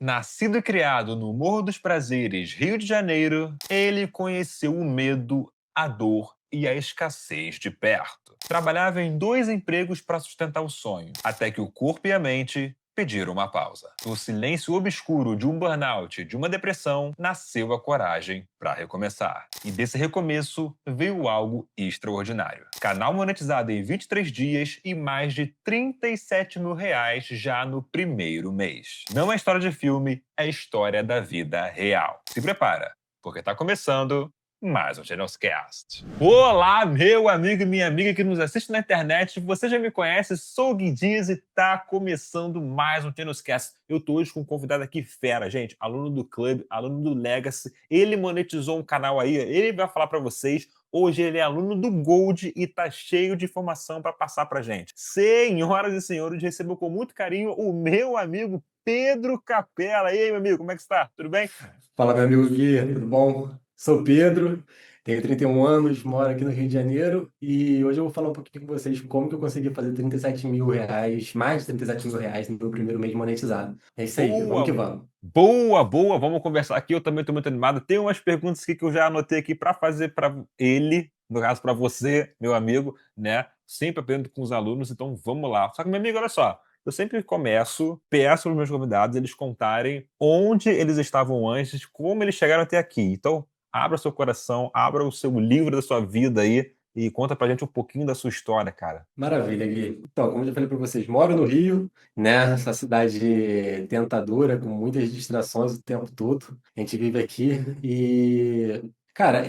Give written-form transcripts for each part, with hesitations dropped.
Nascido e criado no Morro dos Prazeres, Rio de Janeiro, ele conheceu o medo, a dor e a escassez de perto. Trabalhava em dois empregos para sustentar o sonho, até que o corpo e a mente pediram uma pausa. No silêncio obscuro de um burnout e de uma depressão, nasceu a coragem para recomeçar. E desse recomeço veio algo extraordinário. Canal monetizado em 23 dias e mais de R$ 37.000 já no primeiro mês. Não é história de filme, é história da vida real. Se prepara, porque está começando mais um Genoscast. Olá, meu amigo e minha amiga que nos assiste na internet. Você já me conhece, sou o Gui Dias e tá começando mais um Genoscast. Eu tô hoje com um convidado aqui fera, gente, aluno do Clube, aluno do Legacy. Ele monetizou um canal aí, ele vai falar pra vocês. Hoje ele é aluno do Gold e tá cheio de informação para passar pra gente. Senhoras e senhores, recebeu com muito carinho o meu amigo Pedro Capella. E aí, meu amigo, como é que está? Tudo bem? Fala, meu amigo Gui, tudo bom? Sou Pedro, tenho 31 anos, moro aqui no Rio de Janeiro e hoje eu vou falar um pouquinho com vocês como que eu consegui fazer R$ 37.000, mais de R$ 37.000 no meu primeiro mês monetizado. É isso aí, vamos que Boa, vamos. boa, boa. Vamos conversar aqui. Eu também estou muito animado. Tem umas perguntas aqui que eu já anotei aqui para fazer para ele, no caso para você, meu amigo, né? Sempre aprendo com os alunos, então vamos lá. Só que, meu amigo, olha só. Eu sempre começo, peço para os meus convidados eles contarem onde eles estavam antes, como eles chegaram até aqui. Então, abra seu coração, abra o seu livro da sua vida aí e conta pra gente um pouquinho da sua história, cara. Maravilha, Gui. Então, como eu já falei para vocês, moro no Rio, né? Essa cidade tentadora, com muitas distrações o tempo todo. A gente vive aqui e, cara,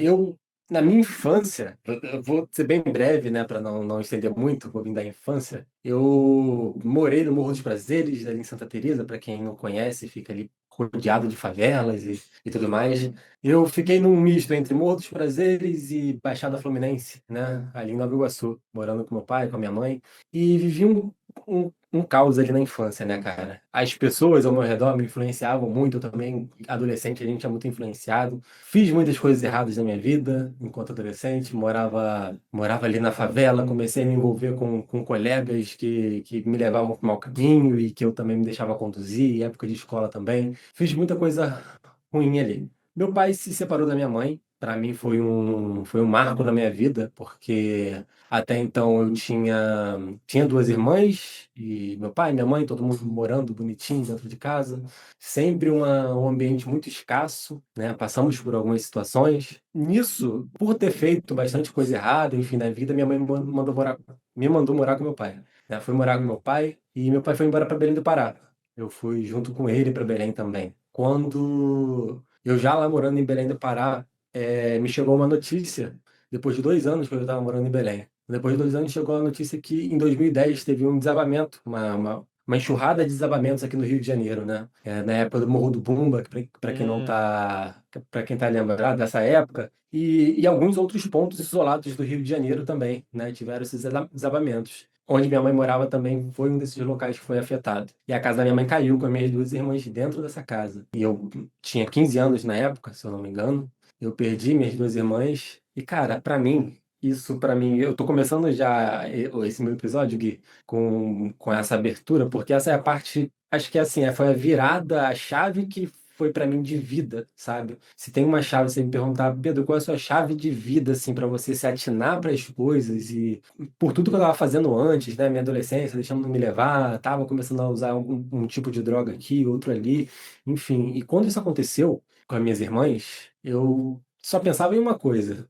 na minha infância, eu vou ser bem breve, né, para não estender muito, vou vir da infância. Eu morei no Morro dos Prazeres, ali em Santa Teresa, para quem não conhece, fica ali rodeado de favelas e tudo mais. Eu fiquei num misto entre Morro dos Prazeres e Baixada Fluminense, né? Ali em Nova Iguaçu, morando com meu pai, com a minha mãe. E vivi um caos ali na infância, né, cara? As pessoas ao meu redor me influenciavam muito. Eu também, adolescente, a gente é muito influenciado. Fiz muitas coisas erradas na minha vida enquanto adolescente. Morava ali na favela, comecei a me envolver com colegas que me levavam para o mau caminho e que eu também me deixava conduzir, época de escola também. Fiz muita coisa ruim ali. Meu pai se separou da minha mãe. Para mim foi um marco na minha vida, porque até então eu tinha duas irmãs, e meu pai, minha mãe, todo mundo morando bonitinho dentro de casa. Sempre um ambiente muito escasso, né? Passamos por algumas situações. Nisso, por ter feito bastante coisa errada, enfim, na vida, minha mãe me mandou morar com meu pai, né? Fui morar com meu pai, e meu pai foi embora para Belém do Pará. Eu fui junto com ele para Belém também. Quando eu já lá morando em Belém do Pará, me chegou uma notícia, depois de 2 anos que eu estava morando em Belém. Depois de 2 anos chegou a notícia que em 2010 teve um desabamento, uma enxurrada de desabamentos aqui no Rio de Janeiro, né? Na época do Morro do Bumba, para quem não Hum. tá, para quem tá lembrado dessa época, e alguns outros pontos isolados do Rio de Janeiro também, né? Tiveram esses desabamentos. Onde minha mãe morava também foi um desses locais que foi afetado. E a casa da minha mãe caiu com as minhas duas irmãs dentro dessa casa. E eu tinha 15 anos na época, se eu não me engano. Eu perdi minhas duas irmãs. E, cara, pra mim, eu tô começando já esse meu episódio, Gui, com essa abertura, porque essa é a parte, acho que assim, foi a virada, a chave que foi pra mim de vida, sabe? Se tem uma chave, você me perguntar, Pedro, qual é a sua chave de vida, assim, pra você se atinar para as coisas e por tudo que eu tava fazendo antes, né? Minha adolescência, deixando me levar, tava começando a usar um tipo de droga aqui, outro ali, enfim. E quando isso aconteceu com as minhas irmãs, eu só pensava em uma coisa.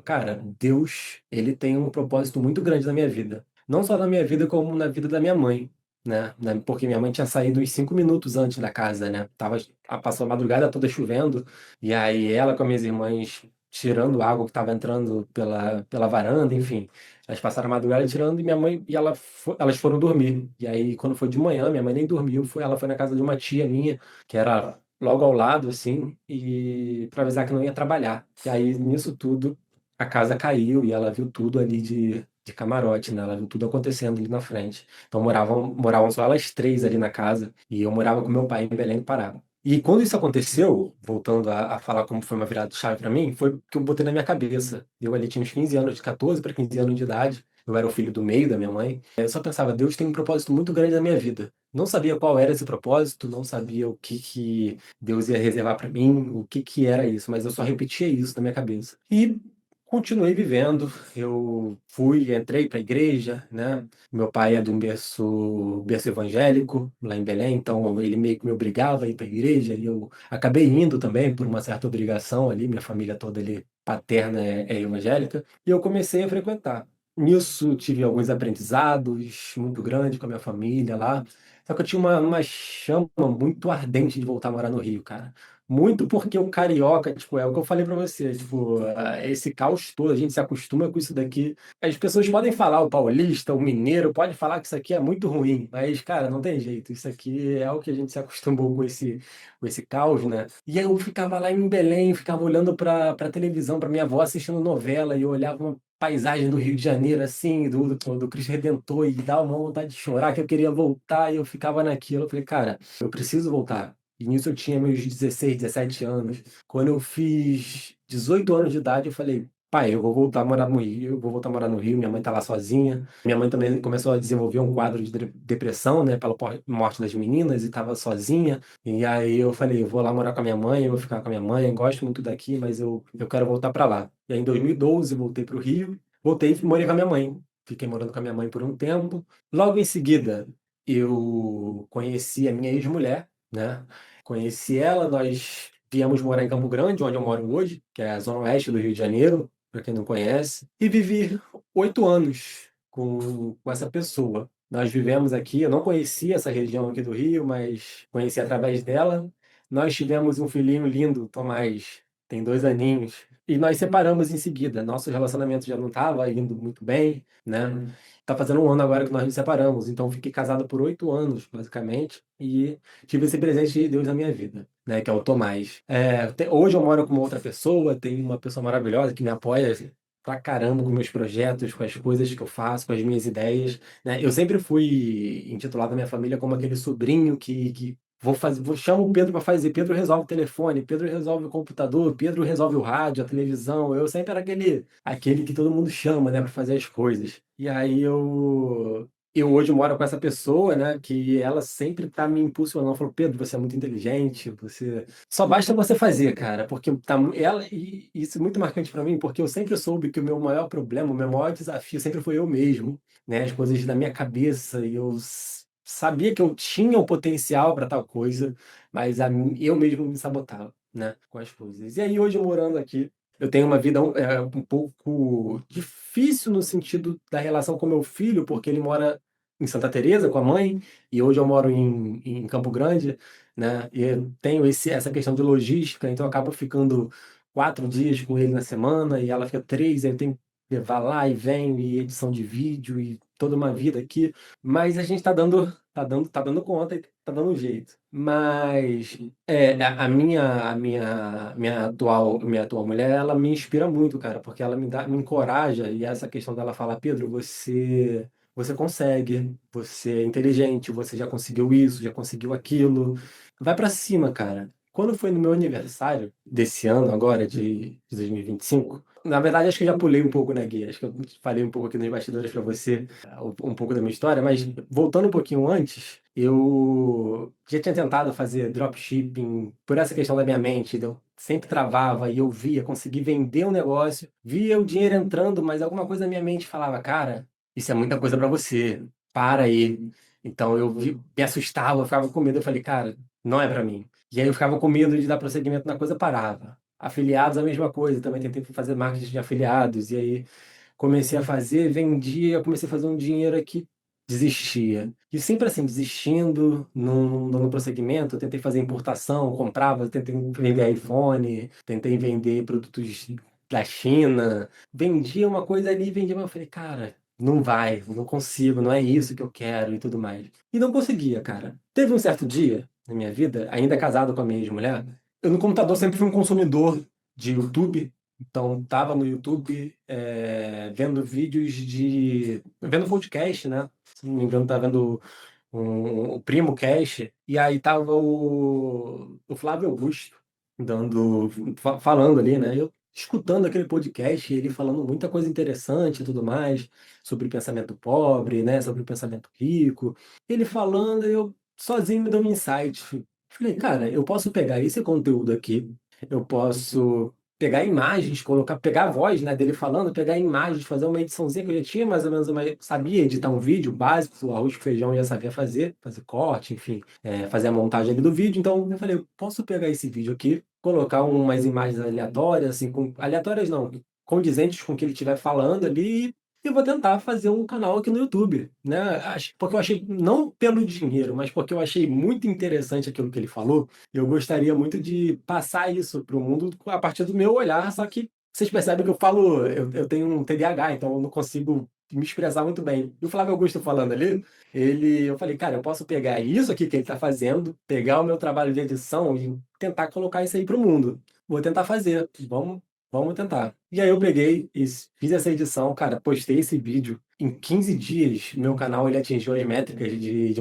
Cara, Deus, ele tem um propósito muito grande na minha vida. Não só na minha vida, como na vida da minha mãe, né? Porque minha mãe tinha saído uns 5 minutos antes da casa, né? Passou a madrugada toda chovendo, e aí ela com as minhas irmãs tirando água que estava entrando pela varanda, enfim. Elas passaram a madrugada tirando e minha mãe e elas foram dormir. E aí, quando foi de manhã, minha mãe nem dormiu, ela foi na casa de uma tia minha, que era logo ao lado, assim, e para avisar que não ia trabalhar. E aí, nisso tudo, a casa caiu e ela viu tudo ali de camarote, né? Ela viu tudo acontecendo ali na frente. Então moravam só elas três ali na casa e eu morava com meu pai em Belém do Pará. E quando isso aconteceu, voltando a falar como foi uma virada de chave para mim, foi que eu botei na minha cabeça. Eu ali tinha uns 15 anos, de 14 para 15 anos de idade. Eu era o filho do meio da minha mãe. Eu só pensava, Deus tem um propósito muito grande na minha vida. Não sabia qual era esse propósito, não sabia o que que Deus ia reservar para mim, o que que era isso, mas eu só repetia isso na minha cabeça. E continuei vivendo. Eu entrei para a igreja, né? Meu pai é de um berço evangélico lá em Belém, então ele meio que me obrigava a ir para a igreja e eu acabei indo também por uma certa obrigação ali. Minha família toda ali paterna é evangélica e eu comecei a frequentar. Nisso tive alguns aprendizados muito grandes com a minha família lá. Só que eu tinha uma chama muito ardente de voltar a morar no Rio, cara. Muito porque o carioca, tipo, é o que eu falei pra você, tipo, esse caos todo, a gente se acostuma com isso daqui. As pessoas podem falar, o paulista, o mineiro, pode falar que isso aqui é muito ruim, mas, cara, não tem jeito. Isso aqui é o que a gente se acostumou com esse caos, né? E aí eu ficava lá em Belém, ficava olhando pra televisão, pra minha avó assistindo novela, e eu olhava uma paisagem do Rio de Janeiro, assim, do Cristo Redentor, e dava uma vontade de chorar, que eu queria voltar, e eu ficava naquilo. Eu falei, cara, eu preciso voltar. E nisso eu tinha meus 16, 17 anos. Quando eu fiz 18 anos de idade, eu falei, pai, eu vou voltar a morar no Rio, eu vou voltar a morar no Rio, minha mãe tá lá sozinha. Minha mãe também começou a desenvolver um quadro de depressão, né, pela morte das meninas, e tava sozinha. E aí eu falei, eu vou lá morar com a minha mãe, eu vou ficar com a minha mãe, gosto muito daqui, mas eu quero voltar para lá. E aí em 2012 eu voltei para o Rio, voltei e morei com a minha mãe. Fiquei morando com a minha mãe por um tempo. Logo em seguida, eu conheci a minha ex-mulher, né? Conheci ela, nós viemos morar em Campo Grande, onde eu moro hoje, que é a zona oeste do Rio de Janeiro, para quem não conhece, e vivi 8 anos com essa pessoa. Nós vivemos aqui, eu não conhecia essa região aqui do Rio, mas conheci através dela. Nós tivemos um filhinho lindo, Tomás, tem 2 aninhos, e nós separamos em seguida. Nosso relacionamento já não estava indo muito bem, né? Tá fazendo um ano agora que nós nos separamos, então fiquei casado por 8 anos, basicamente, e tive esse presente de Deus na minha vida, né? Que é o Tomás. Hoje eu moro com uma outra pessoa, tem uma pessoa maravilhosa que me apoia pra caramba com meus projetos, com as coisas que eu faço, com as minhas ideias, né? Eu sempre fui intitulado na minha família como aquele sobrinho que chamo o Pedro para fazer, Pedro resolve o telefone, Pedro resolve o computador, Pedro resolve o rádio, a televisão. Eu sempre era aquele que todo mundo chama, né, para fazer as coisas. E aí eu hoje moro com essa pessoa, né, que ela sempre tá me impulsionando, falou, Pedro, você é muito inteligente, você só basta você fazer, cara, porque ela e isso é muito marcante para mim, porque eu sempre soube que o meu maior problema, o meu maior desafio sempre foi eu mesmo, né, as coisas da minha cabeça, e sabia que eu tinha o potencial para tal coisa, mas eu mesmo me sabotava, né, com as coisas. E aí hoje morando aqui, eu tenho uma vida um pouco difícil no sentido da relação com meu filho, porque ele mora em Santa Teresa com a mãe, e hoje eu moro em Campo Grande, né? E eu tenho essa questão de logística, então eu acabo ficando 4 dias com ele na semana, e ela fica 3, aí eu tenho que levar lá e vem, e edição de vídeo, e toda uma vida aqui. Mas a gente tá dando conta e tá dando um jeito. Mas a minha atual mulher, ela me inspira muito, cara, porque ela me encoraja, e essa questão dela falar, Pedro, você consegue, você é inteligente, você já conseguiu isso, já conseguiu aquilo. Vai pra cima, cara. Quando foi no meu aniversário desse ano, agora, de 2025, na verdade, acho que eu já pulei um pouco, né, Gui? Acho que eu falei um pouco aqui nos bastidores pra você, um pouco da minha história, mas voltando um pouquinho antes, eu já tinha tentado fazer dropshipping por essa questão da minha mente, eu sempre travava e eu via, consegui vender um negócio, via o dinheiro entrando, mas alguma coisa na minha mente falava, cara, isso é muita coisa pra você, para aí. Então me assustava, eu ficava com medo, eu falei, cara, não é pra mim. E aí eu ficava com medo de dar prosseguimento na coisa, parava. Afiliados, a mesma coisa, também tentei fazer marketing de afiliados, e aí comecei a fazer, vendia, comecei a fazer um dinheiro aqui, desistia. E sempre assim, desistindo, não dando prosseguimento, eu tentei fazer importação, comprava, tentei vender iPhone, tentei vender produtos da China, vendia uma coisa ali, vendia, mas eu falei, cara, não vai, não consigo, não é isso que eu quero e tudo mais. E não conseguia, cara. Teve um certo dia na minha vida, ainda casado com a minha ex-mulher, eu no computador sempre fui um consumidor de YouTube, então tava no YouTube vendo vídeos vendo podcast, né? Se não me engano, tava vendo o Primo Cast, e aí tava o Flávio Augusto falando ali, né? Eu escutando aquele podcast, ele falando muita coisa interessante e tudo mais, sobre pensamento pobre, né, sobre o pensamento rico. Ele falando, eu sozinho me deu um insight. Falei, cara, eu posso pegar esse conteúdo aqui, eu posso pegar imagens, colocar, pegar a voz, né, dele falando, pegar imagens, fazer uma ediçãozinha que eu já tinha mais ou menos sabia editar um vídeo básico, o arroz com feijão eu já sabia fazer corte, enfim, fazer a montagem ali do vídeo. Então eu falei, eu posso pegar esse vídeo aqui, colocar umas imagens aleatórias, assim, aleatórias não, condizentes com o que ele estiver falando ali, e eu vou tentar fazer um canal aqui no YouTube, né? Porque eu achei, não pelo dinheiro, mas porque eu achei muito interessante aquilo que ele falou. Eu gostaria muito de passar isso para o mundo a partir do meu olhar, só que vocês percebem que eu falo, eu tenho um TDAH, então eu não consigo me expressar muito bem. E o Flávio Augusto falando ali, eu falei, cara, eu posso pegar isso aqui que ele está fazendo, pegar o meu trabalho de edição e tentar colocar isso aí para o mundo. Vou tentar fazer, vamos tentar. E aí eu peguei e fiz essa edição, cara, postei esse vídeo. Em 15 dias, meu canal ele atingiu as métricas de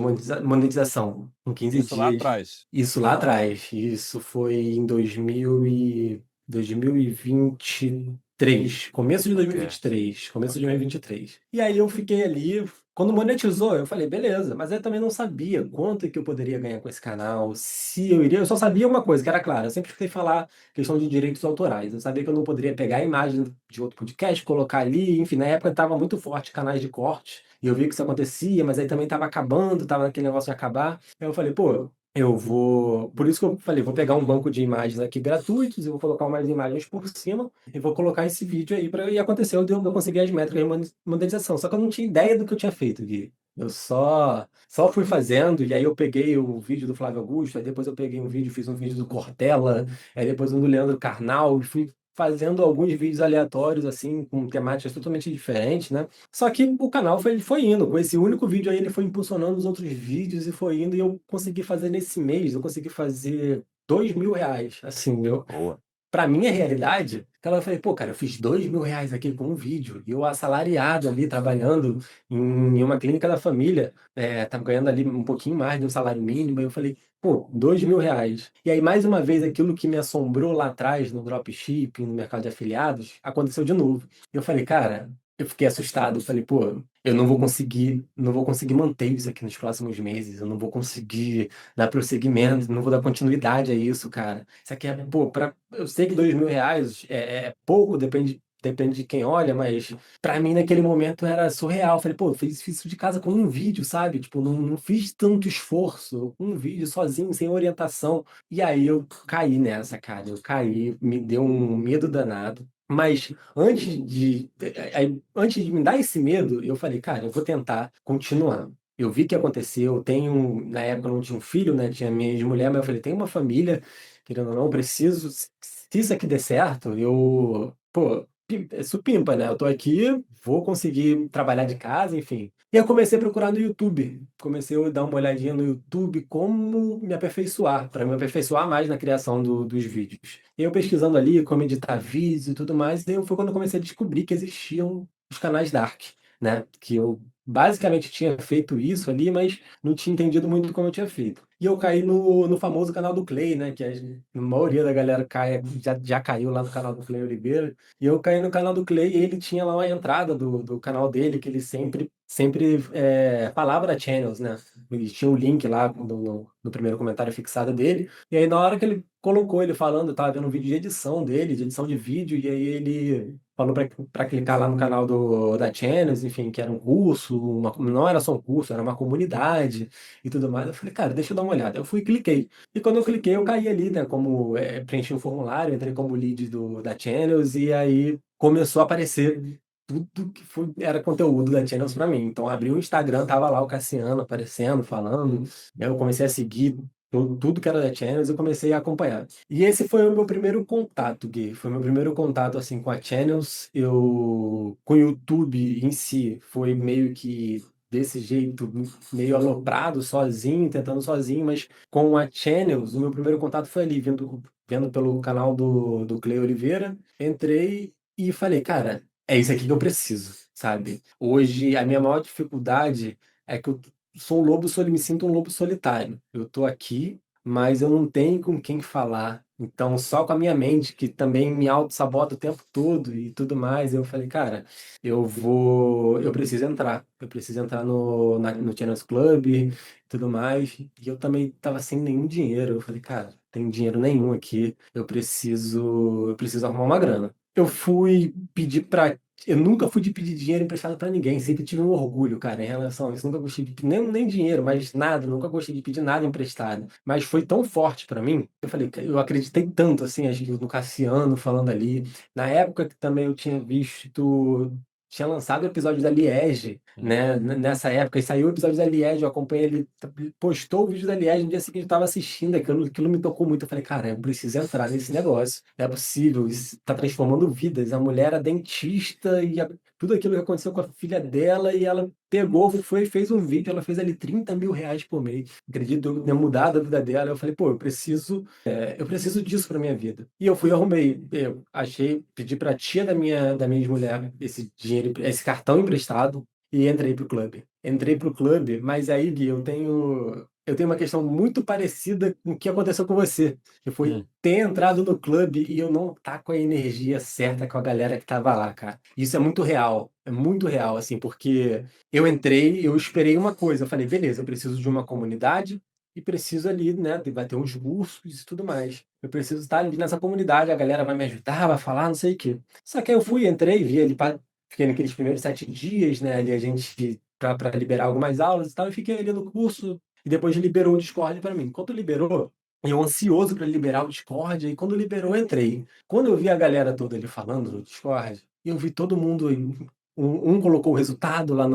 monetização. Em 15 Isso lá dias. atrás. Isso lá atrás. Isso foi em 2023. Começo de Ok. 2023. Começo de Ok. 2023. E aí eu fiquei ali. Quando monetizou, eu falei, beleza, mas eu também não sabia quanto que eu poderia ganhar com esse canal, se eu iria. Eu só sabia uma coisa, que era claro, eu sempre escutei falar questão de direitos autorais. Eu sabia que eu não poderia pegar a imagem de outro podcast, colocar ali, enfim, na época estava muito forte canais de corte, e eu vi que isso acontecia, mas aí também estava acabando, estava naquele negócio de acabar. Aí eu falei, pô, eu vou. Por isso que eu falei, vou pegar um banco de imagens aqui gratuitos, eu vou colocar umas imagens por cima e vou colocar esse vídeo aí para. E aconteceu de eu conseguir as métricas de monetização. Só que eu não tinha ideia do que eu tinha feito, Gui. Eu só fui fazendo, e aí eu peguei o vídeo do Flávio Augusto, aí depois eu peguei um vídeo, fiz um vídeo do Cortella, aí depois um do Leandro Carnal, e fui fazendo alguns vídeos aleatórios, assim, com temáticas totalmente diferentes, né? Só que o canal foi indo. Com esse único vídeo aí, ele foi impulsionando os outros vídeos e foi indo. E eu consegui fazer nesse mês, eu consegui fazer R$ 2.000. Assim, Boa. pra minha realidade, aquela eu falei, pô, cara, eu fiz R$ 2.000 aqui com um vídeo. E eu assalariado ali, trabalhando em uma clínica da família, tava ganhando ali um pouquinho mais de um salário mínimo. E eu falei, pô, R$ 2.000. E aí, mais uma vez, aquilo que me assombrou lá atrás no dropshipping, no mercado de afiliados, aconteceu de novo. E eu falei, cara, eu fiquei assustado. Eu falei, pô, eu não vou conseguir manter isso aqui nos próximos meses. Eu não vou conseguir dar prosseguimento, não vou dar continuidade a isso, cara. Isso aqui pô, eu sei que R$ 2.000 é pouco, depende de quem olha, mas pra mim naquele momento era surreal. Falei, pô, eu fiz isso de casa com um vídeo, sabe? Tipo, não fiz tanto esforço, com um vídeo sozinho, sem orientação. E aí eu caí nessa, cara. Eu caí, me deu um medo danado. Mas antes de me dar esse medo, eu falei, cara, eu vou tentar continuar. Eu vi que aconteceu, na época eu não tinha um filho, né? Tinha minha ex-mulher, mas eu falei, tem uma família, querendo ou não, preciso, se isso aqui der certo, pô, supimpa, né? Eu tô aqui, vou conseguir trabalhar de casa, enfim. E eu comecei a procurar no YouTube. Comecei a dar uma olhadinha no YouTube como me aperfeiçoar, para me aperfeiçoar mais na criação dos vídeos. E eu pesquisando ali como editar vídeos e tudo mais, e foi quando eu comecei a descobrir que existiam os canais Dark, né? Que eu basicamente tinha feito isso ali, mas não tinha entendido muito como eu tinha feito. E eu caí no famoso canal do Clay, né? Que a maioria da galera já caiu lá no canal do Clay Oliveira. E eu caí no canal do Clay e ele tinha lá uma entrada do canal dele, que ele sempre falava da Channels, né? Ele tinha o link lá no primeiro comentário fixado dele. E aí, na hora que ele colocou ele falando, eu tava vendo um vídeo de edição dele, de edição de vídeo, e aí ele falou para clicar lá no canal da Channels, enfim, que era um curso, não era só um curso, era uma comunidade e tudo mais. Eu falei, cara, deixa eu dar uma olhada. Eu fui e cliquei. E quando eu cliquei, eu caí ali, né? Como preenchi um formulário, entrei como lead da Channels, e aí começou a aparecer tudo que era conteúdo da Channels para mim. Então, abri o Instagram, tava lá o Cassiano aparecendo, falando. Aí eu comecei a seguir tudo que era da Channels, eu comecei a acompanhar. E esse foi o meu primeiro contato, Gui. Foi o meu primeiro contato, assim, com a Channels. Com o YouTube em si, foi meio que desse jeito, meio aloprado, sozinho, tentando sozinho, mas com a Channels, o meu primeiro contato foi ali, vendo pelo canal do Clay Oliveira. Entrei e falei, cara, é isso aqui que eu preciso, sabe? Hoje, a minha maior dificuldade é que eu sou um lobo, me sinto um lobo solitário. Eu tô aqui, mas eu não tenho com quem falar. Então, só com a minha mente, que também me auto-sabota o tempo todo e tudo mais, eu falei, cara, eu preciso entrar no Channels Club e tudo mais. E eu também tava sem nenhum dinheiro. Eu falei, cara, não tem dinheiro nenhum aqui, eu preciso arrumar uma grana. Eu fui pedir pra. Eu nunca fui de pedir dinheiro emprestado pra ninguém, sempre tive um orgulho, cara, em relação a isso. Nunca gostei de pedir nem dinheiro, mas nada, nunca gostei de pedir nada emprestado. Mas foi tão forte pra mim, eu falei, eu acreditei tanto assim, acho que no Cassiano falando ali. Na época que também eu tinha visto. Tinha lançado o episódio da Liege, né? Nessa época, e saiu o episódio da Liege, eu acompanhei ele, postou o vídeo da Liege, no dia seguinte eu estava assistindo, aquilo me tocou muito. Eu falei, cara, eu preciso entrar nesse negócio. Não é possível, isso está transformando vidas. A mulher era dentista e tudo aquilo que aconteceu com a filha dela, e ela pegou, foi, fez um vídeo, ela fez ali R$ 30.000 por mês. Acredito eu ter mudado a vida dela. Eu falei, pô, eu preciso disso para minha vida. E eu fui, arrumei, eu achei, pedi para a tia da minha ex-mulher esse dinheiro, esse cartão emprestado e entrei pro clube. Entrei pro clube, mas aí, Gui, eu tenho uma questão muito parecida com o que aconteceu com você, que foi Hum. ter entrado no clube e eu não estar com a energia certa com a galera que tava lá, cara. Isso é muito real, assim, porque eu entrei, eu esperei uma coisa, eu falei, beleza, eu preciso de uma comunidade e preciso ali, né, vai ter uns cursos e tudo mais. Eu preciso estar ali nessa comunidade, a galera vai me ajudar, vai falar, não sei o quê. Só que aí eu fui, entrei, vi ali, fiquei naqueles primeiros 7 dias, né, ali a gente, para liberar algumas aulas e tal, e fiquei ali no curso, e depois liberou o Discord para mim. Quando liberou, eu ansioso para liberar o Discord, e quando liberou, eu entrei. Quando eu vi a galera toda ali falando no Discord, eu vi todo mundo. Um colocou o resultado lá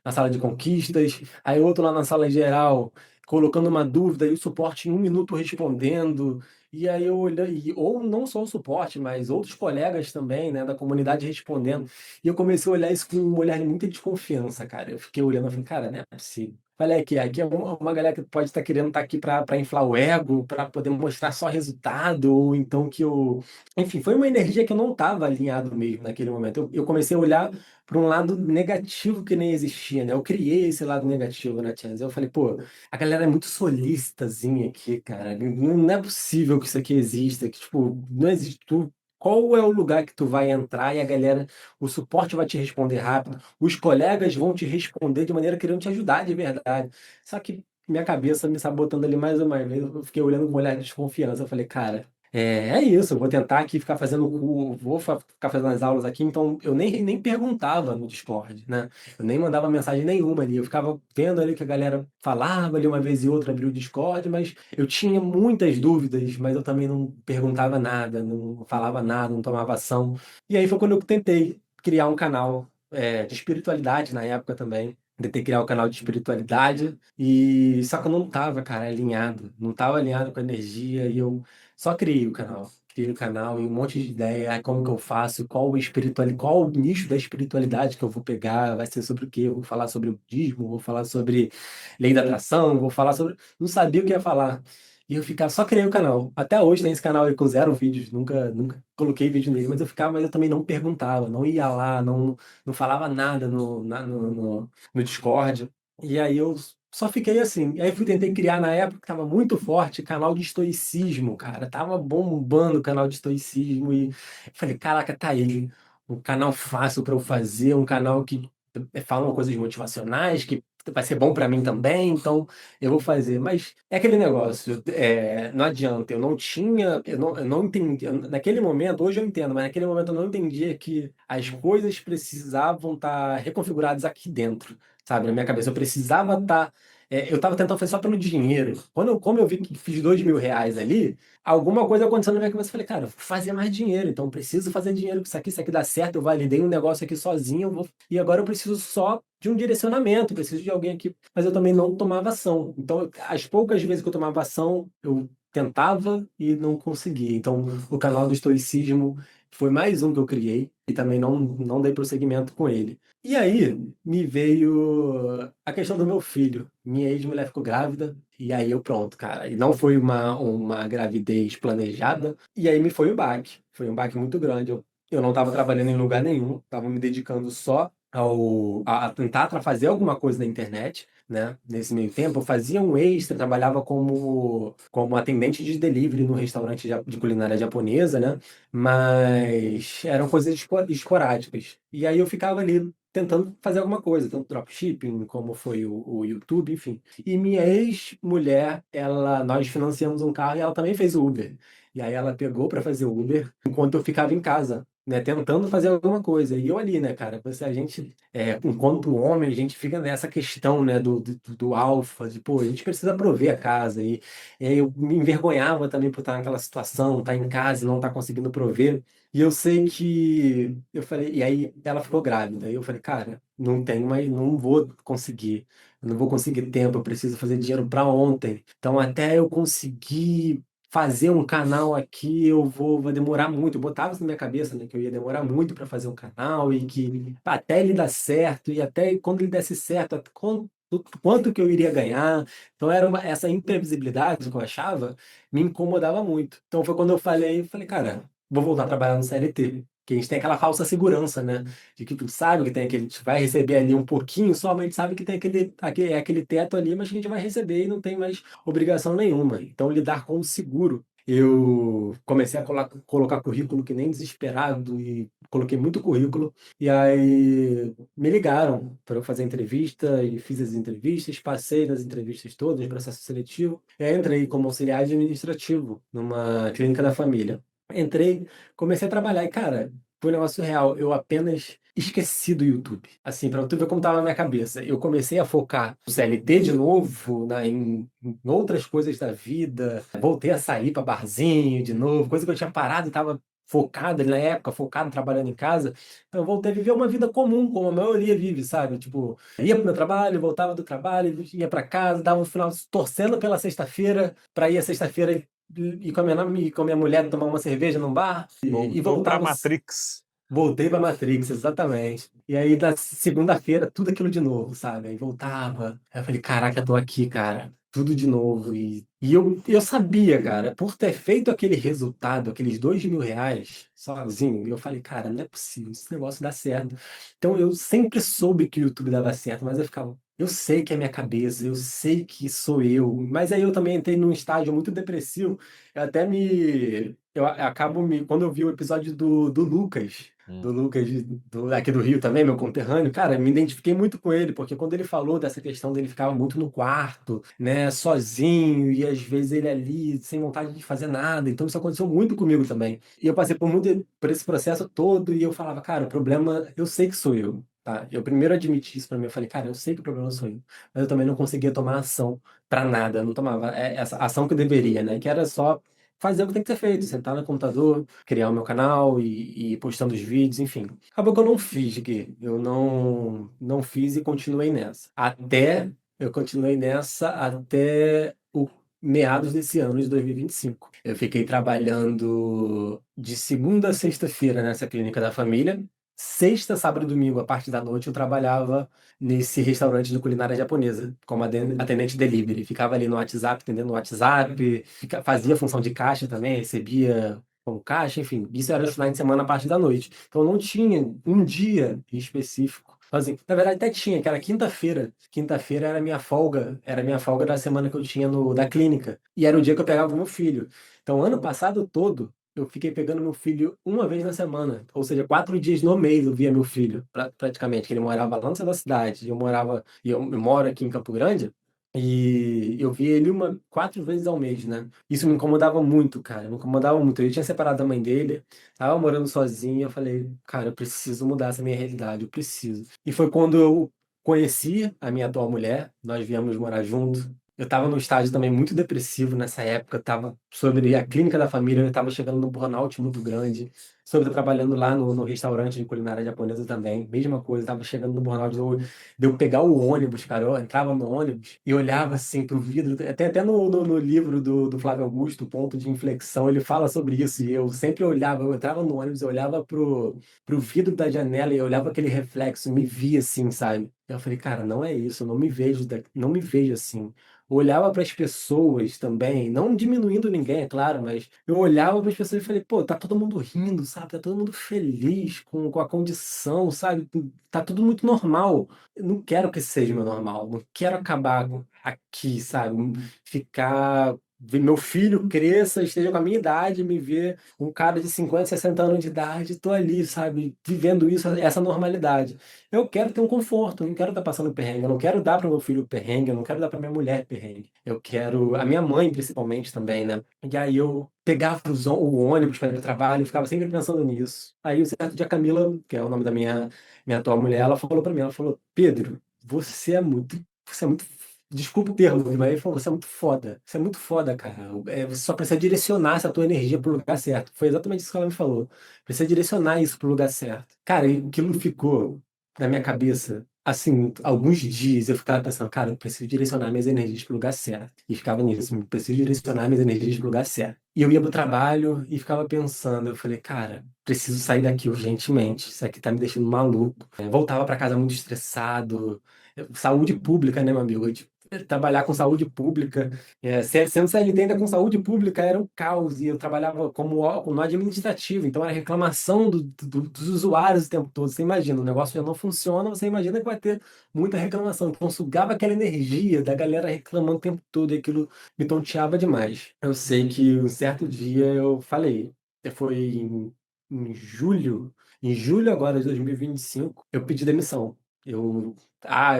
na sala de conquistas, aí outro lá na sala geral colocando uma dúvida e o suporte em 1 minuto respondendo. E aí eu olhei, ou não só o suporte, mas outros colegas também, né, da comunidade respondendo. E eu comecei a olhar isso com um olhar de muita desconfiança, cara. Eu fiquei olhando e falei, cara, não é possível. Falei, aqui é uma galera que pode estar querendo estar aqui para inflar o ego, para poder mostrar só resultado, ou então que eu. Enfim, foi uma energia que eu não estava alinhado mesmo naquele momento. Eu comecei a olhar para um lado negativo que nem existia, né? Eu criei esse lado negativo na Chance. Eu falei, pô, a galera é muito solícitazinha aqui, cara. Não é possível que isso aqui exista, que, tipo, não existe. Qual é o lugar que tu vai entrar e a galera, o suporte vai te responder rápido, os colegas vão te responder de maneira querendo te ajudar de verdade. Só que minha cabeça me sabotando ali mais uma vez, eu fiquei olhando com um olhar de desconfiança. Eu falei, cara, é isso, eu vou tentar aqui ficar fazendo, ficar fazendo as aulas aqui, então eu nem perguntava no Discord, né? Eu nem mandava mensagem nenhuma ali, eu ficava vendo ali que a galera falava ali uma vez e outra, abria o Discord, mas eu tinha muitas dúvidas, mas eu também não perguntava nada, não falava nada, não tomava ação. E aí foi quando eu tentei criar um canal de espiritualidade na época também. Tentei criar um canal de espiritualidade e só que eu não tava, cara, alinhado, não tava alinhado com a energia e eu só criei o canal. Criei o canal e um monte de ideia, como que eu faço, qual o nicho da espiritualidade que eu vou pegar, vai ser sobre o quê? Eu vou falar sobre o budismo, vou falar sobre lei da atração, vou falar sobre. Não sabia o que ia falar. E eu ficava, só criei o canal. Até hoje tem esse canal aí com 0 vídeos, nunca coloquei vídeo nele, mas eu também não perguntava, não ia lá, não falava nada no Discord. E aí eu só fiquei assim. E aí tentei criar na época que tava muito forte canal de estoicismo, cara. Tava bombando o canal de estoicismo e falei, caraca, tá aí. Um canal fácil para eu fazer, um canal que fala coisas motivacionais, que vai ser bom para mim também, então eu vou fazer. Mas é aquele negócio, não adianta, eu não entendi. Naquele momento, hoje eu entendo, mas naquele momento eu não entendia que as coisas precisavam estar reconfiguradas aqui dentro, sabe? Na minha cabeça, eu precisava estar. Eu estava tentando fazer só pelo dinheiro. Como eu vi que fiz R$ 2.000 ali, alguma coisa aconteceu na minha cabeça. Eu falei, cara, eu vou fazer mais dinheiro, então eu preciso fazer dinheiro com isso aqui dá certo. Eu validei um negócio aqui sozinho, e agora eu preciso só de um direcionamento, preciso de alguém aqui. Mas eu também não tomava ação. Então, as poucas vezes que eu tomava ação, eu tentava e não conseguia. Então, o canal do Estoicismo foi mais um que eu criei e também não dei prosseguimento com ele. E aí me veio a questão do meu filho. Minha ex-mulher ficou grávida, e aí eu pronto, cara. E não foi uma gravidez planejada, e aí me foi o baque. Foi um baque muito grande. Eu não estava trabalhando em lugar nenhum, estava me dedicando só a tentar fazer alguma coisa na internet, né? Nesse meio tempo, eu fazia um extra, trabalhava como atendente de delivery no restaurante de culinária japonesa, né? Mas eram coisas esporádicas. E aí eu ficava ali tentando fazer alguma coisa, tanto dropshipping, como foi o YouTube, enfim. E minha ex-mulher, nós financiamos um carro e ela também fez o Uber. E aí ela pegou para fazer o Uber enquanto eu ficava em casa, né, tentando fazer alguma coisa. E eu ali, né, cara, a gente, enquanto homem, a gente fica nessa questão, né, do alfa, de, pô, a gente precisa prover a casa. E aí eu me envergonhava também por estar naquela situação, estar em casa e não estar conseguindo prover. E eu sei que eu falei, e aí ela ficou grávida. E eu falei, cara, não tenho mais, não vou conseguir. Eu não vou conseguir tempo, eu preciso fazer dinheiro para ontem. Então, até eu conseguir fazer um canal aqui, vai demorar muito. Eu botava isso na minha cabeça, né, que eu ia demorar muito para fazer um canal e que até ele dar certo e até quando ele desse certo, quanto que eu iria ganhar. Então era essa imprevisibilidade que eu achava me incomodava muito. Então foi quando eu falei, cara, vou voltar a trabalhar no CLT. Que a gente tem aquela falsa segurança, né? De que tu sabe que tem aquele, a gente vai receber ali um pouquinho só, mas a gente sabe que tem aquele teto ali, mas que a gente vai receber e não tem mais obrigação nenhuma. Então, lidar com o seguro. Eu comecei a colocar currículo que nem desesperado e coloquei muito currículo. E aí me ligaram para eu fazer entrevista e fiz as entrevistas, passei nas entrevistas todas, processo seletivo. E aí entrei como auxiliar administrativo numa clínica da família. Entrei, comecei a trabalhar e, cara, foi um negócio real. Eu apenas esqueci do YouTube. Assim, pra tu ver como tava na minha cabeça. Eu comecei a focar no CLT de novo, em outras coisas da vida. Voltei a sair pra barzinho de novo, coisa que eu tinha parado e tava focado ali na época, focado trabalhando em casa. Então eu voltei a viver uma vida comum, como a maioria vive, sabe? Tipo, ia pro meu trabalho, voltava do trabalho, ia pra casa, dava um final torcendo pela sexta-feira, pra ir a sexta-feira e com a minha mulher tomar uma cerveja num bar e Voltou pra voltava. Matrix. Voltei pra Matrix, exatamente. E aí, na segunda-feira, tudo aquilo de novo, sabe? Aí voltava. Aí eu falei, caraca, eu tô aqui, cara. Tudo de novo. E eu sabia, cara, por ter feito aquele resultado, aqueles R$ 2.000 sozinho, eu falei, cara, não é possível, esse negócio dá certo. Então eu sempre soube que o YouTube dava certo, mas eu ficava, eu sei que é minha cabeça, eu sei que sou eu. Mas aí eu também entrei num estágio muito depressivo. Eu até me. Eu acabo me. Quando eu vi o episódio do Lucas do Hum. Lucas, aqui do Rio também, meu conterrâneo, cara, me identifiquei muito com ele, porque quando ele falou dessa questão dele ficava muito no quarto, né, sozinho, e às vezes ele ali, sem vontade de fazer nada, então isso aconteceu muito comigo também. E eu passei por esse processo todo, e eu falava, cara, o problema, eu sei que sou eu. Tá, eu primeiro admiti isso pra mim, eu falei, cara, eu sei que o problema sou eu, mas eu também não conseguia tomar ação pra nada, eu não tomava essa ação que eu deveria, né, que era só fazer o que tem que ser feito, sentar no computador, criar o meu canal e ir postando os vídeos, enfim. Acabou que eu não fiz, Gui. Eu não fiz e continuei nessa. Eu continuei nessa até o meados desse ano de 2025. Eu fiquei trabalhando de segunda a sexta-feira nessa clínica da família. Sexta, sábado e domingo, a parte da noite, eu trabalhava nesse restaurante de culinária japonesa, como atendente delivery. Ficava ali no WhatsApp, atendendo no WhatsApp, fazia função de caixa também, recebia como caixa, enfim. Isso era no final de semana, a parte da noite. Então não tinha um dia específico. Assim, na verdade, até tinha, que era quinta-feira. Quinta-feira era a minha folga da semana que eu tinha da clínica. E era o dia que eu pegava o meu filho. Então, ano passado todo, eu fiquei pegando meu filho uma vez na semana, ou seja, 4 dias no mês eu via meu filho, praticamente, que ele morava lá no centro da cidade, eu moro aqui em Campo Grande, e eu via ele 4 vezes ao mês, né? Isso me incomodava muito, cara, me incomodava muito. Eu tinha separado da mãe dele, tava morando sozinho, eu falei, cara, eu preciso mudar essa minha realidade, eu preciso. E foi quando eu conheci a minha atual mulher, nós viemos morar juntos. Eu estava num estágio também muito depressivo nessa época, estava sobre a clínica da família, eu estava chegando num burnout muito grande, sobre trabalhando lá no restaurante de culinária japonesa também, mesma coisa, estava chegando no burnout de eu pegar o ônibus, cara, eu entrava no ônibus e olhava assim pro vidro, até no livro do Flávio Augusto, Ponto de Inflexão, ele fala sobre isso, e eu sempre olhava, eu entrava no ônibus, eu olhava pro vidro da janela e eu olhava aquele reflexo, me via assim, sabe? Eu falei, cara, não é isso, eu não me vejo, não me vejo assim. olhava para as pessoas também, não diminuindo ninguém, é claro, mas eu olhava para as pessoas e falei, pô, tá todo mundo rindo, sabe? Tá todo mundo feliz com a condição, sabe? Tá tudo muito normal. Eu não quero que seja o meu normal, não quero acabar aqui, sabe? Ficar. Ver meu filho cresça, esteja com a minha idade, me ver um cara de 50, 60 anos de idade, tô ali, sabe, vivendo isso, essa normalidade. Eu quero ter um conforto, eu não quero estar passando perrengue, eu não quero dar para meu filho perrengue, eu não quero dar para minha mulher perrengue. Eu quero, a minha mãe principalmente também, né? E aí eu pegava o ônibus para ir para o trabalho e ficava sempre pensando nisso. Aí um certo dia a Camila, que é o nome da minha atual mulher, ela falou para mim, ela falou, Pedro, você é muito desculpa o termo, mas ele falou, você é muito foda. Você é muito foda, cara. Você só precisa direcionar essa tua energia pro lugar certo. Foi exatamente isso que ela me falou. Precisa direcionar isso pro lugar certo. Cara, e aquilo ficou na minha cabeça, assim, alguns dias eu ficava pensando, cara, eu preciso direcionar minhas energias pro lugar certo. E ficava nisso, eu preciso direcionar minhas energias pro lugar certo. E eu ia pro trabalho e ficava pensando, eu falei, cara, preciso sair daqui urgentemente. Isso aqui tá me deixando maluco. Voltava pra casa muito estressado. Saúde pública, né, meu amigo? Trabalhar com saúde pública, sendo CLT ainda com saúde pública era um caos, e eu trabalhava no administrativo, então era reclamação dos usuários o tempo todo. Você imagina, o negócio já não funciona, você imagina que vai ter muita reclamação. Então sugava aquela energia da galera reclamando o tempo todo, e aquilo me tonteava demais. Eu sei que um certo dia eu falei, foi em julho agora de 2025, eu pedi demissão. Eu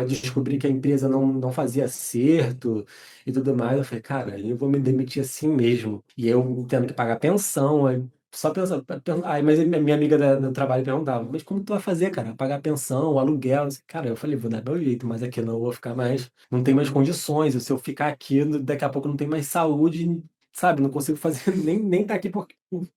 descobri que a empresa não fazia acerto e tudo mais. Eu falei, cara, eu vou me demitir assim mesmo. E eu tendo que pagar pensão. Aí, só pensando. Aí, mas minha amiga do trabalho perguntava, mas como tu vai fazer, cara? Pagar pensão, aluguel? Cara, eu falei, vou dar meu jeito, mas aqui eu não vou ficar mais. Não tem mais condições. Se eu ficar aqui, daqui a pouco não tem mais saúde. Sabe, não consigo fazer, nem tá aqui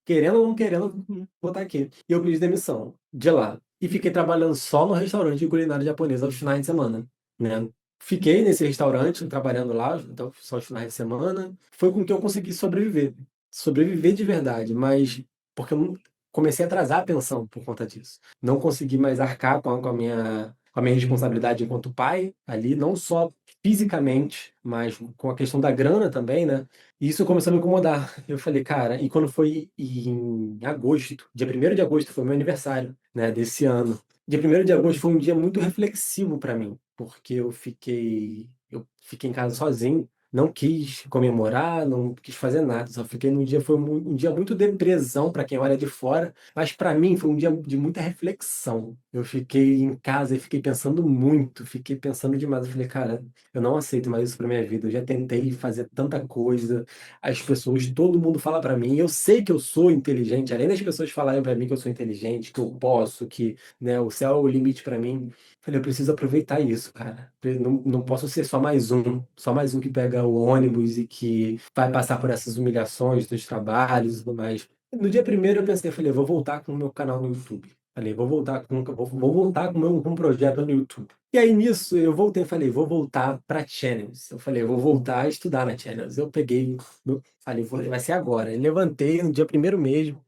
querendo ou não querendo, vou estar aqui. E eu pedi demissão de lá. E fiquei trabalhando só no restaurante de culinária japonesa aos finais de semana, né? Fiquei nesse restaurante, trabalhando lá, então só aos finais de semana. Foi com que eu consegui sobreviver. Sobreviver de verdade, mas porque eu comecei a atrasar a pensão por conta disso. Não consegui mais arcar com a minha responsabilidade enquanto pai ali, não só fisicamente, mas com a questão da grana também, né? E isso começou a me incomodar. Eu falei, cara, e quando foi em agosto, dia 1º de agosto, foi meu aniversário, né, desse ano. Dia 1º de agosto foi um dia muito reflexivo para mim, porque eu fiquei em casa sozinho, não quis comemorar, não quis fazer nada, só fiquei num dia, foi um dia muito depressão para quem olha de fora, mas para mim foi um dia de muita reflexão. Eu fiquei em casa e fiquei pensando muito, fiquei pensando demais. Eu falei, cara, eu não aceito mais isso para minha vida. Eu já tentei fazer tanta coisa, as pessoas, todo mundo fala para mim, eu sei que eu sou inteligente, além das pessoas falarem para mim que eu sou inteligente, que eu posso, que, né, o céu é o limite para mim. Falei, eu preciso aproveitar isso, cara. Não posso ser só mais um que pega o ônibus e que vai passar por essas humilhações dos trabalhos e tudo mais. No dia 1º eu pensei, falei, vou voltar com o meu canal no YouTube. Falei, vou voltar com um projeto no YouTube. E aí nisso eu voltei, falei, vou voltar para Channels. Eu falei, vou voltar a estudar na Channels. Eu peguei, falei, vai ser agora. Eu levantei no dia 1º mesmo,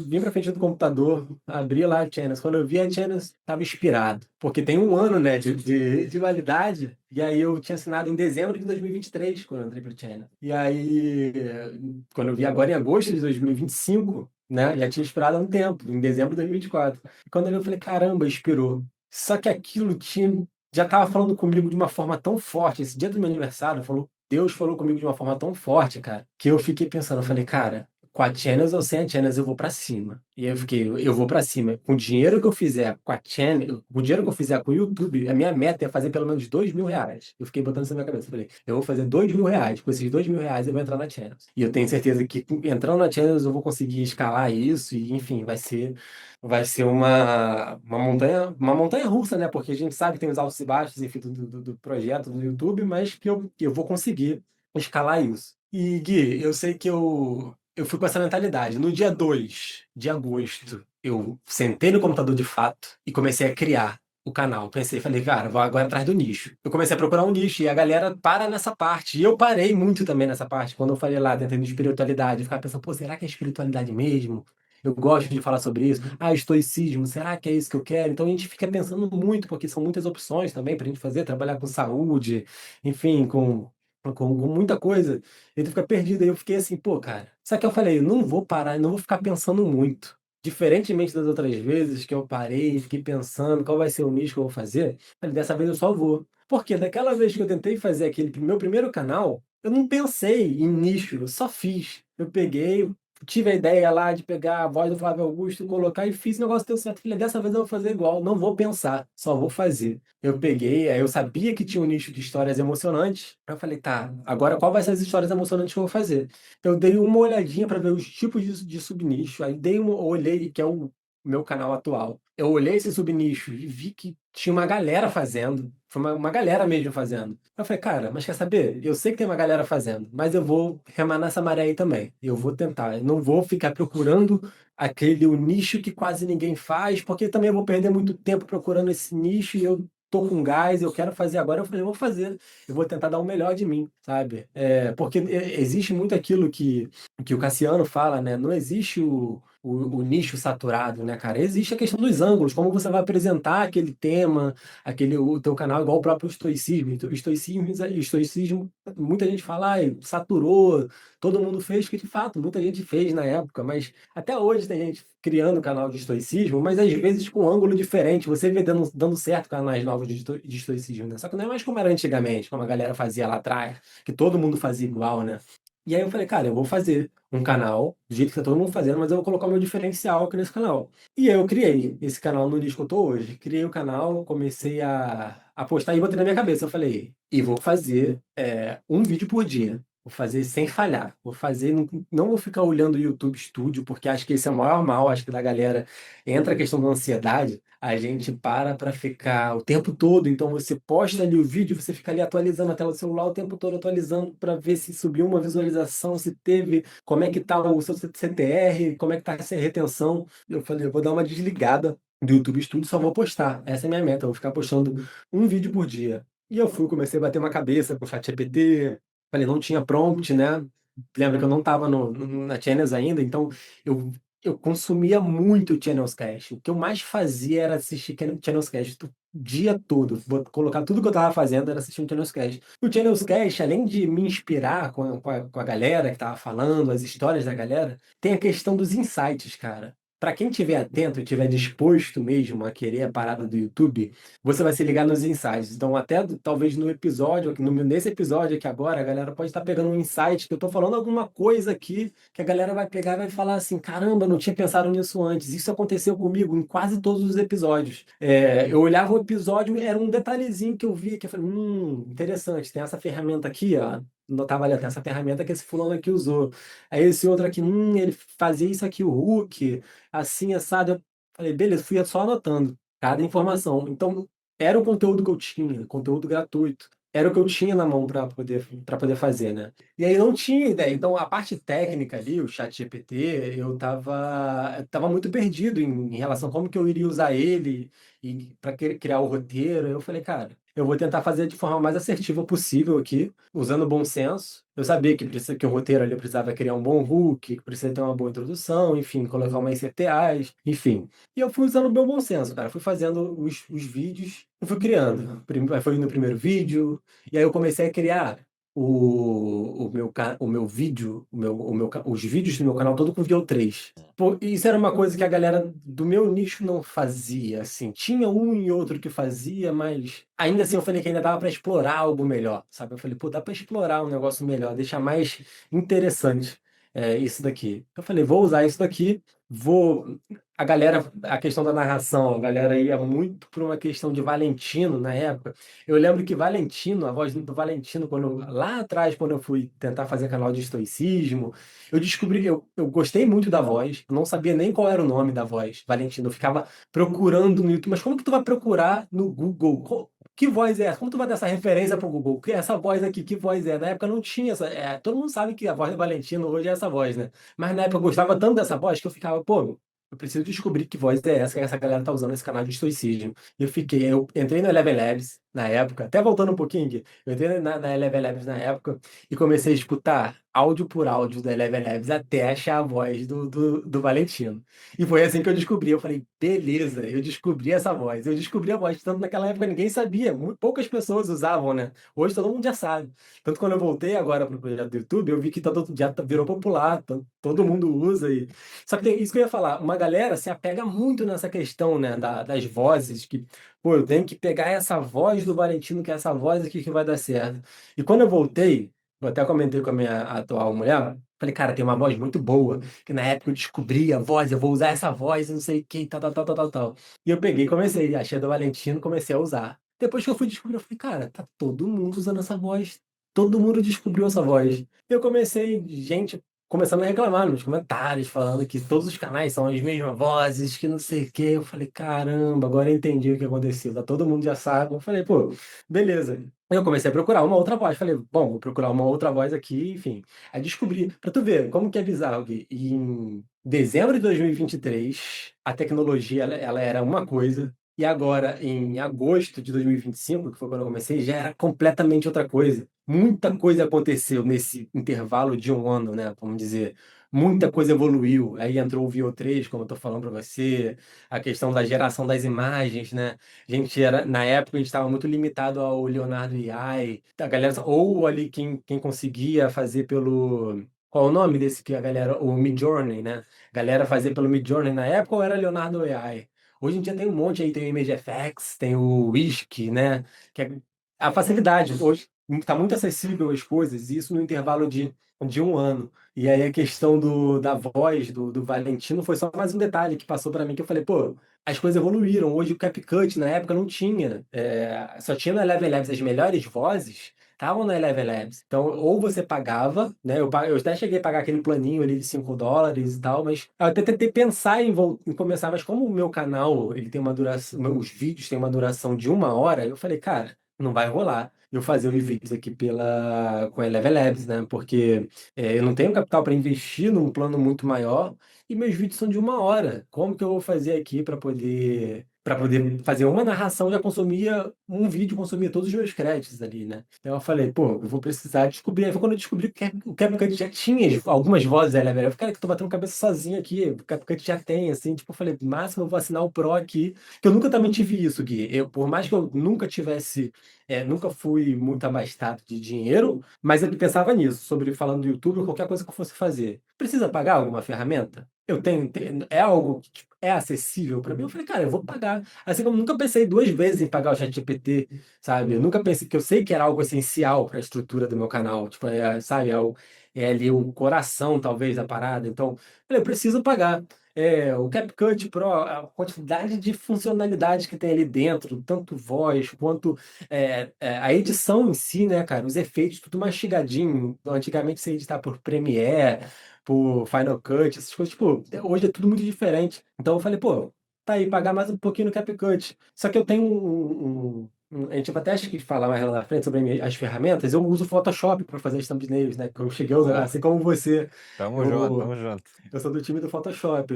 vim pra frente do computador, abri lá a Channels. Quando eu vi a Channels, estava inspirado. Porque tem um ano, né, de validade. E aí eu tinha assinado em dezembro de 2023, quando eu entrei para Channels. E aí, quando eu vi agora em agosto de 2025, né, já tinha expirado há um tempo, em dezembro de 2024. E quando eu vi, eu falei, caramba, expirou. Só que aquilo já estava falando comigo de uma forma tão forte. Esse dia do meu aniversário, Deus falou comigo de uma forma tão forte, cara, que eu fiquei pensando, eu falei, cara, com a Channels ou sem a Channels eu vou pra cima. E aí eu fiquei, eu vou pra cima. Com o dinheiro que eu fizer com a Channel, com o dinheiro que eu fizer com o YouTube, a minha meta é fazer pelo menos R$ 2.000. Eu fiquei botando isso na minha cabeça. Eu falei, eu vou fazer R$ 2.000. Com esses R$ 2.000 eu vou entrar na Channels. E eu tenho certeza que entrando na Channels eu vou conseguir escalar isso e, enfim, vai ser uma montanha russa, né? Porque a gente sabe que tem os altos e baixos, enfim, do projeto do YouTube, mas que eu vou conseguir escalar isso. E, Gui, eu sei que eu fui com essa mentalidade. No dia 2 de agosto, eu sentei no computador de fato e comecei a criar o canal. Pensei, falei, cara, vou agora atrás do nicho. Eu comecei a procurar um nicho e a galera para nessa parte. E eu parei muito também nessa parte. Quando eu falei lá, tentando espiritualidade, eu ficava pensando, pô, será que é espiritualidade mesmo? Eu gosto de falar sobre isso. Ah, estoicismo, será que é isso que eu quero? Então a gente fica pensando muito, porque são muitas opções também para a gente fazer, trabalhar com saúde, enfim, com com muita coisa, e tu fica perdido. Aí eu fiquei assim, pô, cara. Só que eu falei, eu não vou parar, não vou ficar pensando muito. Diferentemente das outras vezes que eu parei, fiquei pensando qual vai ser o nicho que eu vou fazer, falei, dessa vez eu só vou. Porque daquela vez que eu tentei fazer aquele meu primeiro canal, eu não pensei em nicho, eu só fiz. Eu peguei, tive a ideia lá de pegar a voz do Flávio Augusto, colocar e fiz, o negócio deu certo. Falei, dessa vez eu vou fazer igual, não vou pensar, só vou fazer. Eu peguei, aí eu sabia que tinha um nicho de histórias emocionantes. Aí eu falei, tá, agora qual vai ser as histórias emocionantes que eu vou fazer? Eu dei uma olhadinha para ver os tipos de subnicho, aí olhei, que é o meu canal atual. Eu olhei esse subnicho e vi que tinha uma galera fazendo. Foi uma galera mesmo fazendo. Eu falei, cara, mas quer saber? Eu sei que tem uma galera fazendo, mas eu vou remar nessa maré aí também. Eu vou tentar. Eu não vou ficar procurando o nicho que quase ninguém faz, porque também eu vou perder muito tempo procurando esse nicho e eu tô com gás, eu quero fazer agora. Eu falei, eu vou fazer. Eu vou tentar dar o melhor de mim, sabe? Porque existe muito aquilo que o Cassiano fala, né? Não existe o nicho saturado, né, cara? Existe a questão dos ângulos, como você vai apresentar aquele tema, o teu canal, igual o próprio estoicismo. Então, estoicismo, muita gente fala, ai, saturou, todo mundo fez, que de fato, muita gente fez na época, mas até hoje tem gente criando canal de estoicismo, mas às vezes com um ângulo diferente. Você vê dando certo canais novos de estoicismo, né? Só que não é mais como era antigamente, como a galera fazia lá atrás, que todo mundo fazia igual, né? E aí eu falei, cara, eu vou fazer um canal, do jeito que tá todo mundo fazendo, mas eu vou colocar o meu diferencial aqui nesse canal. E aí eu criei esse canal no nicho que eu tô hoje. Criei o canal, comecei a postar e botei na minha cabeça. Eu falei, e vou fazer um vídeo por dia. Vou fazer sem falhar. Vou fazer, não vou ficar olhando o YouTube Studio, porque acho que esse é o maior mal, acho que da galera. Entra a questão da ansiedade, a gente para ficar o tempo todo. Então você posta ali o vídeo, você fica ali atualizando a tela do celular o tempo todo, atualizando para ver se subiu uma visualização, se teve, como é que tá o seu CTR, como é que tá essa retenção. Eu falei, eu vou dar uma desligada do YouTube Studio, só vou postar. Essa é a minha meta, eu vou ficar postando um vídeo por dia. E eu comecei a bater uma cabeça com o ChatGPT. Falei, não tinha prompt, né? Lembra que eu não estava na Channels ainda, então eu, eu consumia muito o Channels Cash. O que eu mais fazia era assistir Channels Cash o dia todo. Vou colocar tudo que eu estava fazendo era assistir um Channels Cash. O Channels Cash, além de me inspirar com a galera que estava falando, as histórias da galera, tem a questão dos insights, cara. Para quem estiver atento e estiver disposto mesmo a querer a parada do YouTube, você vai se ligar nos insights. Então, até talvez no episódio, nesse episódio aqui agora, a galera pode estar pegando um insight, que eu estou falando alguma coisa aqui, que a galera vai pegar e vai falar assim: caramba, não tinha pensado nisso antes. Isso aconteceu comigo em quase todos os episódios. Eu olhava o episódio, era um detalhezinho que eu via, que eu falei: interessante, tem essa ferramenta aqui, ó. Notava ali, ó, tem essa ferramenta que esse fulano aqui usou. Aí esse outro aqui, ele fazia isso aqui, o Hulk, assim, assado. Eu falei, beleza, fui só anotando cada informação. Então, era o conteúdo que eu tinha, conteúdo gratuito. Era o que eu tinha na mão para poder fazer, né? E aí não tinha ideia. Então, a parte técnica ali, o chat GPT, eu tava muito perdido em relação a como que eu iria usar ele e para criar o roteiro. Eu falei, cara, eu vou tentar fazer de forma mais assertiva possível aqui, usando bom senso. Eu sabia que o roteiro ali eu precisava criar um bom hook, que precisa ter uma boa introdução, enfim, colocar umas CTAs, enfim. E eu fui usando o meu bom senso, cara. Fui fazendo os vídeos e fui criando. Foi no primeiro vídeo, e aí eu comecei a criar o meu vídeo, os vídeos do meu canal todo com VO3. Pô, isso era uma coisa que a galera do meu nicho não fazia, assim. Tinha um e outro que fazia, mas ainda assim eu falei que ainda dava para explorar algo melhor, sabe? Eu falei, pô, dá para explorar um negócio melhor, deixar mais interessante isso daqui. Eu falei, vou usar isso daqui, vou a questão da narração, a galera ia muito por uma questão de Valentino na época. Eu lembro que Valentino, a voz do Valentino, lá atrás, quando eu fui tentar fazer canal de estoicismo, eu descobri, eu gostei muito da voz, eu não sabia nem qual era o nome da voz, Valentino. Eu ficava procurando no YouTube, mas como que tu vai procurar no Google? Que voz é essa? Como tu vai dar essa referência pro Google? Que é essa voz aqui, que voz é? Na época não tinha essa. Todo mundo sabe que a voz do Valentino hoje é essa voz, né? Mas na época eu gostava tanto dessa voz que eu ficava, pô, eu preciso descobrir que voz é essa que essa galera tá usando nesse canal de estoicismo. Eu entrei no Eleven Labs, na época, até voltando um pouquinho, Gui, eu entrei na Eleven Labs na época e comecei a escutar áudio por áudio da Eleven Labs até achar a voz do Valentino. E foi assim que eu descobri. Eu falei, beleza, eu descobri essa voz. Eu descobri a voz, tanto naquela época ninguém sabia, poucas pessoas usavam, né? Hoje todo mundo já sabe. Tanto quando eu voltei agora para o projeto do YouTube, eu vi que já virou popular, todo mundo usa. Só que tem isso que eu ia falar, uma galera se apega muito nessa questão, né, das vozes, que, pô, eu tenho que pegar essa voz do Valentino, que é essa voz aqui que vai dar certo. E quando eu voltei, eu até comentei com a minha atual mulher, falei, cara, tem uma voz muito boa, que na época eu descobri a voz, eu vou usar essa voz, não sei o que, tal, tal, tal, tal, tal, tal. E eu peguei e comecei, achei a do Valentino, comecei a usar. Depois que eu fui descobrir, eu falei, cara, tá todo mundo usando essa voz, todo mundo descobriu essa voz. Eu comecei, gente começando a reclamar nos comentários, falando que todos os canais são as mesmas vozes, que não sei o quê. Eu falei, caramba, agora eu entendi o que aconteceu. Tá, todo mundo já sabe. Eu falei, pô, beleza. Eu comecei a procurar uma outra voz. Falei, bom, vou procurar uma outra voz aqui, enfim. Aí descobri, pra tu ver como que é bizarro, Gui. Em dezembro de 2023, a tecnologia ela era uma coisa. E agora, em agosto de 2025, que foi quando eu comecei, já era completamente outra coisa. Muita coisa aconteceu nesse intervalo de um ano, né? Vamos dizer. Muita coisa evoluiu. Aí entrou o VO3, como eu estou falando para você, a questão da geração das imagens, né? Na época, a gente estava muito limitado ao Leonardo AI. A galera, ou ali quem conseguia fazer pelo. Qual é o nome desse que a galera. O Midjourney, né? A galera fazia pelo Midjourney na época ou era Leonardo AI? Hoje em dia tem um monte aí, tem o ImageFX, tem o Whisk, né? Que é a facilidade. Hoje está muito acessível as coisas, e isso no intervalo de um ano. E aí a questão da voz do Valentino foi só mais um detalhe que passou para mim, que eu falei, pô, as coisas evoluíram. Hoje o CapCut, na época, não tinha. Só tinha na Eleven Labs as melhores vozes. Estavam na Eleven Labs. Então, ou você pagava, né? Eu até cheguei a pagar aquele planinho ali de US$ 5 e tal, mas eu até tentei pensar em começar, mas como o meu canal, ele tem uma duração, meus vídeos têm uma duração de 1 hora, eu falei, cara, não vai rolar eu fazer os vídeos aqui com a Eleven Labs, né? Porque eu não tenho capital para investir num plano muito maior e meus vídeos são de 1 hora. Como que eu vou fazer aqui para poder fazer uma narração? Já consumia um vídeo, consumia todos os meus créditos ali, né? Então eu falei, pô, eu vou precisar descobrir. Aí foi quando eu descobri que o CapCut já tinha algumas vozes da Eleven Labs. Eu falei, cara, que eu tô batendo cabeça sozinho aqui. O CapCut já tem, assim. Tipo, eu falei, máximo eu vou assinar o Pro aqui. Que eu nunca também tive isso, Gui. Por mais que eu nunca tivesse nunca fui muito abastado de dinheiro, mas ele pensava nisso, sobre falando do YouTube ou qualquer coisa que eu fosse fazer. Precisa pagar alguma ferramenta? É algo que tipo, é acessível para mim? Eu falei, cara, eu vou pagar. Assim como eu nunca pensei 2 vezes em pagar o ChatGPT, sabe? Eu nunca pensei que eu sei que era algo essencial para a estrutura do meu canal, tipo, sabe, é ali o coração, talvez, da parada. Então, eu falei, eu preciso pagar. O CapCut Pro, a quantidade de funcionalidades que tem ali dentro, tanto voz quanto a edição em si, né, cara? Os efeitos, tudo mastigadinho. Antigamente você editava por Premiere, por Final Cut, essas coisas. Tipo, hoje é tudo muito diferente. Então eu falei, pô, tá aí, pagar mais um pouquinho no CapCut. Só que eu tenho a gente vai até acho que falar mais lá na frente sobre as ferramentas. Eu uso o Photoshop para fazer as thumbnails, né? Que eu cheguei a usar, Pô, assim como você. tamo junto, Eu, tamo junto. eu sou do time do Photoshop.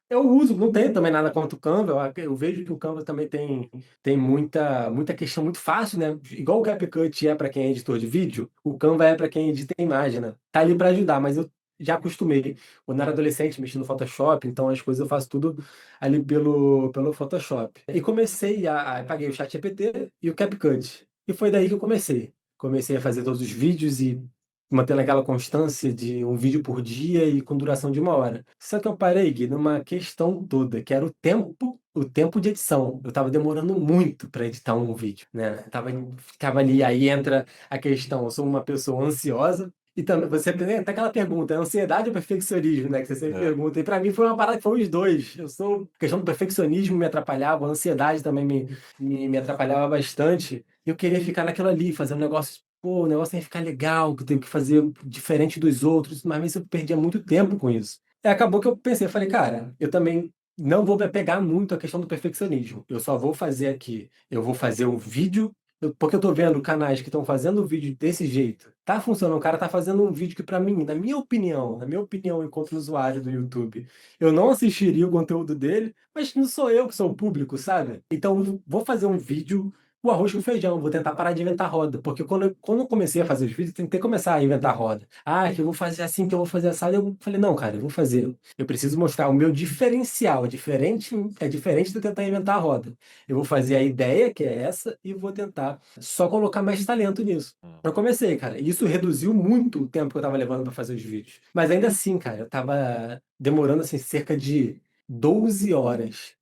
Eu uso, não tenho também nada contra o Canva. Eu vejo que o Canva também tem muita questão muito fácil, né? Igual o CapCut é para quem é editor de vídeo, o Canva é para quem edita imagem, né? Tá ali para ajudar, mas eu já acostumei. Quando eu era adolescente, mexi no Photoshop, então as coisas eu faço tudo ali pelo Photoshop. E comecei paguei o ChatGPT e o CapCut. E foi daí que eu comecei. Comecei a fazer todos os vídeos e mantendo aquela constância de um vídeo por dia e com duração de 1 hora. Só que eu parei, Gui, numa questão toda, que era o tempo de edição. Eu estava demorando muito para editar um vídeo, né? Ficava ali, aí entra a questão, eu sou uma pessoa ansiosa, e também, você tem até aquela pergunta, é ansiedade ou perfeccionismo, né? Que você sempre É. pergunta. E para mim foi uma parada que foi os dois. A questão do perfeccionismo me atrapalhava, a ansiedade também me atrapalhava bastante. E eu queria ficar naquilo ali, fazer um negócio. Pô, o negócio tem que ficar legal, que eu tenho que fazer diferente dos outros, mas eu perdia muito tempo com isso. E acabou que eu pensei, eu falei, cara, eu também não vou me apegar muito à questão do perfeccionismo. Eu só vou fazer aqui, eu vou fazer um vídeo, porque eu tô vendo canais que estão fazendo o vídeo desse jeito. Tá funcionando, o cara tá fazendo um vídeo que pra mim, na minha opinião, enquanto usuário do YouTube, eu não assistiria o conteúdo dele, mas não sou eu que sou o público, sabe? Então, vou fazer um vídeo o arroz com feijão, vou tentar parar de inventar roda. Porque quando eu comecei a fazer os vídeos, eu tentei começar a inventar roda. Ah, que eu vou fazer assim, que eu vou fazer assado. Eu falei, não, cara, eu vou fazer. Eu preciso mostrar o meu diferencial. É diferente de eu tentar inventar a roda. Eu vou fazer a ideia, que é essa, e vou tentar só colocar mais talento nisso. Hum. Eu comecei, cara, e isso reduziu muito o tempo que eu tava levando pra fazer os vídeos. Mas ainda assim, cara, eu tava demorando assim cerca de 12 horas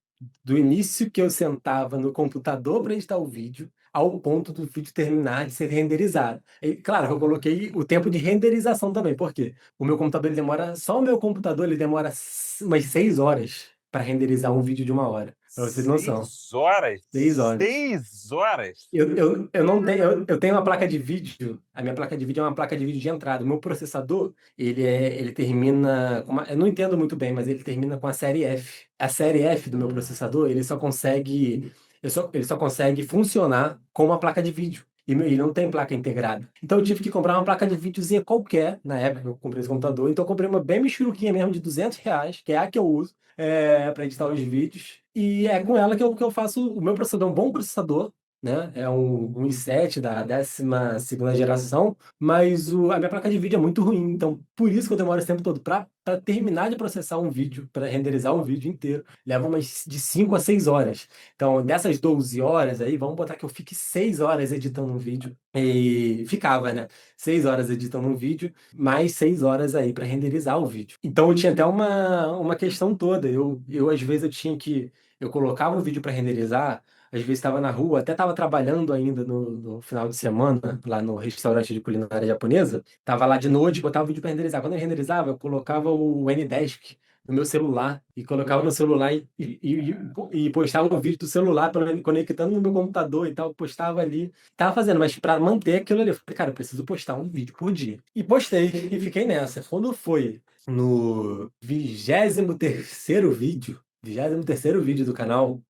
do início que eu sentava no computador para editar o vídeo ao ponto do vídeo terminar de ser renderizado. E, claro, eu coloquei o tempo de renderização também, porque o meu computador ele demora, só o meu computador ele demora umas 6 horas para renderizar um vídeo de 1 hora, para vocês terem noção. 6 horas? 6 horas. 6 horas? Eu não tenho, eu tenho uma placa de vídeo. A minha placa de vídeo é uma placa de vídeo de entrada. O meu processador, ele termina eu não entendo muito bem, mas ele termina com a série F. A série F do meu processador, ele só consegue funcionar com uma placa de vídeo. E ele não tem placa integrada. Então eu tive que comprar uma placa de videozinha qualquer, na época que eu comprei esse computador. Então eu comprei uma bem michuruquinha mesmo de R$ 200, que é a que eu uso para editar os vídeos. E é com ela que eu faço. O meu processador é um bom processador, né? É um i7 da 12ª geração, mas a minha placa de vídeo é muito ruim. Então, por isso que eu demoro esse tempo todo. Para terminar de processar um vídeo, para renderizar um vídeo inteiro, leva umas de 5 a 6 horas. Então, dessas 12 horas aí, vamos botar que eu fique 6 horas editando um vídeo. E ficava, né? 6 horas editando um vídeo, mais 6 horas aí para renderizar o vídeo. Então, eu tinha até uma questão toda. Às vezes, eu tinha que. Eu colocava o vídeo para renderizar, às vezes estava na rua, até estava trabalhando ainda no final de semana, lá no restaurante de culinária japonesa. Estava lá de noite, botava o vídeo para renderizar. Quando ele renderizava, eu colocava o Ndesk no meu celular e colocava no celular e postava o vídeo do celular conectando no meu computador e tal, postava ali. Tava fazendo, mas para manter aquilo ali, eu falei, cara, eu preciso postar um vídeo por dia. E postei e fiquei nessa. Quando foi no 23º vídeo do canal,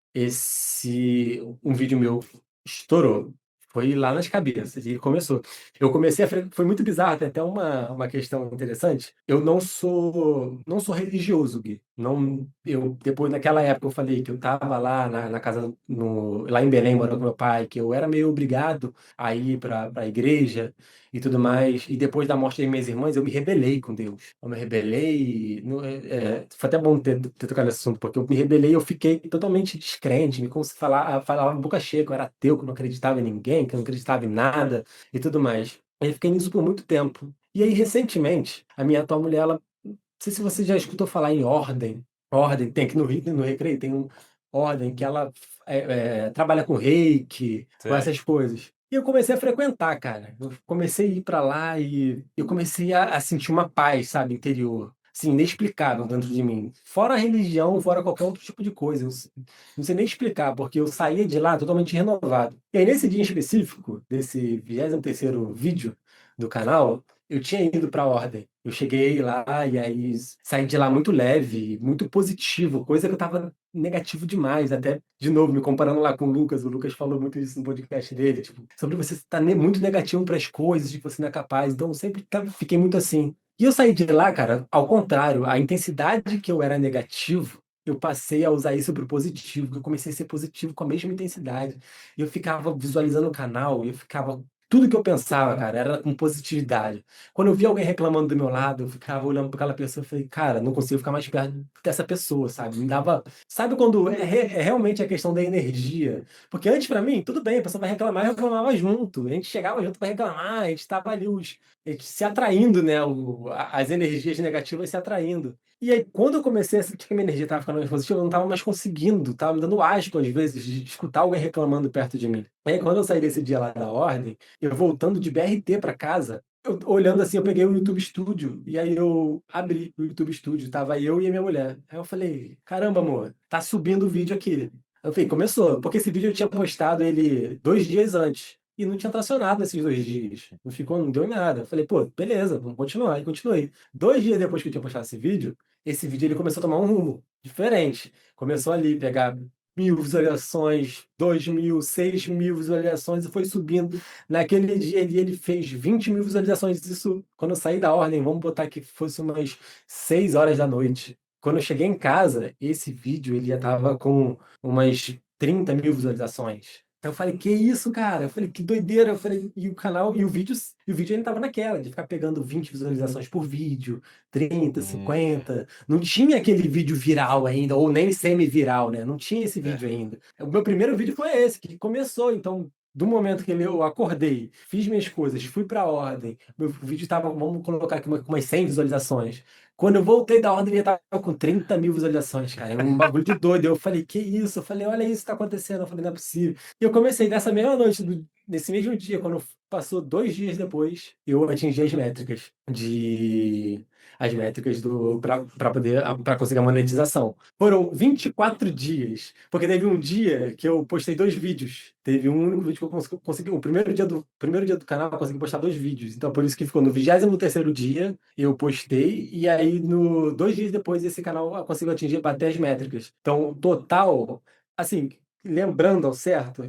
um vídeo meu estourou. Foi lá nas cabeças e começou. Eu comecei foi muito bizarro, tem até uma questão interessante. Eu não sou religioso, Gui. Não, depois naquela época eu falei que eu tava lá na casa lá em Belém morando com meu pai, que eu era meio obrigado a ir para a igreja e tudo mais. E depois da morte das minhas irmãs, eu me rebelei com Deus. Eu me rebelei. Foi até bom ter tocado nesse assunto, porque eu me rebelei, eu fiquei totalmente descrente, me falava boca cheia que eu era ateu, que eu não acreditava em ninguém, que eu não acreditava em nada e tudo mais. Aí eu fiquei nisso por muito tempo. E aí, recentemente, a minha atual mulher, ela, não sei se você já escutou falar em ordem. Ordem, tem aqui no Recreio, tem um ordem que ela trabalha com reiki, com Sei. essas coisas. E eu comecei a frequentar, cara. Eu comecei a ir pra lá e eu comecei a sentir uma paz, sabe, interior. Assim, inexplicável dentro de mim. Fora a religião, fora qualquer outro tipo de coisa. Eu não sei nem explicar, porque eu saía de lá totalmente renovado. E aí, nesse dia em específico, desse 23º vídeo do canal, eu tinha ido para a ordem. Eu cheguei lá e aí saí de lá muito leve, muito positivo, coisa que eu tava negativo demais, até de novo me comparando lá com o Lucas falou muito isso no podcast dele, tipo, sobre você estar muito negativo para as coisas, de que você não é capaz. Então eu sempre fiquei muito assim. E eu saí de lá, cara, ao contrário, a intensidade que eu era negativo, eu passei a usar isso para o positivo, que eu comecei a ser positivo com a mesma intensidade. Eu ficava visualizando o canal, eu ficava. Tudo que eu pensava, cara, era com positividade. Quando eu via alguém reclamando do meu lado, eu ficava olhando para aquela pessoa e falei, cara, não consigo ficar mais perto dessa pessoa, sabe? Me dava. Sabe quando é realmente a questão da energia? Porque antes, para mim, tudo bem, a pessoa vai reclamar, eu reclamava junto. A gente chegava junto para reclamar, a gente estava ali a gente se atraindo, né? As energias negativas se atraindo. E aí, quando eu comecei a sentir que a minha energia estava ficando mais positiva, eu não estava mais conseguindo, estava me dando asco, às vezes, de escutar alguém reclamando perto de mim. E aí, quando eu saí desse dia lá da ordem, eu voltando de BRT para casa, olhando assim, eu peguei o YouTube Studio, e aí eu abri o YouTube Studio, tava eu e a minha mulher. Aí eu falei, caramba, amor, tá subindo o vídeo aqui. Eu falei, começou, porque esse vídeo eu tinha postado ele 2 dias antes. E não tinha tracionado nesses 2 dias. Não ficou, não deu em nada. Eu falei, pô, beleza, vamos continuar. E continuei. 2 dias depois que eu tinha postado esse vídeo ele começou a tomar um rumo diferente. Começou ali a pegar 1.000 visualizações, 2.000, 6.000 visualizações e foi subindo. Naquele dia ele fez 20.000 visualizações. Isso, quando eu saí da ordem, vamos botar que fosse umas 6 horas da noite. Quando eu cheguei em casa, esse vídeo ele já estava com umas 30.000 visualizações. Eu falei, que isso, cara? Eu falei, que doideira. Eu falei, e o canal, e o vídeo ainda tava naquela, de ficar pegando 20 visualizações por vídeo, 30, Hum, 50. Não tinha aquele vídeo viral ainda, ou nem semi-viral, né? Não tinha esse é. vídeo ainda. O meu primeiro vídeo foi esse, que começou. Então, do momento que eu acordei, fiz minhas coisas, fui pra ordem, meu vídeo tava, vamos colocar aqui, com umas 100 visualizações. Quando eu voltei da ordem, ele já tava com 30 mil visualizações, cara. É um bagulho de doido. Eu falei, que isso? Eu falei, olha isso que tá acontecendo. Eu falei, não é possível. E eu comecei nessa mesma noite, nesse mesmo dia, quando passou 2 dias depois, eu atingi as métricas do para conseguir a monetização. Foram 24 dias, porque teve um dia que eu postei 2 vídeos. Teve um único vídeo que eu consegui, o primeiro dia do canal eu consegui postar 2 vídeos. Então por isso que ficou no 23º dia eu postei e aí no 2 dias depois esse canal conseguiu atingir bater as métricas. Então total, assim, lembrando ao certo,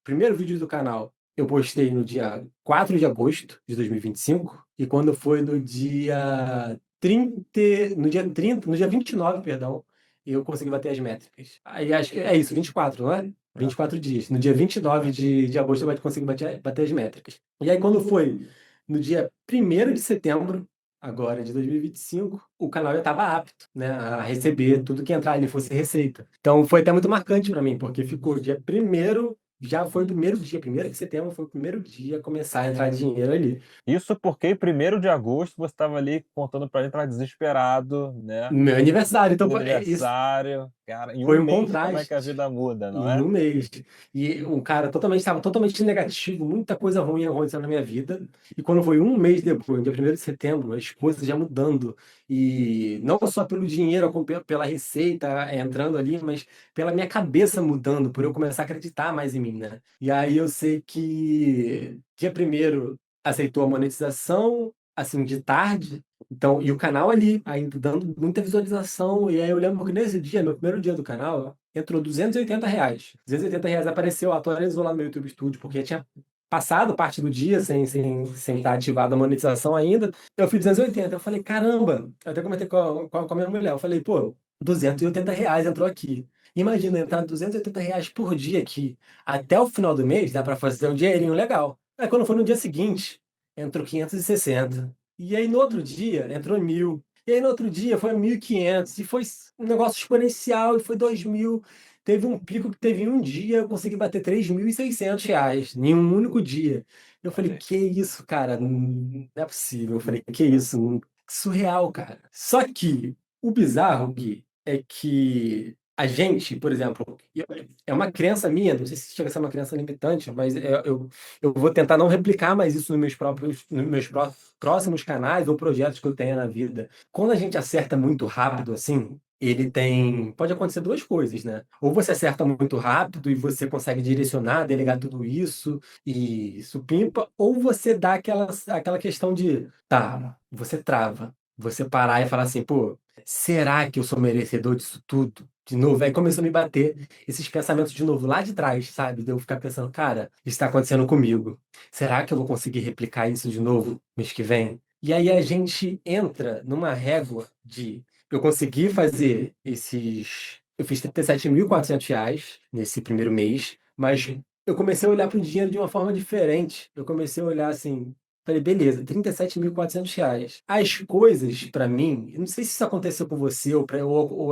primeiro vídeo do canal eu postei no dia 4 de agosto de 2025, e quando foi no dia 30, no dia 29, perdão, eu consegui bater as métricas. Aí acho que é isso, 24, não é? É. 24 dias. No dia 29 de agosto eu consegui bater as métricas. E aí quando foi no dia 1º de setembro, agora de 2025, o canal já estava apto, né, a receber tudo que entrar ali fosse receita. Então foi até muito marcante para mim, porque ficou dia primeiro, já foi o primeiro dia, 1º de setembro foi o primeiro dia a começar a entrar dinheiro ali. Isso porque 1º de agosto você estava ali contando pra gente, estava desesperado, né? No meu aniversário, então Feliz isso aniversário. Cara, em um foi um mês como é que a contraste. vida muda, não Em é? um mês. E o cara estava totalmente negativo, muita coisa ruim acontecendo na minha vida. E quando foi um mês depois, dia 1º de setembro, as coisas já mudando. E não só pelo dinheiro, como pela receita entrando ali, mas pela minha cabeça mudando, por eu começar a acreditar mais em mim, né? E aí eu sei que dia primeiro aceitou a monetização, assim, de tarde. Então, e o canal ali, ainda dando muita visualização. E aí eu lembro que nesse dia, meu primeiro dia do canal, entrou R$ 280. R$ 280 apareceu, atualizou lá no meu YouTube Studio, porque tinha passado parte do dia sem estar ativada a monetização ainda. Eu fiz 280. Eu falei, caramba, eu até comentei com a minha mulher. Eu falei, pô, R$ 280 entrou aqui. Imagina entrar R$ 280 por dia aqui. Até o final do mês dá para fazer um dinheirinho legal. Aí quando foi no dia seguinte, entrou 560. E aí no outro dia entrou 1.000. E aí no outro dia foi 1.500. E foi um negócio exponencial e foi 2.000. Teve um pico que teve em um dia, eu consegui bater R$ 3.600 em um único dia. Eu falei, Olha aí. que isso, cara? Não é possível. Eu falei, que isso? Que surreal, cara. Só que o bizarro, Gui, é que a gente, por exemplo, é uma crença minha, não sei se chega a ser uma crença limitante, mas eu vou tentar não replicar mais isso nos meus próximos canais ou projetos que eu tenha na vida. Quando a gente acerta muito rápido, assim, pode acontecer duas coisas, né? Ou você acerta muito rápido e você consegue direcionar, delegar tudo isso e supimpa, ou você dá aquela questão de, tá, você trava. Você parar e falar assim, pô, será que eu sou merecedor disso tudo? De novo, aí começou a me bater esses pensamentos de novo lá de trás, sabe? De eu ficar pensando, cara, isso está acontecendo comigo. Será que eu vou conseguir replicar isso de novo mês que vem? E aí a gente entra numa régua de eu consegui fazer esses. Eu fiz R$ 37.400 nesse primeiro mês, mas eu comecei a olhar para o dinheiro de uma forma diferente. Eu comecei a olhar assim. Falei, beleza, R$ 37.400. As coisas, para mim, eu não sei se isso aconteceu com você ou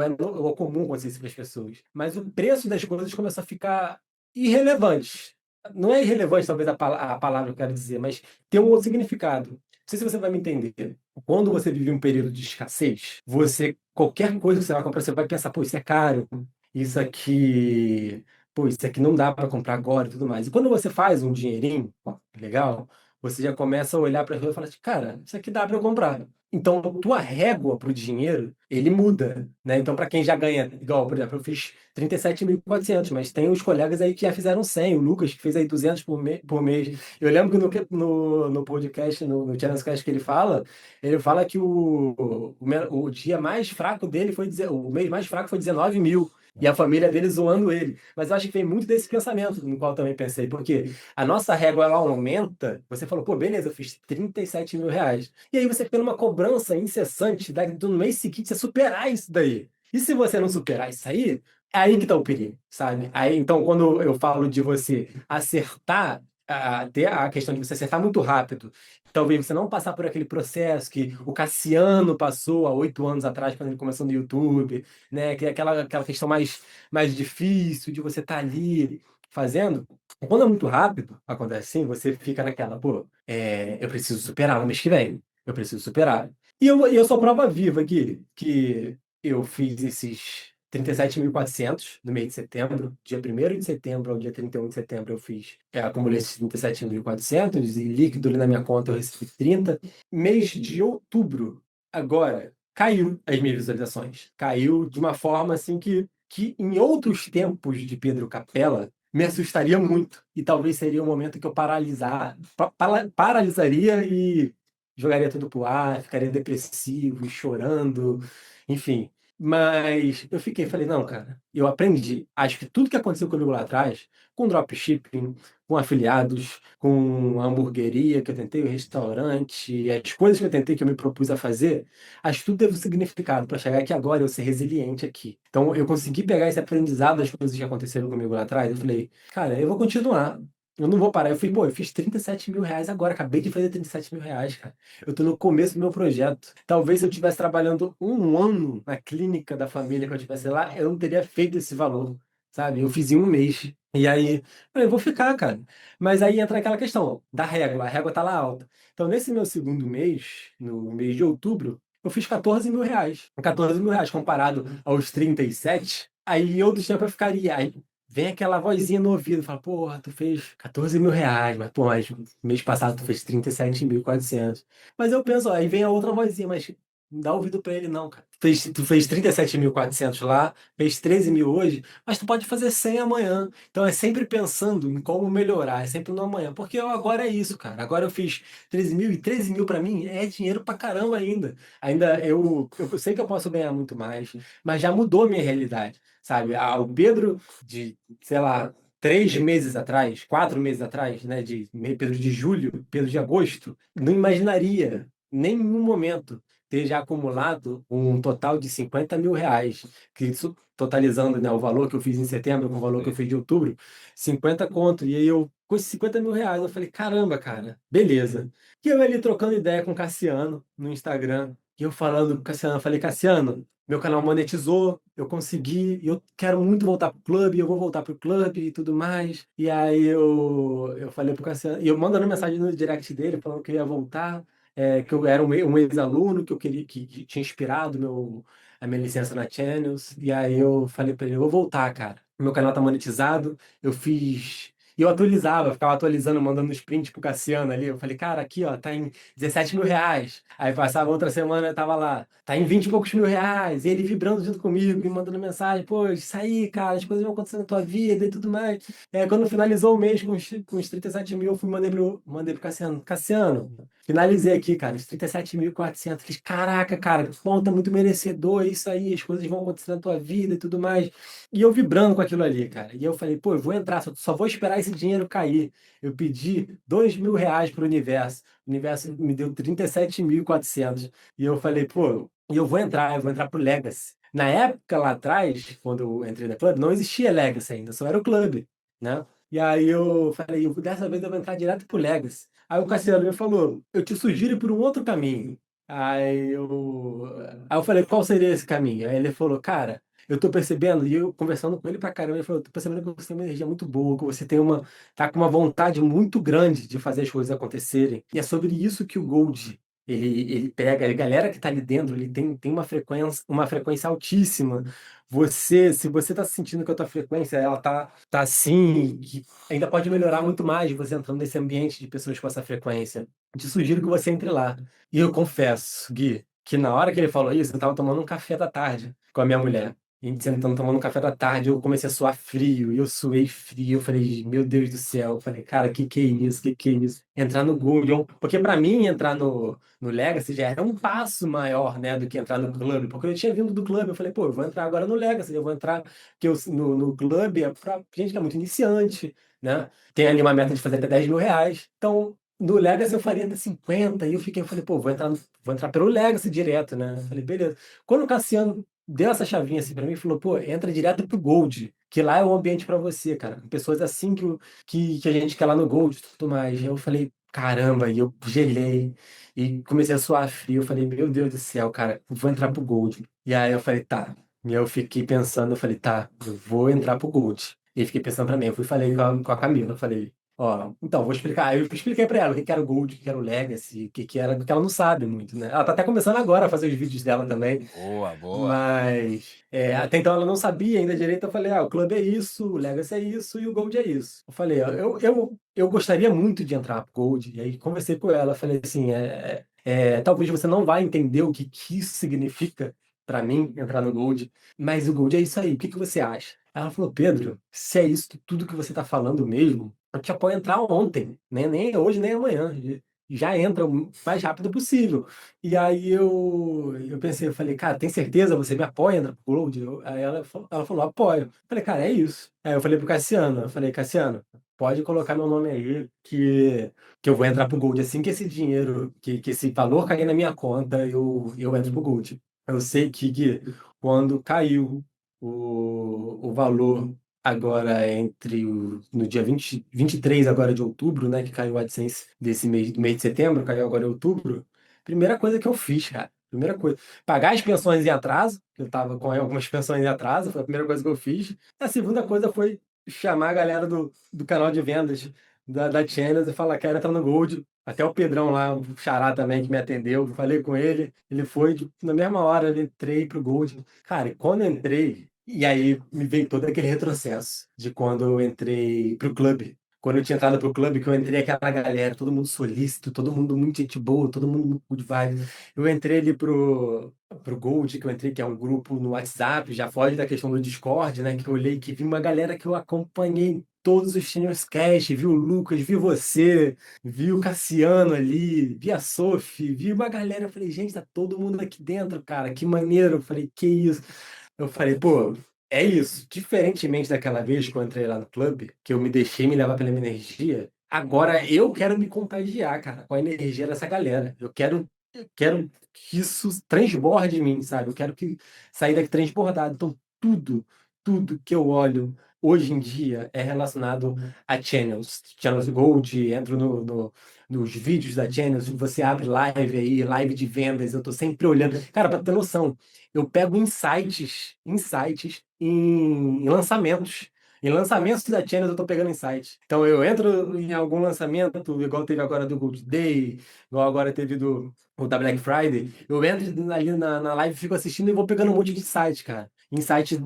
é comum acontecer isso para as pessoas, mas o preço das coisas começou a ficar irrelevante. Não é irrelevante, talvez, a palavra que eu quero dizer, mas tem um outro significado. Não sei se você vai me entender. Quando você vive um período de escassez, qualquer coisa que você vai comprar, você vai pensar, pô, isso é caro, isso aqui, pô, isso aqui não dá para comprar agora e tudo mais. E quando você faz um dinheirinho, ó, legal, você já começa a olhar para aquilo e falar assim, cara, isso aqui dá para eu comprar. Então, tua régua para o dinheiro, ele muda, né? Então, para quem já ganha, igual, por exemplo, eu fiz 37.400, mas tem os colegas aí que já fizeram 100, o Lucas que fez aí 200 por mês. Eu lembro que no podcast, no Challenge Cast que ele fala que o dia mais fraco dele o mês mais fraco foi 19.000. E a família dele zoando ele. Mas eu acho que vem muito desse pensamento, no qual eu também pensei. Porque a nossa régua, ela aumenta. Você falou, pô, beleza, eu fiz R$ 37.000. E aí você fica numa cobrança incessante no mês seguinte, você superar isso daí. E se você não superar isso aí, É aí que tá o perigo, sabe? Aí, então, quando eu falo de você acertar, ter a questão de você acertar muito rápido, talvez você não passar por aquele processo que o Cassiano passou há 8 anos atrás, quando ele começou no YouTube, né? Que é aquela questão mais difícil de você estar ali fazendo. Quando é muito rápido, acontece assim, você fica naquela, pô, eu preciso superar no mês que vem. Eu preciso superar. E eu sou prova viva aqui, que eu fiz esses 37.400 no mês de setembro. Dia 1º de setembro ao dia 31 de setembro eu fiz, acumulei esses 37.400 e líquido ali na minha conta eu recebi 30. Mês de outubro, agora, caiu as minhas visualizações. Caiu de uma forma assim que em outros tempos de Pedro Capella me assustaria muito. E talvez seria o momento que eu paralisaria e jogaria tudo pro ar, ficaria depressivo, chorando, enfim. Mas eu falei, não, cara, eu aprendi. Acho que tudo que aconteceu comigo lá atrás, com dropshipping, com afiliados, com a hamburgueria que eu tentei, o restaurante, as coisas que eu tentei, que eu me propus a fazer, acho que tudo teve um significado para chegar aqui agora e eu ser resiliente aqui. Então eu consegui pegar esse aprendizado das coisas que aconteceram comigo lá atrás. Eu falei, cara, eu vou continuar. Eu não vou parar. Eu fiz 37 mil reais agora, acabei de fazer 37 mil reais, cara. Eu tô no começo do meu projeto. Talvez se eu estivesse trabalhando um ano na clínica da família que eu estivesse lá, eu não teria feito esse valor, sabe? Eu fiz em um mês. E aí, eu vou ficar, cara. Mas aí entra aquela questão da régua. A régua tá lá alta. Então, nesse meu segundo mês, no mês de outubro, eu fiz 14 mil reais. 14 mil reais comparado aos 37. Aí, em outros tempos, eu ficaria. Aí, vem aquela vozinha no ouvido, fala, porra, tu fez 14 mil reais, mas, pô, mas mês passado tu fez 37.400. Mas eu penso, aí vem a outra vozinha, mas não dá ouvido pra ele não, cara. Tu fez 37.400 lá, fez 13 mil hoje, mas tu pode fazer 100 amanhã. Então é sempre pensando em como melhorar, é sempre no amanhã. Porque agora é isso, cara. Agora eu fiz 13 mil e 13 mil pra mim é dinheiro pra caramba ainda. Ainda eu sei que eu posso ganhar muito mais, mas já mudou a minha realidade, sabe? O Pedro de, sei lá, 3 meses atrás, 4 meses atrás, né, Pedro de julho, Pedro de agosto, não imaginaria, em nenhum momento, ter já acumulado um total de 50 mil reais, que isso, totalizando, né, o valor que eu fiz em setembro com o valor que eu fiz de outubro, 50 conto. E aí eu, com esses 50 mil reais, eu falei, caramba, cara, beleza. E eu ali trocando ideia com o Cassiano no Instagram, e eu falando com o Cassiano, eu falei, Cassiano, meu canal monetizou, eu consegui, e eu quero muito voltar pro clube, eu vou voltar pro clube e tudo mais. E aí eu falei pro Cassiano, e eu mandando mensagem no direct dele, falando que eu ia voltar, que eu era um ex-aluno, que eu queria, que tinha inspirado a minha licença na Channels. E aí eu falei pra ele, eu vou voltar, cara. Meu canal tá monetizado, eu fiz. E eu atualizava, ficava atualizando, mandando os prints pro Cassiano ali. Eu falei, cara, aqui, ó, tá em 17 mil reais. Aí passava outra semana, eu tava lá, tá em 20 e poucos mil reais. E ele vibrando junto comigo, me mandando mensagem, pô, isso aí, cara, as coisas vão acontecer na tua vida e tudo mais. Quando finalizou o mês com os 37 mil, eu mandei pro Cassiano. Cassiano, finalizei aqui, cara, os 37.400. Fiz, caraca, cara, bom, tá muito merecedor, é isso aí, as coisas vão acontecer na tua vida e tudo mais. E eu vibrando com aquilo ali, cara. E eu falei, pô, eu vou entrar, só vou esperar esse dinheiro cair. Eu pedi 2 mil reais pro universo. O universo me deu 37.400. E eu falei, pô, e eu vou entrar pro Legacy. Na época, lá atrás, quando eu entrei na Club, não existia Legacy ainda, só era o Clube, né? E aí eu falei, dessa vez eu vou entrar direto pro Legacy. Aí o Cassiano me falou, eu te sugiro ir por um outro caminho. Aí eu falei, qual seria esse caminho? Aí ele falou, cara, eu tô percebendo, e eu conversando com ele pra caramba, ele falou, tô percebendo que você tem uma energia muito boa, que você tá com uma vontade muito grande de fazer as coisas acontecerem. E é sobre isso que o Gold, ele pega, a galera que tá ali dentro, ele tem uma frequência altíssima. Se você tá sentindo que a tua frequência, ela tá assim, que ainda pode melhorar muito mais você entrando nesse ambiente de pessoas com essa frequência. Te sugiro que você entre lá. E eu confesso, Gui, que na hora que ele falou isso, eu tava tomando um café da tarde com a minha mulher. E sentando, tomando um café da tarde, eu comecei a suar frio, e eu suei frio, eu falei, meu Deus do céu, eu falei, cara, que é isso, que é isso? Entrar no Gold, porque pra mim, entrar no Legacy já era um passo maior, né, do que entrar no clube, porque eu tinha vindo do clube, eu falei, pô, eu vou entrar agora no Legacy, eu vou entrar, porque no clube é pra gente que é muito iniciante, né, tem ali uma meta de fazer até 10 mil reais, então no Legacy eu faria até 50, e eu falei, pô, vou entrar pelo Legacy direto, né? Eu falei, beleza. Quando o Cassiano deu essa chavinha assim pra mim e falou, pô, entra direto pro Gold, que lá é o ambiente pra você, cara. Com pessoas assim que a gente quer lá no Gold e tudo mais. Eu falei, caramba, e eu gelei e comecei a suar frio. Eu falei, meu Deus do céu, cara, eu vou entrar pro Gold. E aí eu falei, tá. E eu fiquei pensando, eu falei, tá, eu vou entrar pro Gold. E fiquei pensando pra mim, eu fui e falei com a Camila, eu falei, ó, então, vou explicar. Aí eu expliquei pra ela o que que era o Gold, o que que era o Legacy, o que que era, porque ela não sabe muito, né? Ela tá até começando agora a fazer os vídeos dela também. Boa, boa. Mas até então ela não sabia ainda direito. Eu falei, o clube é isso, o Legacy é isso e o Gold é isso. Eu falei, ó, eu gostaria muito de entrar pro Gold. E aí conversei com ela, falei assim, talvez você não vá entender o que, que isso significa para mim entrar no Gold, mas o Gold é isso aí. O que que você acha? Ela falou, Pedro, se é isso tudo que você tá falando mesmo, eu te apoio a entrar ontem, né? Nem hoje, nem amanhã. Já entra o mais rápido possível. E aí eu pensei, eu falei, cara, tem certeza? Você me apoia na Gold? Aí ela falou, apoio. Eu falei, cara, é isso. Aí eu falei pro Cassiano, eu falei, Cassiano, pode colocar meu nome aí, que eu vou entrar pro Gold. Assim que esse dinheiro, que esse valor cair na minha conta, eu entro pro Gold. Eu sei que quando caiu o valor agora no dia 23 agora de outubro, né, que caiu o AdSense desse mês, do mês de setembro, caiu agora em outubro. Primeira coisa que eu fiz, cara. Primeira coisa. Pagar as pensões em atraso. Eu tava com algumas pensões em atraso, foi a primeira coisa que eu fiz. A segunda coisa foi chamar a galera do canal de vendas da Channels e falar, quero entrar no Gold. Até o Pedrão lá, o Xará também, que me atendeu, falei com ele. Ele foi, na mesma hora, eu entrei pro Gold. Cara, e quando eu entrei, e aí me veio todo aquele retrocesso de quando eu entrei pro clube. Quando eu tinha entrado pro clube, que eu entrei aquela galera, todo mundo solícito, todo mundo muito gente boa, todo mundo muito good vibes. Eu entrei ali pro Gold, que eu entrei, que é um grupo no WhatsApp, já foge da questão do Discord, né? Que eu olhei, que vi uma galera que eu acompanhei em todos os Channels Cast, vi o Lucas, vi você, vi o Cassiano ali, vi a Sophie, vi uma galera. Eu falei, gente, tá todo mundo aqui dentro, cara, que maneiro. Eu falei, que isso? Eu falei, pô, é isso. Diferentemente daquela vez que eu entrei lá no clube, que eu me deixei me levar pela minha energia, agora eu quero me contagiar, cara, com a energia dessa galera. Eu quero que isso transborde em mim, sabe? Eu quero que sair daqui transbordado. Então, tudo que eu olho hoje em dia é relacionado a channels. Channels Gold, entro nos vídeos da Channels, você abre live aí, live de vendas, eu tô sempre olhando. Cara, pra ter noção, eu pego insights em lançamentos. Em lançamentos da Channels eu tô pegando insights. Então eu entro em algum lançamento, igual teve agora do Gold Day, igual agora teve o da Black Friday, eu entro ali na live, fico assistindo e vou pegando um monte de insights, cara. Insight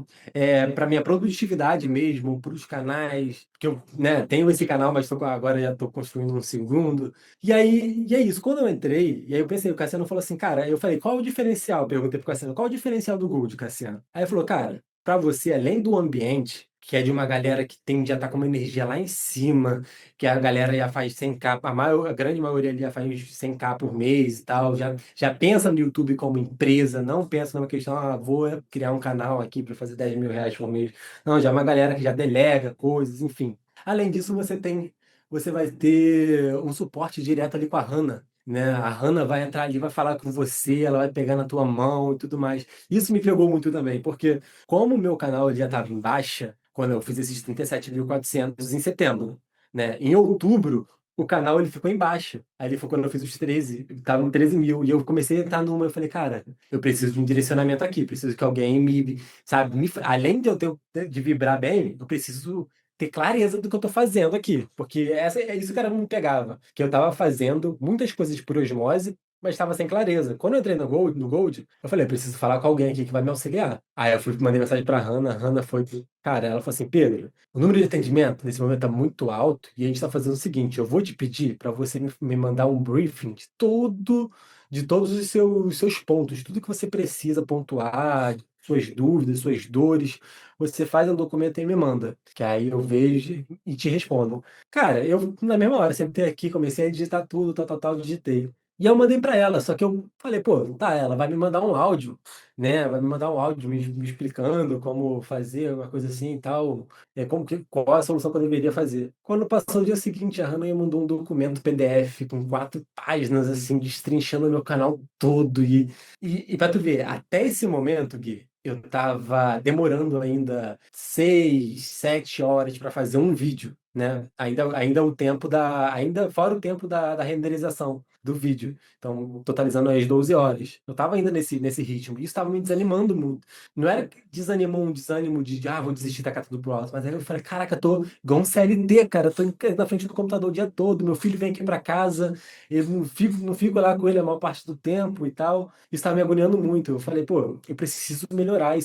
para minha produtividade mesmo, para os canais, que eu, né, tenho esse canal, mas agora já estou construindo um segundo. E é isso, quando eu entrei, e aí eu pensei, o Cassiano falou assim, cara, eu falei, qual é o diferencial? Eu perguntei pro Cassiano, qual é o diferencial do Gold, Cassiano? Aí ele falou, cara, para você, além do ambiente, que é de uma galera que tende a estar com uma energia lá em cima, que a galera já faz 100K, a grande maioria ali já faz 100K por mês e tal, já pensa no YouTube como empresa, não pensa numa questão, vou criar um canal aqui para fazer 10 mil reais por mês. Não, já é uma galera que já delega coisas, enfim. Além disso, você vai ter um suporte direto ali com a Hannah, né? A Hannah vai entrar ali, vai falar com você, ela vai pegar na tua mão e tudo mais. Isso me pegou muito também, porque como o meu canal ele já estava em baixa, quando eu fiz esses 37.400 em setembro, né? Em outubro, o canal ele ficou em baixa. Aí ele foi quando eu fiz os 13, tava em 13 mil. E eu comecei a entrar numa, eu falei, cara, eu preciso de um direcionamento aqui, preciso que alguém sabe, além de eu de vibrar bem, eu preciso ter clareza do que eu tô fazendo aqui. Porque é isso que era me pegava. Que eu tava fazendo muitas coisas por osmose, mas estava sem clareza. Quando eu entrei no Gold, eu falei, eu preciso falar com alguém aqui que vai me auxiliar. Aí eu mandei mensagem pra Hannah, a Hannah foi, cara, ela falou assim, Pedro, o número de atendimento nesse momento está muito alto e a gente está fazendo o seguinte, eu vou te pedir para você me mandar um briefing de todos os seus pontos, tudo que você precisa pontuar, suas dúvidas, suas dores, você faz um documento e me manda, que aí eu vejo e te respondo. Cara, eu na mesma hora, sentei aqui, comecei a digitar tudo, tal, tal, tal, digitei. E eu mandei para ela, só que eu falei, pô, tá, ela vai me mandar um áudio, né? Vai me mandar um áudio me explicando como fazer uma coisa assim e tal, qual a solução que eu deveria fazer. Quando passou o dia seguinte, a Hannah me mandou um documento PDF com 4 páginas, assim, destrinchando o meu canal todo. E para tu ver, até esse momento, Gui, eu tava demorando ainda 6, 7 horas para fazer um vídeo, né? Ainda o tempo ainda fora o tempo da renderização do vídeo. Então, totalizando as 12 horas. Eu tava ainda nesse ritmo. E isso tava me desanimando muito. Não era que desanimou um desânimo vou desistir da tudo pro alto. Mas aí eu falei, caraca, eu tô igual um CLT, cara. Eu tô na frente do computador o dia todo. Meu filho vem aqui para casa. Eu não fico lá com ele a maior parte do tempo e tal. Isso estava me agoniando muito. Eu falei, pô, eu preciso melhorar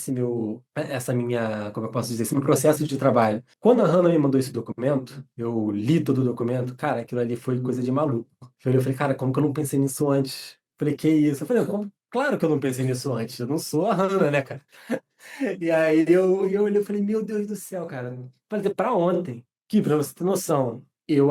essa minha, como eu posso dizer, esse meu processo de trabalho. Quando a Hannah me mandou esse documento, eu li todo o documento, cara, aquilo ali foi coisa de maluco. Eu falei, cara, como que eu não pensei nisso antes? Eu falei, que isso? Eu falei, claro que eu não pensei nisso antes. Eu não sou a Hannah, né, cara? E aí eu olhei e falei, meu Deus do céu, cara. Falei, pra ontem. Que, pra você ter noção, eu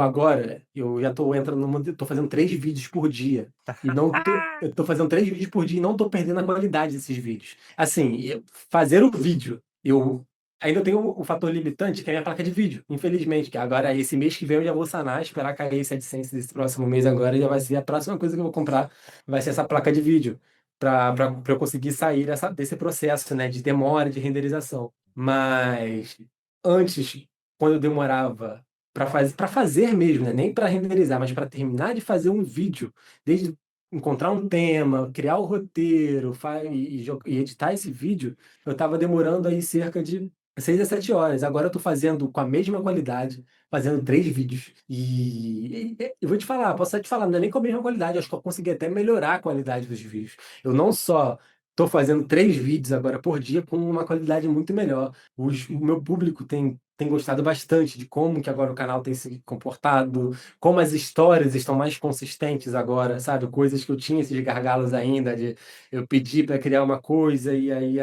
já tô entrando tô fazendo 3 vídeos por dia. E não tô, eu tô fazendo 3 vídeos por dia e não tô perdendo a qualidade desses vídeos. Assim, fazer o vídeo, eu ainda tenho o fator limitante, que é a minha placa de vídeo, infelizmente. Que agora, esse mês que vem, eu já vou sanar, esperar cair esse AdSense desse próximo mês agora, já vai ser a próxima coisa que eu vou comprar, vai ser essa placa de vídeo para eu conseguir sair desse processo, né, de demora de renderização. Mas antes, quando eu demorava para fazer mesmo, né, nem para renderizar, mas para terminar de fazer um vídeo, desde encontrar um tema, criar o roteiro, e editar esse vídeo, eu estava demorando aí cerca de 6 a 7 horas. Agora eu estou fazendo com a mesma qualidade, fazendo 3 vídeos. E eu vou te falar, posso até te falar, não é nem com a mesma qualidade, acho que eu consegui até melhorar a qualidade dos vídeos. Eu não só estou fazendo 3 vídeos agora por dia com uma qualidade muito melhor. O meu público tem gostado bastante de como que agora o canal tem se comportado, como as histórias estão mais consistentes agora, sabe? Coisas que eu tinha esses gargalos ainda, de eu pedir para criar uma coisa e aí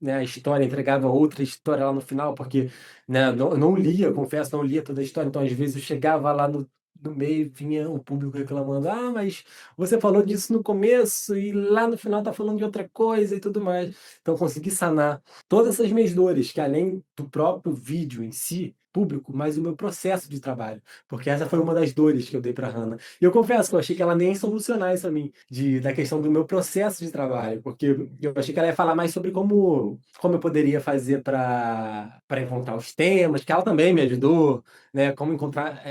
né, a história entregava outra história lá no final, porque né, eu não lia, confesso, não lia toda a história, então às vezes eu chegava lá no meio, vinha o público reclamando, mas você falou disso no começo e lá no final tá falando de outra coisa e tudo mais. Então eu consegui sanar todas essas minhas dores, que além do próprio vídeo em si, público, mas o meu processo de trabalho. Porque essa foi uma das dores que eu dei para Hannah. E eu confesso que eu achei que ela nem ia solucionar isso a mim, da questão do meu processo de trabalho, porque eu achei que ela ia falar mais sobre como eu poderia fazer para encontrar os temas, que ela também me ajudou, né? Como encontrar,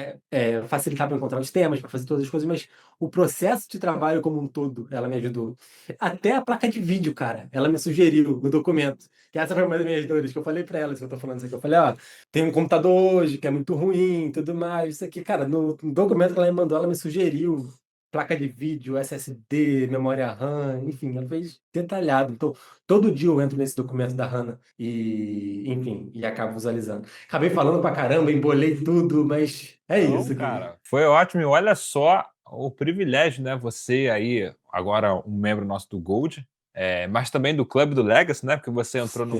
facilitar para encontrar os temas, para fazer todas as coisas, mas o processo de trabalho como um todo, ela me ajudou. Até a placa de vídeo, cara, ela me sugeriu no documento. Que essa foi uma das minhas dores, que eu falei pra ela, isso que eu tô falando isso aqui. Eu falei, tem um computador hoje que é muito ruim, tudo mais, isso aqui. Cara, no documento que ela me mandou, ela me sugeriu placa de vídeo, SSD, memória RAM, enfim, ela fez detalhado. Então, todo dia eu entro nesse documento da HANA e, enfim, e acabo visualizando. Acabei falando pra caramba, embolei tudo, mas é Não, isso, cara, foi ótimo. E olha só o privilégio, né? Você aí, agora um membro nosso do Gold, mas também do Clube do Legacy, né? Porque você entrou Sim,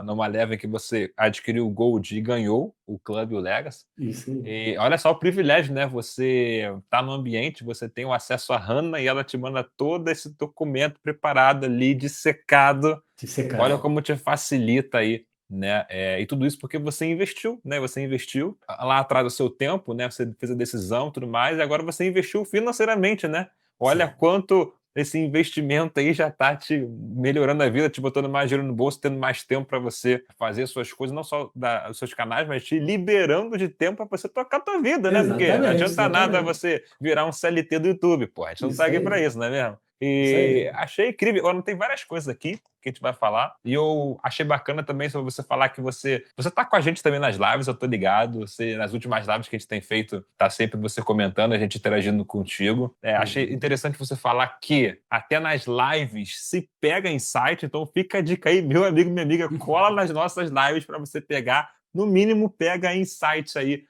numa leva em que você adquiriu o Gold e ganhou o Clube e o Legacy. isso aí. E olha só o privilégio, né? Você tá no ambiente, você tem o acesso à HANA e ela te manda todo esse documento preparado ali, dissecado. De secar. Olha como te facilita aí, né? E tudo isso porque você investiu, né? Você investiu lá atrás do seu tempo, né? Você fez a decisão, e tudo mais, e agora você investiu financeiramente, né? Olha Sim. quanto esse investimento aí já está te melhorando a vida, te botando mais dinheiro no bolso, tendo mais tempo para você fazer suas coisas, não só os seus canais, mas te liberando de tempo para você tocar a tua vida, né? Porque não Exatamente, adianta nada exatamente. você virar um CLT do YouTube, pô. A gente não tá Isso aqui para aí, isso, não é mesmo? isso E aí. achei incrível. Agora, tem várias coisas aqui que a gente vai falar. E eu achei bacana também sobre você falar que você tá com a gente também nas lives, eu tô ligado. Você, nas últimas lives que a gente tem feito, tá sempre você comentando, a gente interagindo contigo. Achei Uhum. interessante você falar que até nas lives se pega insight, então fica a dica aí, meu amigo, minha amiga, cola nas nossas lives para você pegar, no mínimo, pega insights aí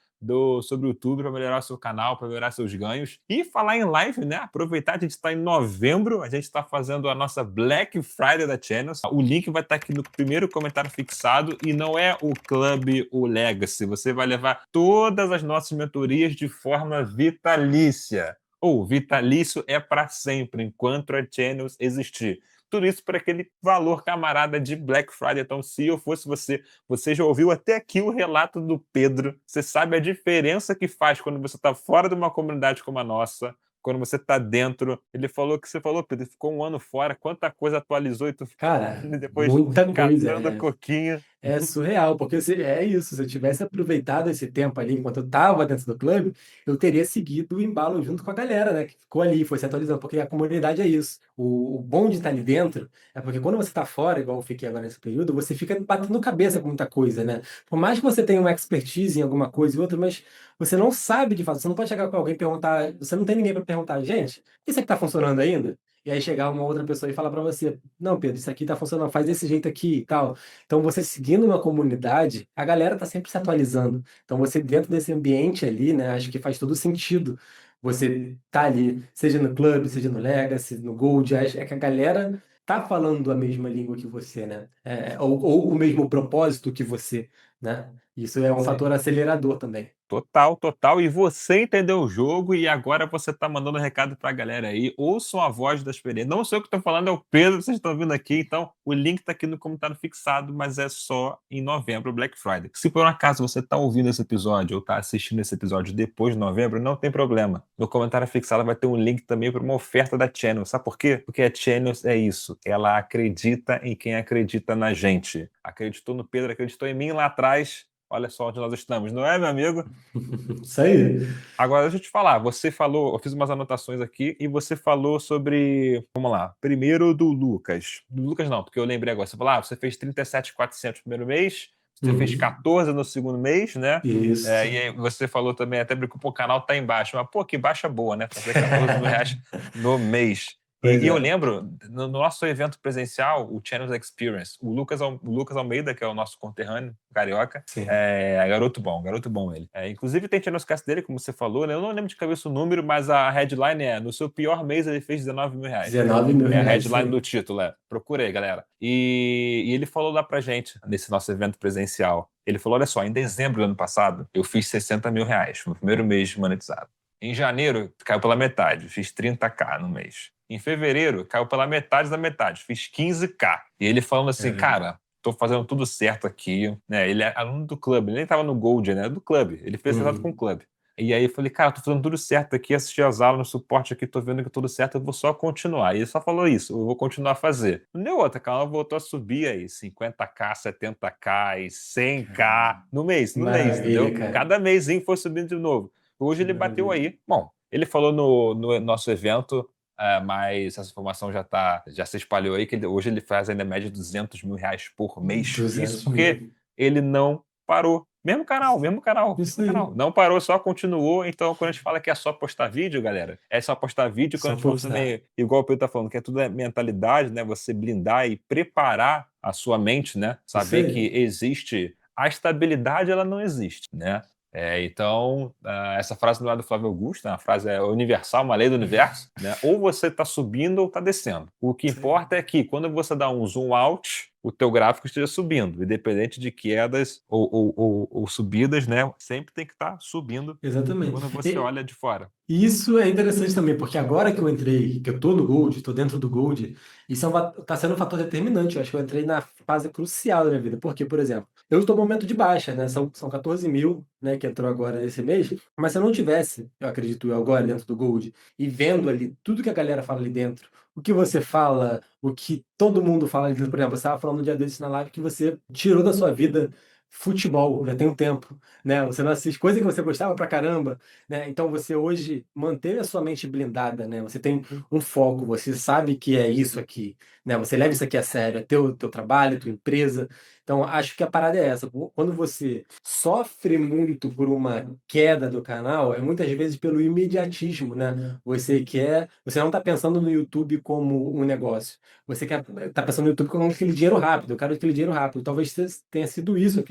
sobre o YouTube para melhorar o seu canal, para melhorar seus ganhos. E falar em live, né? Aproveitar, a gente está em novembro, a gente está fazendo a nossa Black Friday da Channels. O link vai estar aqui no primeiro comentário fixado e não é o Club, o Legacy. Você vai levar todas as nossas mentorias de forma vitalícia. Ou vitalício é para sempre, enquanto a Channels existir. Tudo isso por aquele valor camarada de Black Friday. Então, se eu fosse você já ouviu até aqui o relato do Pedro, você sabe a diferença que faz quando você está fora de uma comunidade como a nossa. quando você tá dentro. Ele falou que você falou, Pedro, ficou um ano fora, quanta coisa atualizou e tu Cara, depois muita coisa. catando a coquinha. É surreal, porque é isso. Se eu tivesse aproveitado esse tempo ali, enquanto eu estava dentro do clube, eu teria seguido o embalo junto com a galera, né? Que ficou ali, foi se atualizando, porque a comunidade é isso. O bom de estar ali dentro é porque quando você está fora, igual eu fiquei agora nesse período, você fica batendo cabeça com muita coisa, né? Por mais que você tenha uma expertise em alguma coisa e outra, mas você não sabe de fato. Você não pode chegar com alguém e perguntar, você não tem ninguém para perguntar, gente, isso aqui está funcionando ainda? E aí chegar uma outra pessoa e falar para você, não, Pedro, isso aqui está funcionando, faz desse jeito aqui e tal. Então, você seguindo uma comunidade, a galera tá sempre se atualizando. Então, você dentro desse ambiente ali, né, acho que faz todo sentido. Você tá ali, seja no Club, seja no Legacy, no Gold, é que a galera tá falando a mesma língua que você, né? Ou o mesmo propósito que você, né? Isso é um fator acelerador também. Total, total. E você entendeu o jogo e agora você tá mandando um recado pra galera aí. Ouçam a voz da experiência. Não sei o que eu tô falando, é o Pedro, vocês estão vindo aqui. Então, o link tá aqui no comentário fixado, mas é só em novembro, Black Friday. Se por um acaso você tá ouvindo esse episódio ou tá assistindo esse episódio depois de novembro, não tem problema. No comentário fixado vai ter um link também para uma oferta da Channel. Sabe por quê? Porque a Channel é isso. Ela acredita em quem acredita na gente. Acreditou no Pedro, acreditou em mim lá atrás. Olha só onde nós estamos, não é, meu amigo? Isso aí. Agora, deixa eu te falar, você falou, eu fiz umas anotações aqui e você falou sobre, vamos lá, primeiro do Lucas. Do Lucas não, porque eu lembrei agora. Você falou, você fez 37.400 no primeiro mês, você fez Uhum. 14 no segundo mês, né? Isso. E aí você falou também, até brincou, pô, o canal tá embaixo. Mas, pô, que baixa boa, né? Fazer 14 mil reais no mês. Pois E eu é. lembro, no nosso evento presencial, o Channels Experience, o Lucas Almeida, que é o nosso conterrâneo, carioca, Sim. garoto bom ele. Inclusive tem Channels Cast dele, como você falou, né? Eu não lembro de cabeça o número, mas a headline é, no seu pior mês ele fez 19 mil reais. 19 mil É a reais, isso headline do aí. título, Procura aí, galera. E ele falou lá pra gente, nesse nosso evento presencial, ele falou, olha só, em dezembro do ano passado, eu fiz 60 mil reais, no primeiro mês monetizado. Em janeiro, caiu pela metade, fiz 30k no mês. Em fevereiro, caiu pela metade da metade, fiz 15k. E ele falando assim, Caramba. cara, tô fazendo tudo certo aqui, né? Ele é aluno do clube, ele nem tava no Gold, né? Do clube, ele fez contato com o Uhum. clube. E aí eu falei, cara, tô fazendo tudo certo aqui, assisti as aulas no suporte aqui, tô vendo que tudo certo, eu vou só continuar. E ele só falou isso, eu vou continuar a fazer. Não deu outra, cara, voltou a subir aí, 50k, 70k e 100k no mês, Maravilha, entendeu? cara. Cada mêsinho foi subindo de novo. Hoje Que ele bateu maravilha. aí. Bom, ele falou no nosso evento, mas essa informação já se espalhou aí, que hoje ele faz ainda média de 200 mil reais por mês. Isso 200 porque mil. ele não parou. Mesmo canal, mesmo canal, Isso mesmo aí. canal. Não parou, só continuou. Então, quando a gente fala que é só postar vídeo, galera, é só postar vídeo. Quando a Só gente fala postar. também, igual o Pedro tá falando, que é tudo mentalidade, né? Você blindar e preparar a sua mente, né? Isso Saber que aí. existe. A estabilidade, ela não existe, né? Então, essa frase não é do Flávio Augusto, né? A frase é universal, uma lei do universo, né? Ou você está subindo ou está descendo. O que Isso aí. importa é que quando você dá um zoom out, o teu gráfico esteja subindo, independente de quedas ou subidas, né? Sempre tem que estar subindo Exatamente. quando você olha de fora. E isso é interessante também, porque agora que eu entrei, que eu tô no Gold, tô dentro do Gold, isso tá sendo um fator determinante. Eu acho que eu entrei na fase crucial da minha vida. Porque, por exemplo, eu estou no momento de baixa, né? São 14 mil, né, que entrou agora esse mês. Mas se eu não tivesse, eu acredito eu agora, dentro do Gold, e vendo ali tudo que a galera fala ali dentro, o que você fala, o que todo mundo fala ali dentro, por exemplo, você estava falando um dia desses na live que você tirou da sua vida futebol, já tem um tempo, né? Você não assiste coisa que você gostava pra caramba, né? Então você hoje manteve a sua mente blindada, né? Você tem um foco, você sabe que é isso aqui, né? Você leva isso aqui a sério, é teu trabalho, tua empresa. Então acho que a parada é essa. Quando você sofre muito por uma queda do canal, é muitas vezes pelo imediatismo, né? Você não está pensando no YouTube como um negócio. Você tá pensando no YouTube como aquele dinheiro rápido. Eu quero aquele dinheiro rápido. Talvez tenha sido isso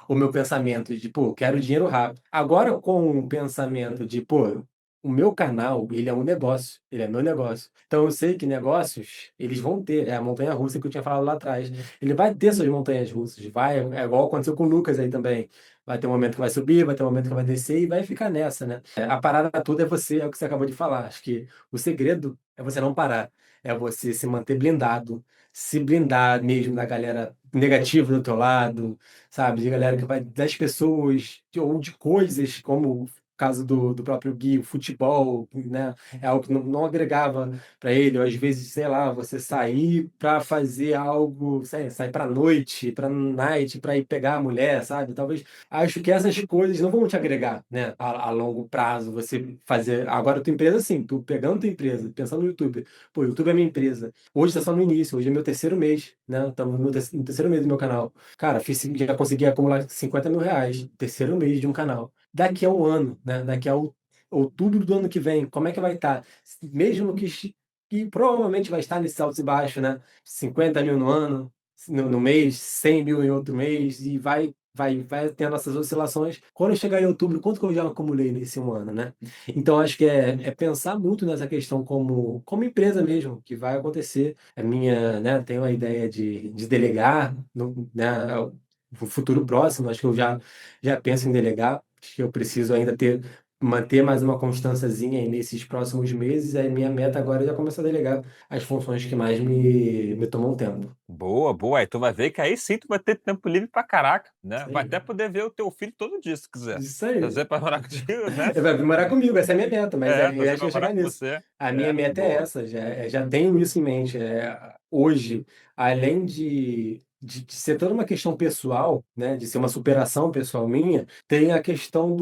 o meu pensamento de, pô, quero dinheiro rápido. Agora, com o pensamento de, pô, o meu canal, ele é um negócio, ele é meu negócio. Então, eu sei que negócios, eles vão ter, é a montanha-russa que eu tinha falado lá atrás. Ele vai ter suas montanhas-russas, é igual aconteceu com o Lucas aí também. Vai ter um momento que vai subir, vai ter um momento que vai descer e vai ficar nessa, né? A parada toda é o que você acabou de falar. Acho que o segredo é você não parar, é você se manter blindado, se blindar mesmo da galera negativa do teu lado, sabe? De galera que vai das pessoas ou de coisas como caso do próprio Gui, o futebol, né? É algo que não agregava para ele. Ou às vezes, sei lá, você sair para fazer algo, sei, sair para noite, para night, para ir pegar a mulher, sabe? Talvez acho que essas coisas não vão te agregar, né? A longo prazo, você fazer. Agora, tua empresa, sim, tu pegando tua empresa, pensando no YouTube. Pô, o YouTube é minha empresa. Hoje está só no início, hoje é meu terceiro mês, né? Estamos no terceiro mês do meu canal. Cara, já consegui acumular R$ 50.000, terceiro mês de um canal. Daqui a um ano, né? Daqui a outubro do ano que vem, como é que vai estar? Mesmo que provavelmente vai estar nesses altos e baixos, né? 50.000 no ano, no mês, 100.000 em outro mês, e vai tendo essas oscilações. Quando eu chegar em outubro, quanto que eu já acumulei nesse um ano, né? Então, acho que é pensar muito nessa questão como empresa mesmo, que vai acontecer. A minha, né, tenho a ideia de delegar, né, no futuro próximo, acho que eu já penso em delegar, acho que eu preciso ainda manter mais uma constânciazinha aí nesses próximos meses, aí minha meta agora é já começar a delegar as funções que mais me tomam tempo. Boa, boa. Aí tu vai ver que aí sim tu vai ter tempo livre pra caraca, né? Isso Vai aí. até poder ver o teu filho todo dia, se quiser. Isso aí. Trazer pra morar contigo, né? Ele vai vir morar comigo, essa é a minha meta, mas É, aí trazer acho que pra eu morar chegar com nisso. você. A minha É, meta é boa. essa, já tenho isso em mente. Hoje, além de ser toda uma questão pessoal, né, de ser uma superação pessoal minha, tem a questão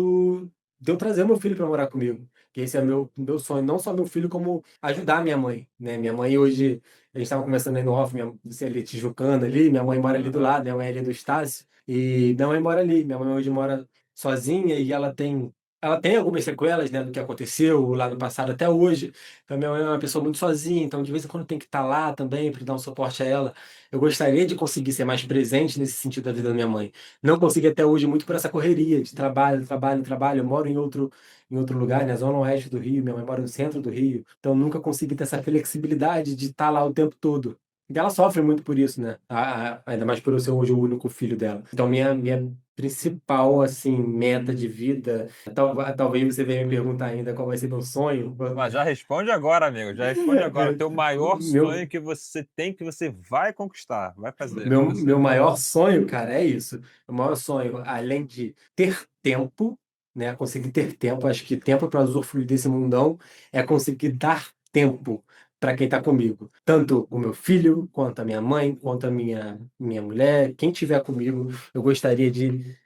de eu trazer meu filho para morar comigo. Que esse é meu sonho, não só meu filho, como ajudar minha mãe, né? Minha mãe hoje, a gente estava conversando aí no off, você ali tijucando ali, minha mãe mora ali do Aham. lado, minha mãe é ali do Estácio, e minha mãe mora ali. Minha mãe hoje mora sozinha e ela tem algumas sequelas, né, do que aconteceu lá no passado até hoje. Então, minha mãe é uma pessoa muito sozinha, então de vez em quando tem que estar lá também para dar um suporte a ela. Eu gostaria de conseguir ser mais presente nesse sentido da vida da minha mãe. Não consegui até hoje muito por essa correria de trabalho, trabalho, trabalho. Eu moro em outro lugar, na zona oeste do Rio, minha mãe mora no centro do Rio, então nunca consegui ter essa flexibilidade de estar lá o tempo todo. E ela sofre muito por isso, né? Ainda mais por eu ser hoje o único filho dela. Então, minha principal, assim, meta de vida. Talvez você venha me perguntar ainda qual vai ser meu sonho. Mas já responde agora, amigo. Já responde agora. É, Teu maior sonho meu, que você tem, que você vai conquistar, vai fazer. meu maior sonho, cara, é isso. O maior sonho, além de ter tempo, né? Conseguir ter tempo, acho que tempo para usufruir desse mundão é conseguir dar tempo para quem está comigo. Tanto o meu filho, quanto a minha mãe, quanto a minha mulher, quem tiver comigo, eu gostaria de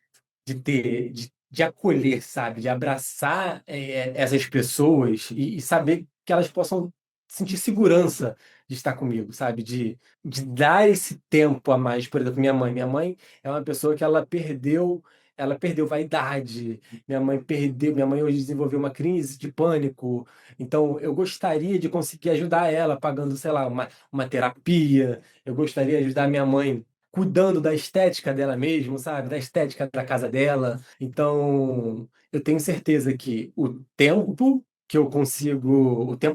acolher, sabe? De abraçar essas pessoas e saber que elas possam sentir segurança de estar comigo, sabe? De dar esse tempo a mais. Por exemplo, minha mãe é uma pessoa que ela perdeu vaidade. Minha mãe hoje desenvolveu uma crise de pânico. Então, eu gostaria de conseguir ajudar ela pagando, sei lá, uma terapia. Eu gostaria de ajudar minha mãe cuidando da estética dela mesmo, sabe? Da estética da casa dela. Então, eu tenho certeza que o tempo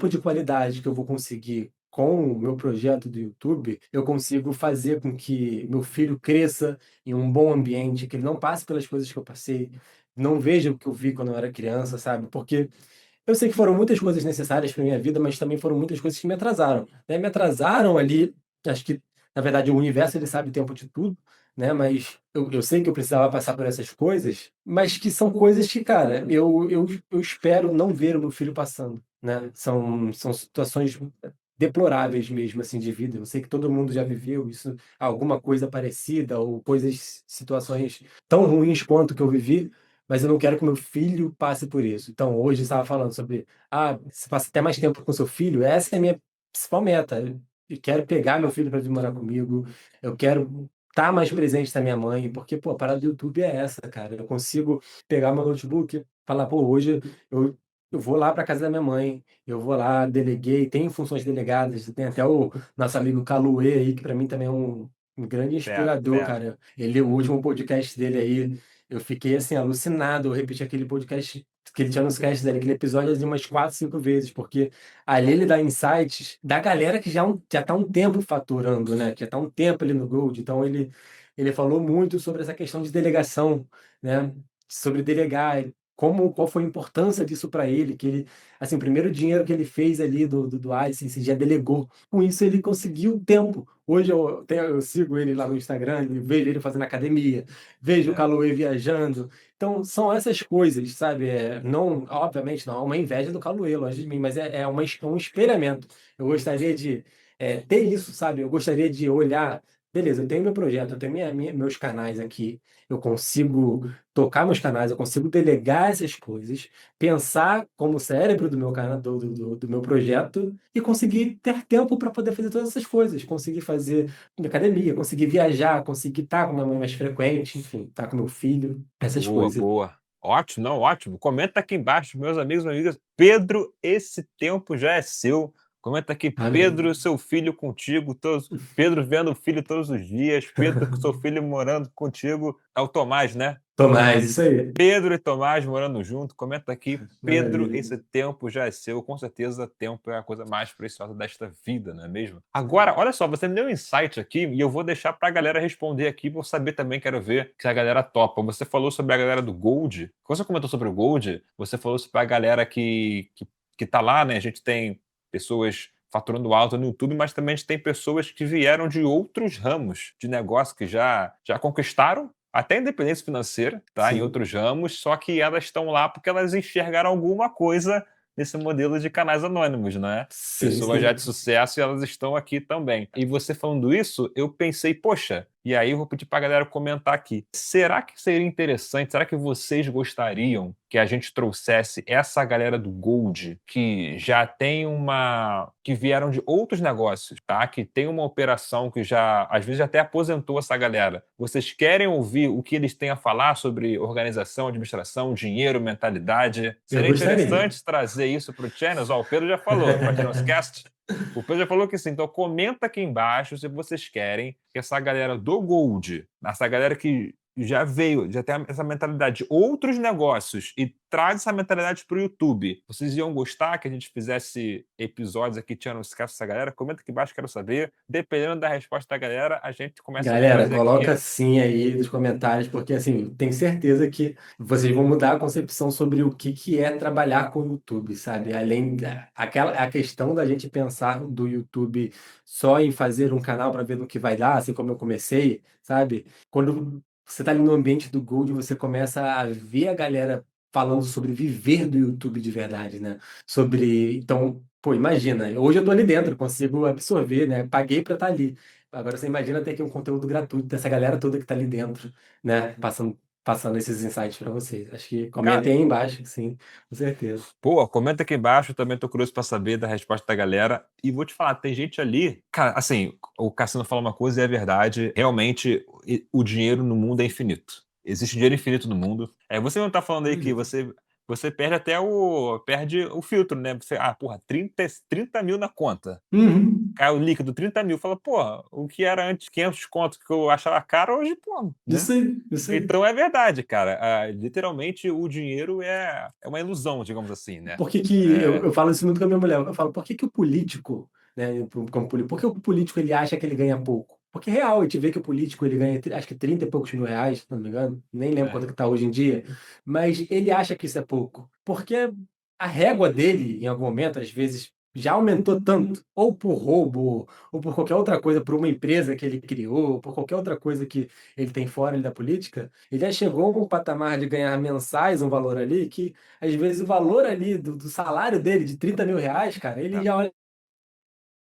de qualidade que eu vou conseguir com o meu projeto do YouTube, eu consigo fazer com que meu filho cresça em um bom ambiente, que ele não passe pelas coisas que eu passei, não veja o que eu vi quando eu era criança, sabe? Porque eu sei que foram muitas coisas necessárias para minha vida, mas também foram muitas coisas que me atrasaram, né? Me atrasaram ali, acho que, na verdade, o universo ele sabe o tempo de tudo, né? Mas eu sei que eu precisava passar por essas coisas, mas que são coisas que, cara, eu espero não ver o meu filho passando, né? São situações deploráveis mesmo, assim, de vida. Eu sei que todo mundo já viveu isso, alguma coisa parecida, ou situações tão ruins quanto o que eu vivi, mas eu não quero que meu filho passe por isso. Então, hoje eu estava falando sobre, você passa até mais tempo com seu filho, essa é a minha principal meta. Eu quero pegar meu filho para vir morar comigo, eu quero estar mais presente da minha mãe, porque, pô, a parada do YouTube é essa, cara. Eu consigo pegar meu notebook, falar, pô, hoje eu vou lá para casa da minha mãe, eu vou lá, deleguei, tem funções delegadas, tem até o nosso amigo Caluê aí, que para mim também é um grande Fera, inspirador, fera. cara. O último podcast dele aí, eu fiquei assim, alucinado. Eu repeti aquele podcast que ele tinha nos casts dele, aquele episódio assim, umas 4, 5 vezes, porque ali ele dá insights da galera que já tá um tempo faturando, né? Que já tá um tempo ali no Gold. Então ele falou muito sobre essa questão de delegação, né? Sobre delegar. qual foi a importância disso para ele, que ele, assim, o primeiro dinheiro que ele fez ali do AdSense, já delegou. Com isso ele conseguiu tempo. Hoje eu sigo ele lá no Instagram, e vejo ele fazendo academia, vejo o É. Cauê viajando. Então são essas coisas, sabe? Não, obviamente não é uma inveja do Cauê, longe de mim, mas é um espelhamento. Eu gostaria de ter isso, sabe? Eu gostaria de olhar, beleza, eu tenho meu projeto, eu tenho meus canais aqui, eu consigo tocar meus canais, eu consigo delegar essas coisas, pensar como cérebro do meu canal, do meu projeto e conseguir ter tempo para poder fazer todas essas coisas, conseguir fazer academia, conseguir viajar, conseguir estar com minha mãe mais frequente, enfim, estar com meu filho, essas Boa, coisas. boa. Ótimo, não, ótimo. Comenta aqui embaixo, meus amigos e amigas. Pedro, esse tempo já é seu. Comenta aqui, Amém. Pedro, seu filho contigo. Pedro vendo o filho todos os dias. Pedro, com seu filho morando contigo. É o Tomás, né? Tomás, isso aí. Pedro e Tomás morando junto. Comenta aqui, Pedro, Maravilha. esse tempo já é seu. Com certeza, tempo é a coisa mais preciosa desta vida, não é mesmo? Agora, olha só, você me deu um insight aqui e eu vou deixar para a galera responder aqui. Vou saber também, quero ver se a galera topa. Você falou sobre a galera do Gold. Quando você comentou sobre o Gold, você falou sobre a galera que tá lá, né? A gente tem pessoas faturando alto no YouTube, mas também a gente tem pessoas que vieram de outros ramos de negócio que já conquistaram até independência financeira, tá? Em Sim, outros ramos, só que elas estão lá porque elas enxergaram alguma coisa nesse modelo de canais anônimos, né? sim, Pessoas já sim. de sucesso e elas estão aqui também. E você falando isso, eu pensei, poxa, e aí eu vou pedir para a galera comentar aqui. Será que seria interessante? Será que vocês gostariam que a gente trouxesse essa galera do Gold, que já tem que vieram de outros negócios, tá? Que tem uma operação que já, às vezes, já até aposentou essa galera. Vocês querem ouvir o que eles têm a falar sobre organização, administração, dinheiro, mentalidade? Eu Seria gostaria. interessante trazer isso para o Channels? Ó, o Pedro já falou, para o Channels Cast. O Pedro já falou que sim, então comenta aqui embaixo se vocês querem que essa galera do Gold, essa galera que já veio, já tem essa mentalidade de outros negócios e traz essa mentalidade para o YouTube. Vocês iam gostar que a gente fizesse episódios aqui tirando esse caso dessa galera? Comenta aqui embaixo, quero saber. Dependendo da resposta da galera, a gente começa a Galera, trazer coloca aqui. sim aí nos comentários, porque assim, tenho certeza que vocês vão mudar a concepção sobre o que é trabalhar com o YouTube, sabe? Além a questão da gente pensar do YouTube só em fazer um canal para ver no que vai dar, assim como eu comecei, sabe? Quando você está ali no ambiente do Gold, você começa a ver a galera falando sobre viver do YouTube de verdade, né? Então, pô, imagina, hoje eu tô ali dentro, consigo absorver, né? Paguei para estar ali. Agora você imagina ter aqui um conteúdo gratuito dessa galera toda que tá ali dentro, né? Passando esses insights para vocês. Acho que Cara, comentem aí embaixo, sim, com certeza. pô, comenta aqui embaixo, eu também tô curioso para saber da resposta da galera. E vou te falar, tem gente ali. Cara, assim, o Cassino fala uma coisa e é verdade. Realmente, o dinheiro no mundo é infinito. Existe dinheiro infinito no mundo. Você não tá falando aí que Uhum. você perde perde o filtro, né? Porra, 30 mil na conta. Uhum. Cai o líquido 30 mil. Fala, porra, o que era antes 500 conto que eu achava caro, hoje, pô, né? Isso aí, isso aí. Então é verdade, cara. Literalmente o dinheiro é uma ilusão, digamos assim, né? Por que que É, eu falo isso muito com a minha mulher? Eu falo, por que que o político, né, por que o político ele acha que ele ganha pouco? Porque é real, a gente vê que o político ele ganha, acho que 30 e poucos mil reais, se não me engano, nem lembro é. quanto que tá hoje em dia, mas ele acha que isso é pouco. Porque a régua dele, em algum momento, às vezes, já aumentou tanto, ou por roubo, ou por qualquer outra coisa, por uma empresa que ele criou, ou por qualquer outra coisa que ele tem fora ali da política, ele já chegou a um patamar de ganhar mensais um valor ali que às vezes o valor ali do salário dele, de 30 mil reais, cara, ele É, já olha,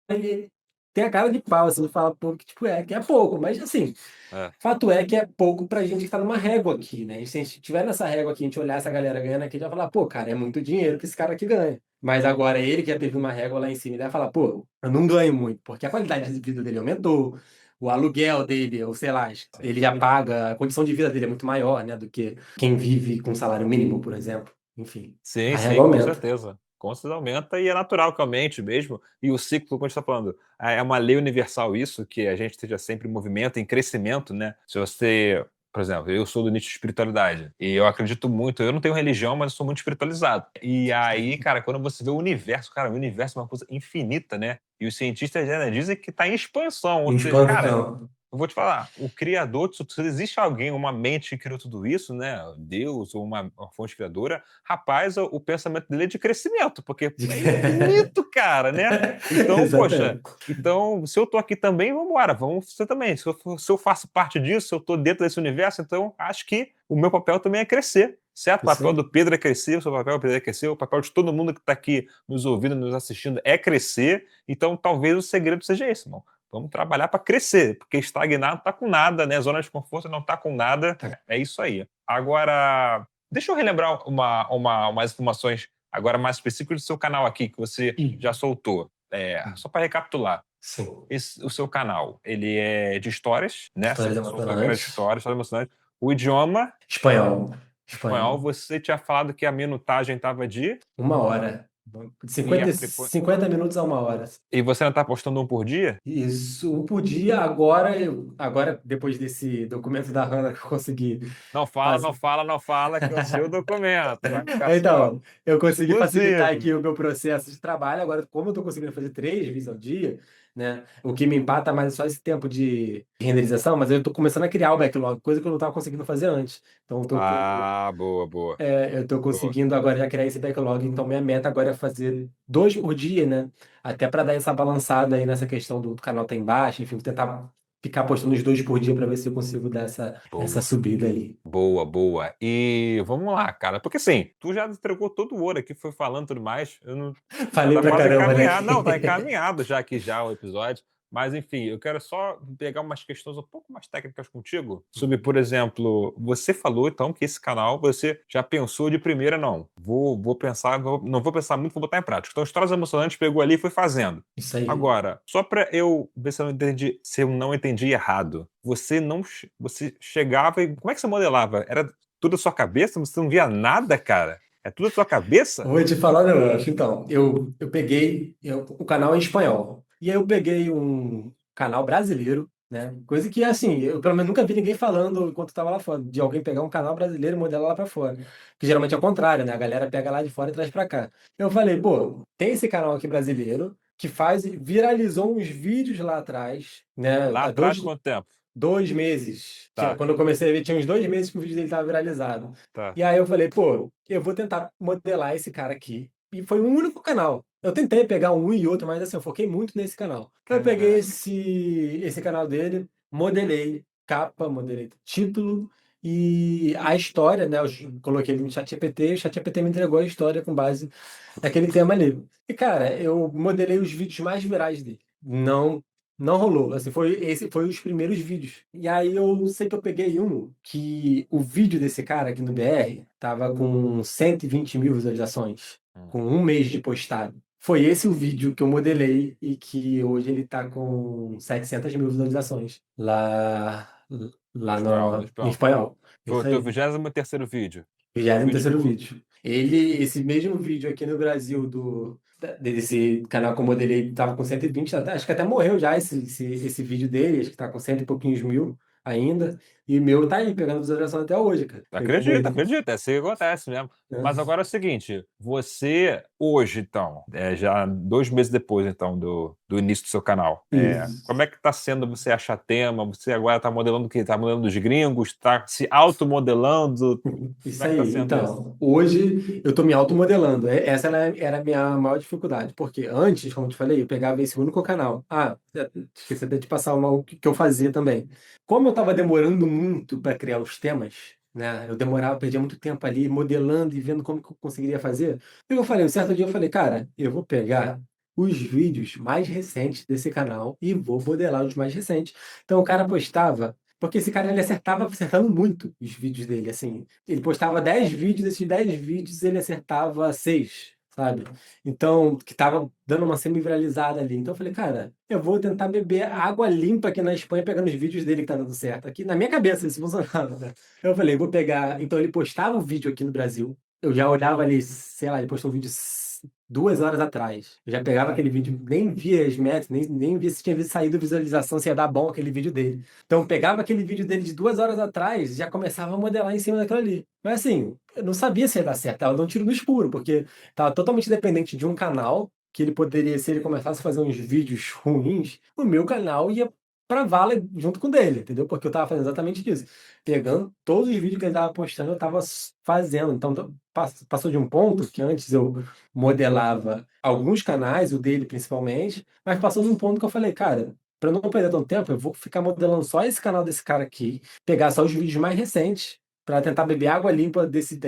ele tem a cara de pau, assim, ele fala, pô, que tipo, que é pouco, mas assim, é. fato é que é pouco pra gente que tá numa régua aqui, né? E se a gente tiver nessa régua aqui, a gente olhar essa galera ganhando aqui, a gente vai falar, pô, cara, é muito dinheiro que esse cara aqui ganha. Mas agora ele que já teve uma régua lá em cima, ele vai falar, pô, eu não ganho muito, porque a qualidade de vida dele aumentou, o aluguel dele, ou sei lá, ele já paga, a condição de vida dele é muito maior, né, do que quem vive com salário mínimo, por exemplo. Enfim, Sim, a régua sim, com aumenta. certeza. Com certeza aumenta e é natural que aumente mesmo. E o ciclo, como a gente está falando, é uma lei universal isso, que a gente esteja sempre em movimento, em crescimento, né? Se você, por exemplo, eu sou do nicho de espiritualidade e eu acredito muito, eu não tenho religião, mas eu sou muito espiritualizado. E aí, cara, quando você vê o universo, cara, o universo é uma coisa infinita, né? E os cientistas já dizem que está em expansão, ou Em seja, cara, expansão. eu vou te falar, o criador disso, se existe alguém, uma mente que criou tudo isso, né, Deus ou uma fonte criadora, rapaz, o pensamento dele é de crescimento, porque é infinito, cara, né. Então, poxa, Exatamente. então se eu tô aqui também, vamos embora, vamos você também. Se eu faço parte disso, se eu tô dentro desse universo, então acho que o meu papel também é crescer, certo? O Isso papel aí. do Pedro é crescer, o seu papel, Pedro, é crescer, o papel de todo mundo que tá aqui nos ouvindo, nos assistindo é crescer, então talvez o segredo seja esse, irmão. Vamos trabalhar para crescer, porque estagnar não tá com nada, né? Zona de conforto não tá com nada. Tá. É isso aí. Agora, deixa eu relembrar umas informações agora mais específicas do seu canal aqui, que você já soltou. Só para recapitular, Sim. o seu canal, ele é de histórias, né? Você Histórias soltou que era de emocionantes. histórias emocionantes. O idioma, Espanhol. espanhol, Espanhol. você tinha falado que a minutagem estava de... 1 hora. E, 50, 50 minutos a 1 hora. e você não está postando um por dia? Isso, um por dia. Agora, depois desse documento da Hannah que eu consegui Não fala, não fazer. fala, não fala, que é o seu documento. Vai ficar assim, ó, Então, eu consegui facilitar exclusivo. aqui o meu processo de trabalho. Agora, como eu estou conseguindo fazer 3 vídeos ao dia, né? O que me empata mais é só esse tempo de renderização, mas eu estou começando a criar o backlog, coisa que eu não estava conseguindo fazer antes. Então, Ah, boa, boa, eu estou boa. conseguindo agora já criar esse backlog. Então, minha meta agora é fazer 2 por dia, né? Até para dar essa balançada aí nessa questão do canal tá embaixo, enfim, vou tentar ficar postando os 2 por dia para ver se eu consigo dar essa Boa, subida aí. boa, boa. E vamos lá, cara, porque assim, tu já entregou todo o ouro aqui, foi falando tudo mais, eu não, já Falei tá pra quase caramba, né? encaminhado. Não, tá encaminhado já aqui já o episódio. Mas enfim, eu quero só pegar umas questões um pouco mais técnicas contigo, sobre, por exemplo, você falou então que esse canal você já pensou de primeira, não. Vou pensar, não vou pensar muito, vou botar em prática. Então, histórias emocionantes, pegou ali e foi fazendo. Isso aí. Agora, só para eu ver se eu não entendi errado, você chegava e como é que você modelava? Era tudo a sua cabeça? Você não via nada, cara? É tudo a sua cabeça? Vou te falar um negócio. Então, eu peguei o canal em espanhol. E aí eu peguei um canal brasileiro, né? Coisa que, assim, eu pelo menos nunca vi ninguém falando enquanto estava lá fora, de alguém pegar um canal brasileiro e modelar lá para fora. Que geralmente é o contrário, né? A galera pega lá de fora e traz para cá. Eu falei, pô, tem esse canal aqui brasileiro que viralizou uns vídeos lá atrás, né? Lá Há atrás, dois, quanto tempo? 2 meses. Tá, Quando eu comecei a ver, tinha uns 2 meses que o vídeo dele estava viralizado. tá. E aí eu falei, pô, eu vou tentar modelar esse cara aqui. E foi um único canal. Eu tentei pegar um e outro, mas assim, eu foquei muito nesse canal. Eu peguei Caraca. esse canal dele, modelei capa, modelei título e a história, né? Eu coloquei ele no ChatGPT e o ChatGPT me entregou a história com base naquele tema ali. E, cara, eu modelei os vídeos mais virais dele. Não rolou, assim, esse foi os primeiros vídeos. E aí eu sei que eu peguei um que o vídeo desse cara aqui no BR tava com 120 mil visualizações, Hum. com um mês de postado. Foi esse o vídeo que eu modelei e que hoje ele tá com 700 mil visualizações lá Espanhol, no em espanhol. espanhol. Foi o Isso teu aí. 23º vídeo. O 23 vídeo terceiro ficou. vídeo. Esse mesmo vídeo aqui no Brasil desse canal que eu modelei tava com 120, acho que até morreu já esse vídeo dele, acho que tá com cento e pouquinhos mil ainda. E o meu tá aí, pegando visualização até hoje, cara. Pegando Acredito, aí. acredito, é assim que acontece mesmo. Mas Né? agora é o seguinte, você hoje, então, já 2 meses depois, então, do início do seu canal, Isso. como é que tá sendo você achar tema? Você agora tá modelando o quê? Tá modelando os gringos? Tá se automodelando? Como Isso é que tá aí. sendo isso? Então, hoje eu tô me automodelando. Essa era a minha maior dificuldade, porque antes, como eu te falei, eu pegava esse único canal. Esqueci até de passar o que eu fazia também. Como eu tava demorando muito para criar os temas, né? Eu demorava, perdia muito tempo ali modelando e vendo como que eu conseguiria fazer. O que eu falei? Um certo dia eu falei, cara, eu vou pegar os vídeos mais recentes desse canal e vou modelar os mais recentes. Então o cara postava. Porque esse cara ele acertando muito os vídeos dele, assim. Ele postava 10 vídeos, desses 10 vídeos ele acertava 6, sabe? Então, que tava dando uma semi-viralizada ali. Então eu falei, cara, eu vou tentar beber água limpa aqui na Espanha, pegando os vídeos dele que tá dando certo. Aqui na minha cabeça isso funcionava, né? Eu falei, vou pegar. Então ele postava o vídeo aqui no Brasil. Eu já olhava ali, sei lá, ele postou um vídeo 2 horas atrás. Eu já pegava aquele vídeo, nem via as métricas, nem via se tinha saído visualização, se ia dar bom aquele vídeo dele. Então, eu pegava aquele vídeo dele de 2 horas atrás, já começava a modelar em cima daquilo ali. Mas assim, eu não sabia se ia dar certo, tava dando um tiro no escuro, porque tava totalmente dependente de um canal, que ele poderia, se ele começasse a fazer uns vídeos ruins, o meu canal ia pra vala junto com o dele, entendeu? Porque eu tava fazendo exatamente isso. Pegando todos os vídeos que ele tava postando, eu tava fazendo. Então, passou de um ponto que antes eu modelava alguns canais, o dele principalmente, mas passou de um ponto que eu falei, cara, pra eu não perder tanto tempo, eu vou ficar modelando só esse canal desse cara aqui, pegar só os vídeos mais recentes, para tentar beber água limpa desse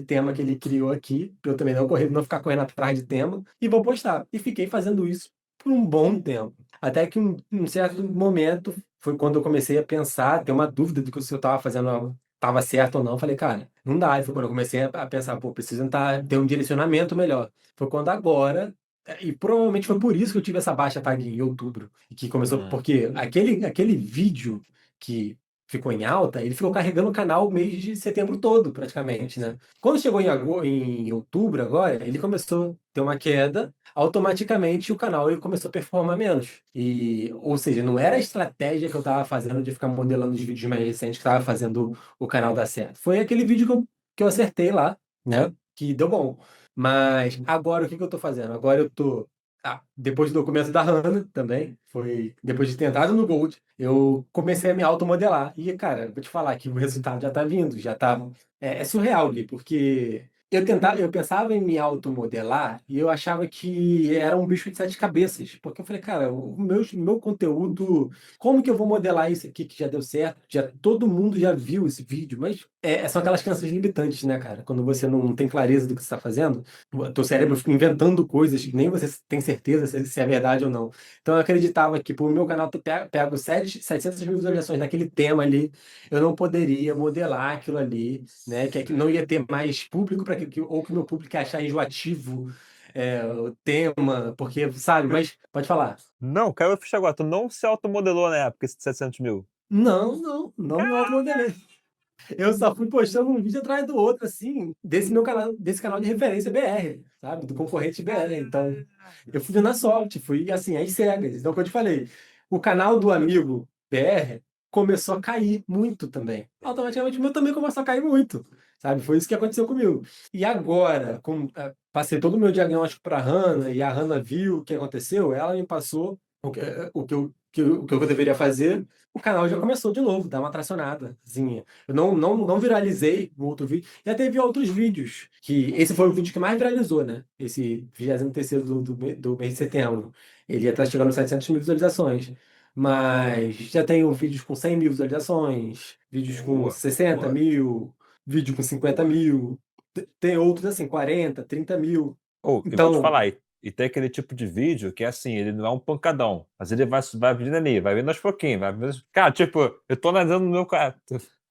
tema que ele criou aqui, para eu também não ficar correndo atrás de tema, e vou postar. E fiquei fazendo isso por um bom tempo. Até que um certo momento foi quando eu comecei a pensar, ter uma dúvida do que se eu estava fazendo estava certo ou não. Eu falei, cara, não dá. E foi quando eu comecei a pensar, pô, preciso ter um direcionamento melhor. Foi quando agora, e provavelmente foi por isso que eu tive essa baixa tag em outubro, e que começou, Hum. porque aquele vídeo que ficou em alta, ele ficou carregando o canal o mês de setembro todo, praticamente, né? Quando chegou em outubro agora, ele começou a ter uma queda, automaticamente o canal ele começou a performar menos. Ou seja, não era a estratégia que eu estava fazendo de ficar modelando os vídeos mais recentes que estava fazendo o canal dar certo. Foi aquele vídeo que eu acertei lá, né? Que deu bom. Mas agora o que eu estou fazendo? Agora eu tô depois do documento da Hannah também, foi depois de ter entrado no Gold, eu comecei a me automodelar. E, cara, vou te falar que o resultado já tá vindo, já tá. É surreal, Gui, porque eu pensava em me automodelar e eu achava que era um bicho de sete cabeças. Porque eu falei, cara, o meu conteúdo, como que eu vou modelar isso aqui que já deu certo? Todo mundo já viu esse vídeo, mas são aquelas crenças limitantes, né, cara? Quando você não tem clareza do que você está fazendo, o teu cérebro fica inventando coisas que nem você tem certeza se é verdade ou não. Então eu acreditava que por meu canal ter pego 700 mil visualizações naquele tema ali, eu não poderia modelar aquilo ali, né? Que não ia ter mais público para ou que o meu público ia achar enjoativo o tema, porque, sabe, mas pode falar. Não, caiu a ficha agora. Tu não se automodelou na época, esse 700 mil. Não me automodelei. Eu só fui postando um vídeo atrás do outro, assim, desse canal de referência BR, sabe? Do concorrente BR. Então, eu fui na sorte, fui assim, às cegas. Então, como eu te falei, o canal do amigo BR começou a cair muito também. Automaticamente o meu também começou a cair muito, sabe? Foi isso que aconteceu comigo. E agora, passei todo o meu diagnóstico para a Hannah, e a Hannah viu o que aconteceu, ela me passou o que eu deveria fazer. O canal já começou de novo, dá uma tracionadazinha. Eu não viralizei no outro vídeo. Já teve outros vídeos, que esse foi o vídeo que mais viralizou, né? Esse 23º do mês de setembro. Ele ia estar chegando a 700 mil visualizações. Mas já tenho vídeos com 100 mil visualizações, vídeos com Boa, 60 boa. mil, vídeo com 50 mil. Tem outros assim, 40, 30 mil. Ou, e vou te Então, falar, e tem aquele tipo de vídeo que é assim, ele não é um pancadão, mas ele vai vindo ali, vai vindo aos pouquinhos, vai vindo. Cara, tipo, eu tô analisando no meu canal.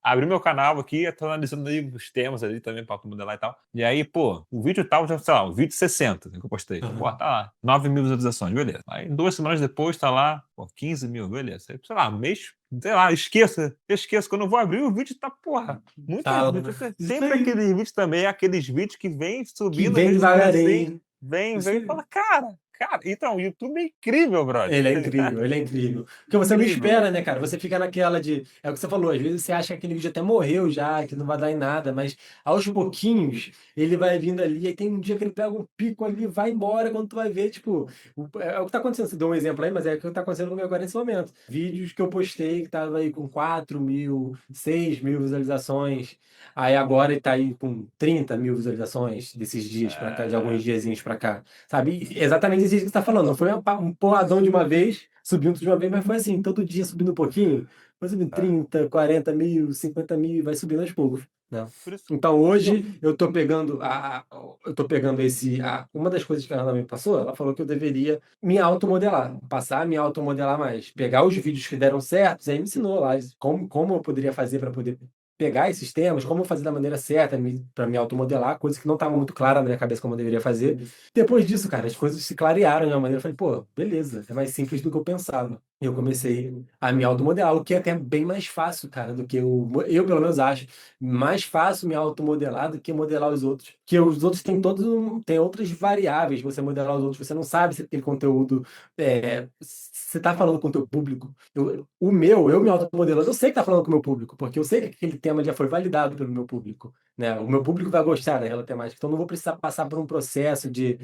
Abri meu canal aqui, eu tô analisando aí os temas ali também pra modelar e tal. E aí, pô, o vídeo tal, já, sei lá, o vídeo 60 que eu postei. Pô, aham. tá lá, 9 mil visualizações, beleza. Aí 2 semanas depois tá lá, pô, 15 mil, beleza. Aí, sei lá, mês, sei lá, esqueço. Quando eu vou abrir o vídeo, tá, porra, muito. Tá, isso Sempre aí. aqueles vídeos também, aqueles vídeos que vem Que subindo, às vem vezes vem assim. devagarinho. Isso Vem e aí. fala, cara, então, o YouTube é incrível, brother. Ele é incrível, ele é incrível. Porque você não Incrível. espera, né, cara? Você fica naquela de. É o que você falou, às vezes você acha que aquele vídeo até morreu já, que não vai dar em nada, mas aos pouquinhos ele vai vindo ali, aí tem um dia que ele pega um pico ali, vai embora, quando tu vai ver, tipo, é o que tá acontecendo. Você deu um exemplo aí, mas é o que tá acontecendo comigo agora nesse momento. Vídeos que eu postei que tava aí com 4 mil, 6 mil visualizações, aí agora ele tá aí com 30 mil visualizações desses dias pra cá, de alguns É, diazinhos pra cá. Sabe? Exatamente isso que você tá falando. Não foi um porradão de uma vez, subindo de uma vez, mas foi assim, todo dia subindo um pouquinho. Foi subindo é. 30, 40 mil, 50 mil, e vai subindo aos poucos, né? Por isso, Então por isso que eu. hoje eu tô pegando eu tô pegando uma das coisas que a Ana me passou, ela falou que eu deveria me automodelar, passar a me automodelar mais, pegar os vídeos que deram certo, aí me ensinou lá como eu poderia fazer para poder pegar esses temas, como fazer da maneira certa para me automodelar, coisa que não estava muito clara na minha cabeça como eu deveria fazer. Depois disso, cara, as coisas se clarearam de uma maneira. Eu falei, pô, beleza, é mais simples do que eu pensava. E eu comecei a me automodelar, o que é até bem mais fácil, cara, do que eu pelo menos acho, mais fácil me automodelar do que modelar os outros. Porque os outros têm tem outras variáveis. Você modelar os outros, você não sabe se aquele conteúdo você tá falando com o teu público. Eu me automodelando, eu sei que tá falando com o meu público, porque eu sei que aquele tema tema já foi validado pelo meu público, né? O meu público vai gostar daquela temática, então não vou precisar passar por um processo de,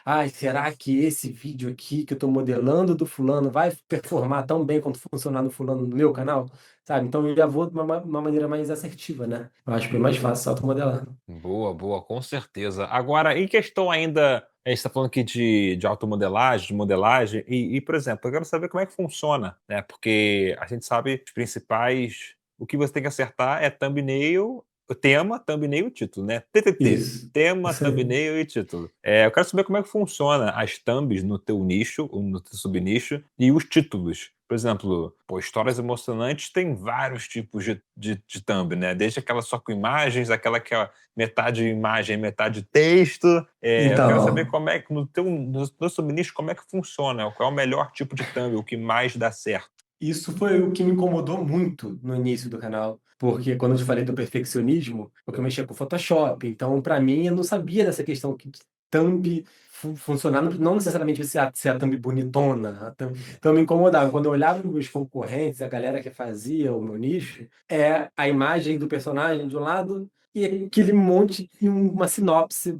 ai, será que esse vídeo aqui que eu estou modelando do fulano vai performar tão bem quanto funcionar no fulano no meu canal? Sabe? Então eu já vou de uma maneira mais assertiva, né? Eu acho que é mais fácil automodelar. Boa, boa, com certeza. Agora, em questão ainda, a gente está falando aqui de automodelagem, de modelagem, por exemplo, eu quero saber como é que funciona, né? Porque a gente sabe os principais. O que você tem que acertar é thumbnail, o tema, thumbnail e título, né? TTT. Isso. Tema, Isso aí. thumbnail e título. Eu quero saber como é que funciona as thumbs no teu nicho, ou no teu subnicho, e os títulos. Por exemplo, pô, histórias emocionantes tem vários tipos de thumb, né? Desde aquela só com imagens, aquela que é metade imagem, metade texto. Eu quero saber Então, como é que no subnicho, como é que funciona, qual é o melhor tipo de thumb, o que mais dá certo. isso foi o que me incomodou muito no início do canal, porque quando eu te falei do perfeccionismo, porque eu mexia com Photoshop, então para mim eu não sabia dessa questão que thumb funcionar, não necessariamente ser a thumb bonitona, então me incomodava. Quando eu olhava os meus concorrentes, a galera que fazia o meu nicho, é a imagem do personagem de um lado e aquele monte e uma sinopse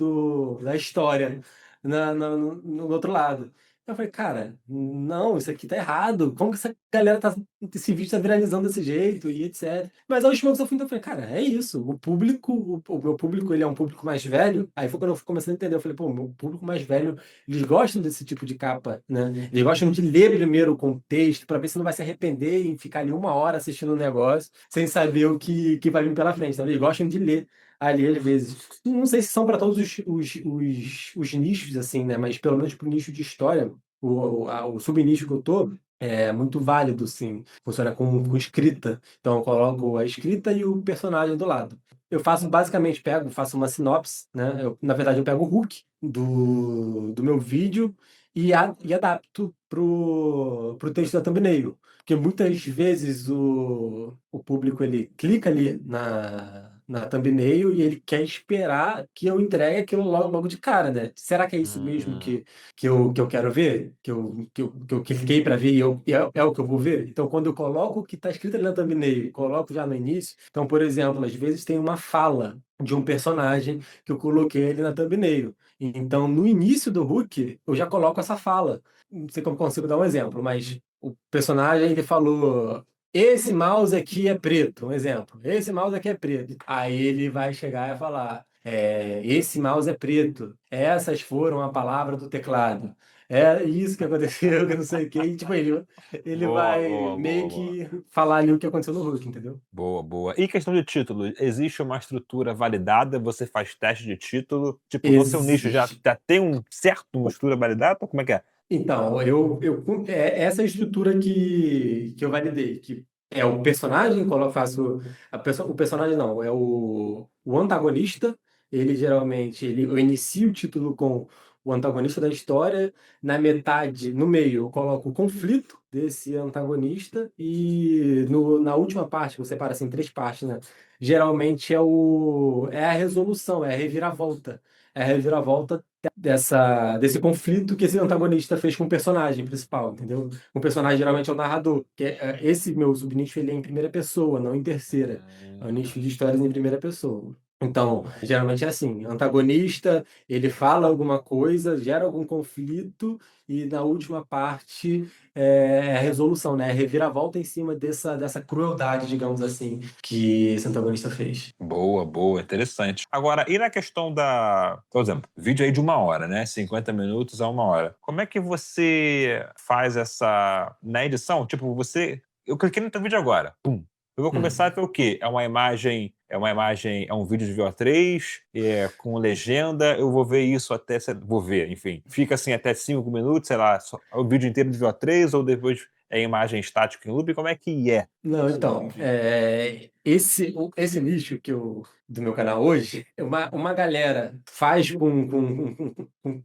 da história no outro lado. Eu falei, cara, não, isso aqui tá errado. Como que essa galera tá. Esse vídeo tá viralizando desse jeito e etc. Mas a última vez que eu fui, então, eu falei, cara, é isso. O público, o meu público, ele é um público mais velho. Aí foi quando eu comecei a entender. Eu falei, pô, o meu público mais velho, eles gostam desse tipo de capa, né? Eles gostam de ler primeiro o contexto pra ver se não vai se arrepender em ficar ali 1 hora assistindo um negócio sem saber o que vai vir pela frente. Então, eles gostam de ler ali às vezes. Não sei se são para todos os nichos, assim, né? Mas pelo menos para o nicho de história, o subnicho que eu tô é muito válido, sim. Funciona com escrita. Então eu coloco a escrita e o personagem do lado. Eu faço basicamente, faço uma sinopse, né? Na verdade, eu pego o hook do meu vídeo e adapto pro texto da thumbnail. Porque muitas vezes o público ele clica ali na thumbnail e ele quer esperar que eu entregue aquilo logo de cara, né? Será que é isso mesmo Hum, que eu quero ver? Que eu cliquei para ver e é o que eu vou ver? Então, quando eu coloco o que está escrito ali na thumbnail, coloco já no início. Então, por exemplo, às vezes tem uma fala de um personagem que eu coloquei ali na thumbnail. Então, no início do hook, eu já coloco essa fala. Não sei como consigo dar um exemplo, mas o personagem ele falou: esse mouse aqui é preto, um exemplo. Esse mouse aqui é preto. Aí ele vai chegar e falar: esse mouse é preto. Essas foram a palavra do teclado. É isso que aconteceu, que não sei o quê. E, tipo, ele boa, vai boa, meio boa, boa. que falar ali o que aconteceu no Hulk, entendeu? Boa, boa. E questão de título, existe uma estrutura validada? Você faz teste de título? Tipo, no teu nicho Existe. já tem um certo, uma estrutura validada? Como é que é? Então, essa é a estrutura que eu validei, que é o personagem, quando eu faço o personagem não, é o antagonista, ele geralmente, eu inicio o título com o antagonista da história, na metade, no meio, eu coloco o conflito desse antagonista e na última parte, que eu separo assim em 3 partes, né? Geralmente é a resolução, é a reviravolta. É a reviravolta desse conflito que esse antagonista fez com o personagem principal, entendeu? O personagem geralmente é o narrador, esse meu subnicho ele é em primeira pessoa, não em terceira. É um nicho de histórias em primeira pessoa. Então, geralmente é assim, antagonista, ele fala alguma coisa, gera algum conflito e na última parte é a resolução, né? É a reviravolta em cima dessa crueldade, digamos assim, que esse antagonista fez. Boa, boa, interessante. Agora, e na questão por exemplo, vídeo aí de 1 hora, né? 50 minutos a 1 hora. Como é que você faz na edição? Tipo, eu cliquei no teu vídeo agora, pum. Eu vou começar a Hum. ver o quê? É um vídeo de VO3, com legenda, eu vou ver isso vou ver, enfim. Fica assim até 5 minutos, sei lá, o vídeo inteiro de VO3 ou depois é imagem estática em loop, como é que é? Não, então, esse nicho do meu canal hoje, uma galera faz com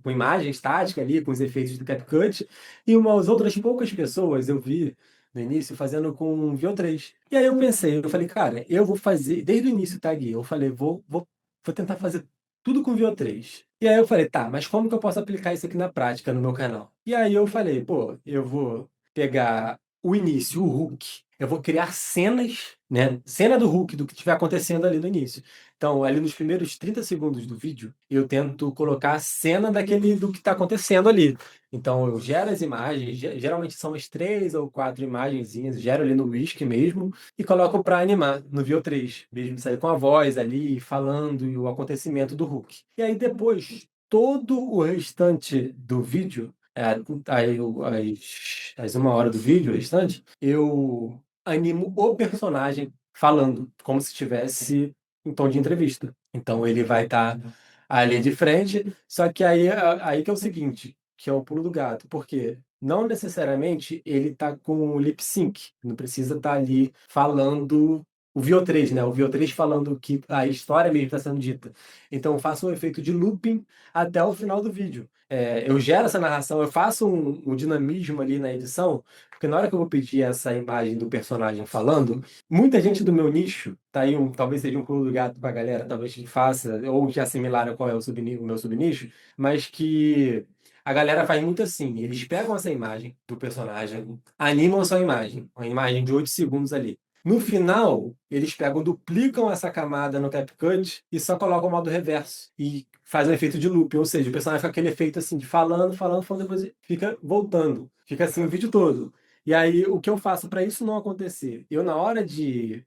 imagem estática ali, com os efeitos do CapCut, e umas outras poucas pessoas eu vi no início fazendo com VO3. E aí eu falei, cara, eu vou fazer, desde o início, tá, Gui? Eu falei, vou tentar fazer tudo com VO3. E aí eu falei, tá, mas como que eu posso aplicar isso aqui na prática no meu canal? E aí eu falei, pô, eu vou pegar o início, o hook. eu vou criar cenas, né? Cena do Hulk, do que estiver acontecendo ali no início. Então, ali nos primeiros 30 segundos do vídeo, eu tento colocar a cena do que está acontecendo ali. Então, eu gero as imagens, geralmente são as 3 ou 4 imagenzinhas, gero ali no Whisky mesmo, e coloco para animar no VO3, mesmo sair com a voz ali, falando e o acontecimento do Hulk. E aí depois, todo o restante do vídeo, as 1 hora do vídeo restante, eu animo o personagem falando, como se estivesse em tom de entrevista. Então ele vai estar ali de frente, só que aí que é o seguinte, que é o pulo do gato, porque não necessariamente ele tá com o lip sync, não precisa estar ali falando o VO3, né? O VO3 falando que a história mesmo está sendo dita. Então eu faço um efeito de looping até o final do vídeo. Eu gero essa narração, eu faço um dinamismo ali na edição, porque na hora que eu vou pedir essa imagem do personagem falando, muita gente do meu nicho, tá aí talvez seja um pulo do gato pra galera, talvez que faça, ou que assimilaram qual é o meu subnicho, mas que a galera faz muito assim, eles pegam essa imagem do personagem, animam essa imagem, uma imagem de 8 segundos ali. No final, eles pegam, duplicam essa camada no CapCut e só colocam o modo reverso. E faz um efeito de loop, ou seja, o personagem fica aquele efeito assim de falando, falando, falando, depois fica voltando. Fica assim o vídeo todo. E aí, o que eu faço para isso não acontecer? Eu, na hora de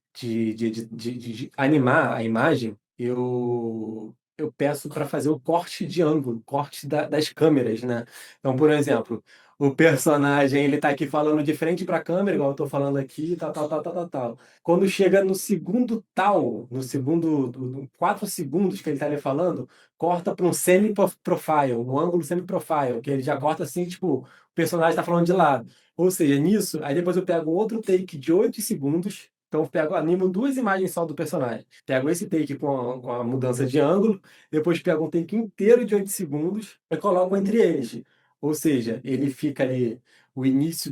animar a imagem, eu peço para fazer o corte de ângulo, corte das câmeras, né? Então, por exemplo, o personagem ele tá aqui falando de frente para a câmera, igual eu tô falando aqui, tal, tal, tal, tal, tal, tal. Quando chega no segundo tal, no segundo, 4 segundos que ele tá ali falando, corta para um semi-profile, um ângulo semi-profile, que ele já corta assim, tipo, o personagem tá falando de lado. Ou seja, nisso, aí depois eu pego outro take de 8 segundos. Então, eu animo 2 imagens só do personagem. Pego esse take com a mudança de ângulo, depois pego um take inteiro de 8 segundos e coloco entre eles. Ou seja, ele fica ali, o início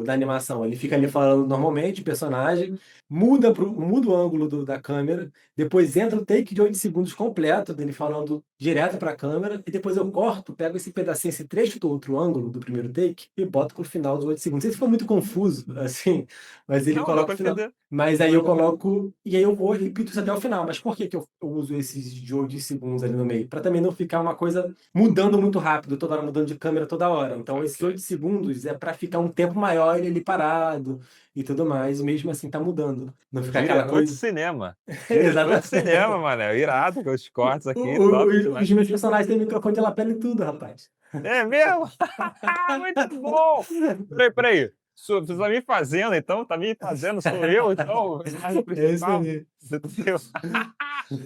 da animação, ele fica ali falando normalmente, o personagem, muda o ângulo da câmera, depois entra o take de 8 segundos completo, dele falando direto para a câmera, e depois eu corto, pego esse pedacinho, esse trecho do outro ângulo do primeiro take e boto pro final dos 8 segundos. Não sei se ficou muito confuso, assim, mas ele Não, deu coloca pra o final. entender. Mas aí eu coloco, e aí eu vou e repito isso até o final. Mas por que que eu uso esses de 8 segundos ali no meio? Para também não ficar uma coisa mudando muito rápido, toda hora mudando de câmera toda hora. Então esses 8 segundos é para ficar um tempo maior ele ali parado e tudo mais, e mesmo assim tá mudando. Não ficar aquela Diretor de coisa. cinema. Diretor de cinema, Exatamente. mano. Irado com os cortes aqui, top demais. Os meus personagens têm microfone de lapela e tudo, rapaz. É mesmo? Muito bom! Peraí, peraí. Você tá me fazendo, então? Tá me fazendo? Sou eu, então? O personagem É isso principal? aí. Entendeu?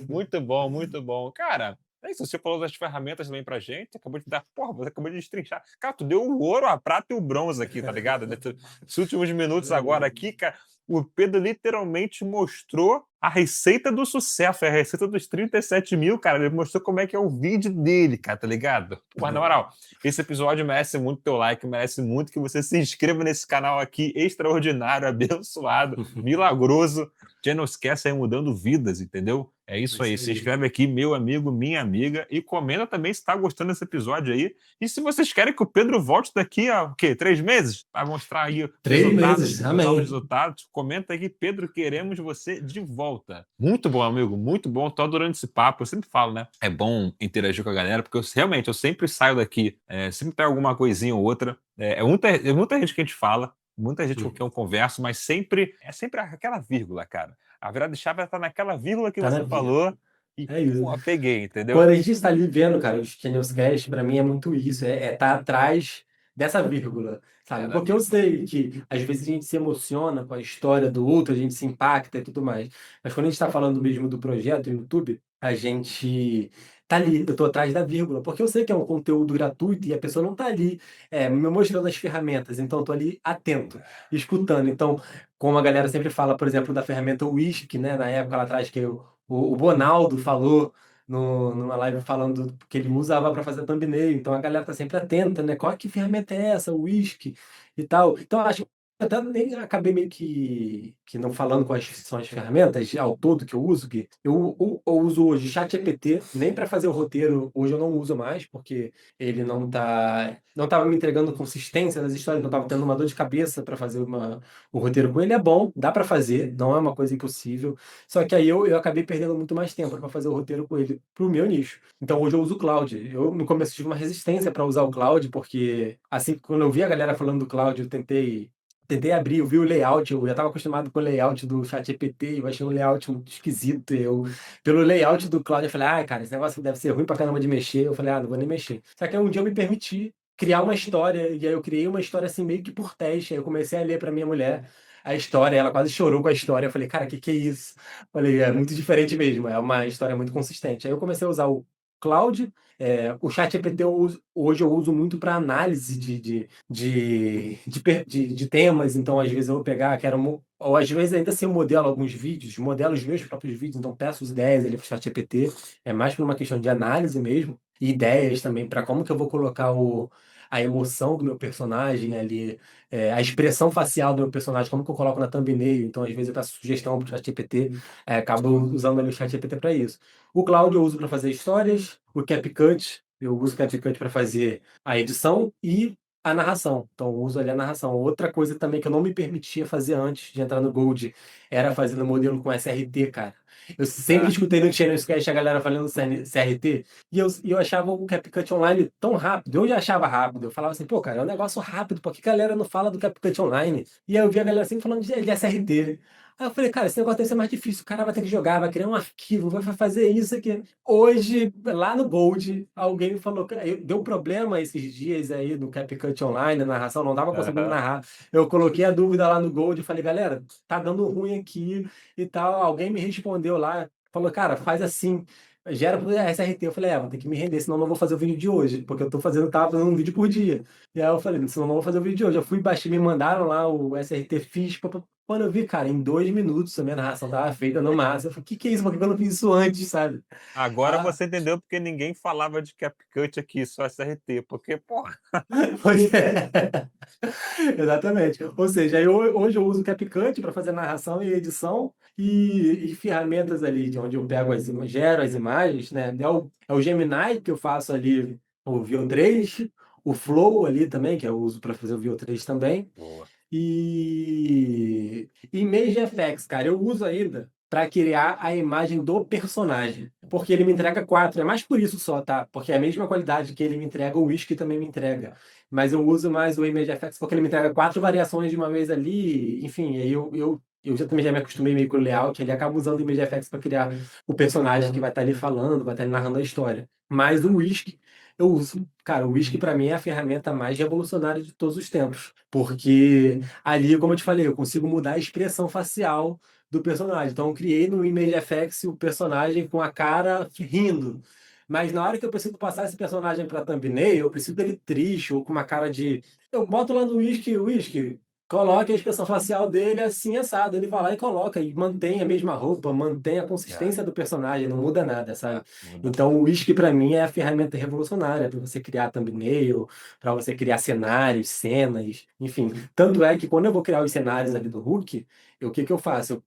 Muito bom, muito bom. Cara, é isso. Você falou das ferramentas também pra gente. Acabou de dar. Porra, você acabou de destrinchar. Cara, tu deu o ouro, a prata e o bronze aqui, tá ligado? Nesses últimos minutos agora aqui, cara, o Pedro literalmente mostrou a receita do sucesso, a receita dos 37 mil, cara. Ele mostrou como é que é o vídeo dele, cara, tá ligado? Pô, na moral, esse episódio merece muito teu like, merece muito que você se inscreva nesse canal aqui, extraordinário, abençoado, milagroso. Genoscast aí mudando vidas, entendeu? É isso aí. Se inscreve aqui, meu amigo, minha amiga, e comenta também se tá gostando desse episódio aí. E se vocês querem que o Pedro volte daqui a, o quê? 3 meses? Para mostrar aí 3 meses, os novos amém. resultados. Comenta aqui, Pedro, queremos você de volta. Muito bom, amigo, muito bom. Tô adorando esse papo. Eu sempre falo, né? É bom interagir com a galera, porque realmente eu sempre saio daqui, sempre pego alguma coisinha ou outra. É muita gente que a gente fala, muita gente com quem eu converso, mas sempre aquela vírgula, cara. A virada de chave está naquela vírgula que Tá na você vida. falou e, É isso. pô, peguei, entendeu? Quando a gente está ali vendo, cara, os Geniuscast, para mim é muito isso, é tá atrás dessa vírgula, É, sabe? da Porque eu vírgula. sei que às vezes a gente se emociona com a história do outro, a gente se impacta e tudo mais. Mas quando a gente está falando mesmo do projeto no YouTube, a gente tá ali, eu tô atrás da vírgula, porque eu sei que é um conteúdo gratuito e a pessoa não tá ali me mostrando as ferramentas, então eu tô ali atento, escutando. Então, como a galera sempre fala, por exemplo, da ferramenta Whisky, né? Na época lá atrás que o Bonaldo falou numa live falando que ele usava para fazer thumbnail, então a galera tá sempre atenta, né? Que ferramenta é essa? O Whisky e tal. Então, eu acho até nem acabei meio que não falando quais são as ferramentas ao todo que eu uso, que eu uso hoje ChatGPT, nem para fazer o roteiro, hoje eu não uso mais, porque ele não tava me entregando consistência nas histórias, não tava tendo uma dor de cabeça para fazer o roteiro com ele. É bom, dá para fazer, não é uma coisa impossível, só que aí eu acabei perdendo muito mais tempo para fazer o roteiro com ele pro meu nicho. Então hoje eu uso o Cloud. Eu no começo tive uma resistência para usar o Cloud, porque assim, quando eu vi a galera falando do Cloud, eu tentei abrir, eu vi o layout, eu já estava acostumado com o layout do ChatGPT, eu achei um layout muito esquisito. Pelo layout do Claude, eu falei, ah, cara, esse negócio deve ser ruim pra caramba de mexer. Eu falei, ah, não vou nem mexer. Só que aí um dia eu me permiti criar uma história, e aí eu criei uma história assim meio que por teste. Aí eu comecei a ler pra minha mulher a história, ela quase chorou com a história. Eu falei, cara, que é isso? Falei, é muito diferente mesmo, é uma história muito consistente. Aí eu comecei a usar o Cloud, o ChatGPT hoje eu uso muito para análise de temas, então às vezes eu vou pegar, ou às vezes ainda assim eu modelo alguns vídeos, modelo os meus próprios vídeos, então peço as ideias ali para o ChatGPT, é mais por uma questão de análise mesmo, e ideias também para como que eu vou colocar a emoção do meu personagem ali, a expressão facial do meu personagem, como que eu coloco na thumbnail, então às vezes eu peço sugestão para o ChatGPT, acabo usando ali o ChatGPT para isso. O Cloud eu uso para fazer histórias, o CapCut eu uso o CapCut para fazer a edição e a narração. Então, eu uso ali a narração. Outra coisa também que eu não me permitia fazer antes de entrar no Gold era fazer no modelo com SRT, cara. Eu sempre É. escutei no Channel Sketch a galera falando CRT e eu achava o CapCut Online tão rápido. Eu já achava rápido. Eu falava assim, pô, cara, é um negócio rápido, por que a galera não fala do CapCut Online? E aí eu vi a galera sempre falando de SRT. Aí eu falei, cara, esse negócio deve ser mais difícil. O cara vai ter que jogar, vai criar um arquivo, vai fazer isso aqui. Hoje, lá no Gold, alguém me falou que deu problema esses dias aí no CapCut Online, a narração, não dava conseguindo Aham. narrar. Eu coloquei a dúvida lá no Gold e falei, galera, tá dando ruim aqui e tal. Alguém me respondeu lá, falou, cara, faz assim. Gera pro SRT. Eu falei, vou ter que me render, senão eu não vou fazer o vídeo de hoje, porque tava fazendo um vídeo por dia. E aí eu falei, senão eu não vou fazer o vídeo de hoje. Eu fui, baixei, me mandaram lá o SRT, fiz, quando eu vi, cara, em 2 minutos a minha narração tava feita no máximo. Eu falei, que é isso? Por que eu não fiz isso antes, sabe? Agora Ah, você entendeu porque ninguém falava de CapCut aqui, só SRT. Porque, porra. pois é. Exatamente. Ou seja, hoje eu uso o CapCut para fazer narração e edição e ferramentas ali de onde eu pego gero as imagens, né? É o Gemini que eu faço ali o VO3, o Flow ali também, que eu uso para fazer o VO3 também. Boa. E Image FX, cara, eu uso ainda para criar a imagem do personagem. Porque ele me entrega quatro. É mais por isso só, tá? Porque é a mesma qualidade que ele me entrega, o Whisky também me entrega. Mas eu uso mais o Image FX porque ele me entrega quatro variações de uma vez ali. Enfim, aí eu já também já me acostumei meio com o layout, ele acaba usando o Image FX para criar o personagem que vai estar ali falando, vai estar ali narrando a história. Mas o Whisky eu uso. Cara, o Whisky para mim é a ferramenta mais revolucionária de todos os tempos. Porque ali, como eu te falei, eu consigo mudar a expressão facial do personagem. Então, eu criei no ImageFX o personagem com a cara rindo. Mas na hora que eu preciso passar esse personagem para thumbnail, eu preciso dele triste ou com uma cara de. Eu boto lá no Whisky, coloque a expressão facial dele assim, assado. Ele vai lá e coloca, e mantém a mesma roupa, mantém a É, consistência do personagem, não muda nada, sabe? não muda Então, nada. o Whisky, para mim, é a ferramenta revolucionária para você criar thumbnail, para você criar cenários, cenas, enfim. Tanto é que quando eu vou criar os cenários ali do Hulk, o que que eu faço?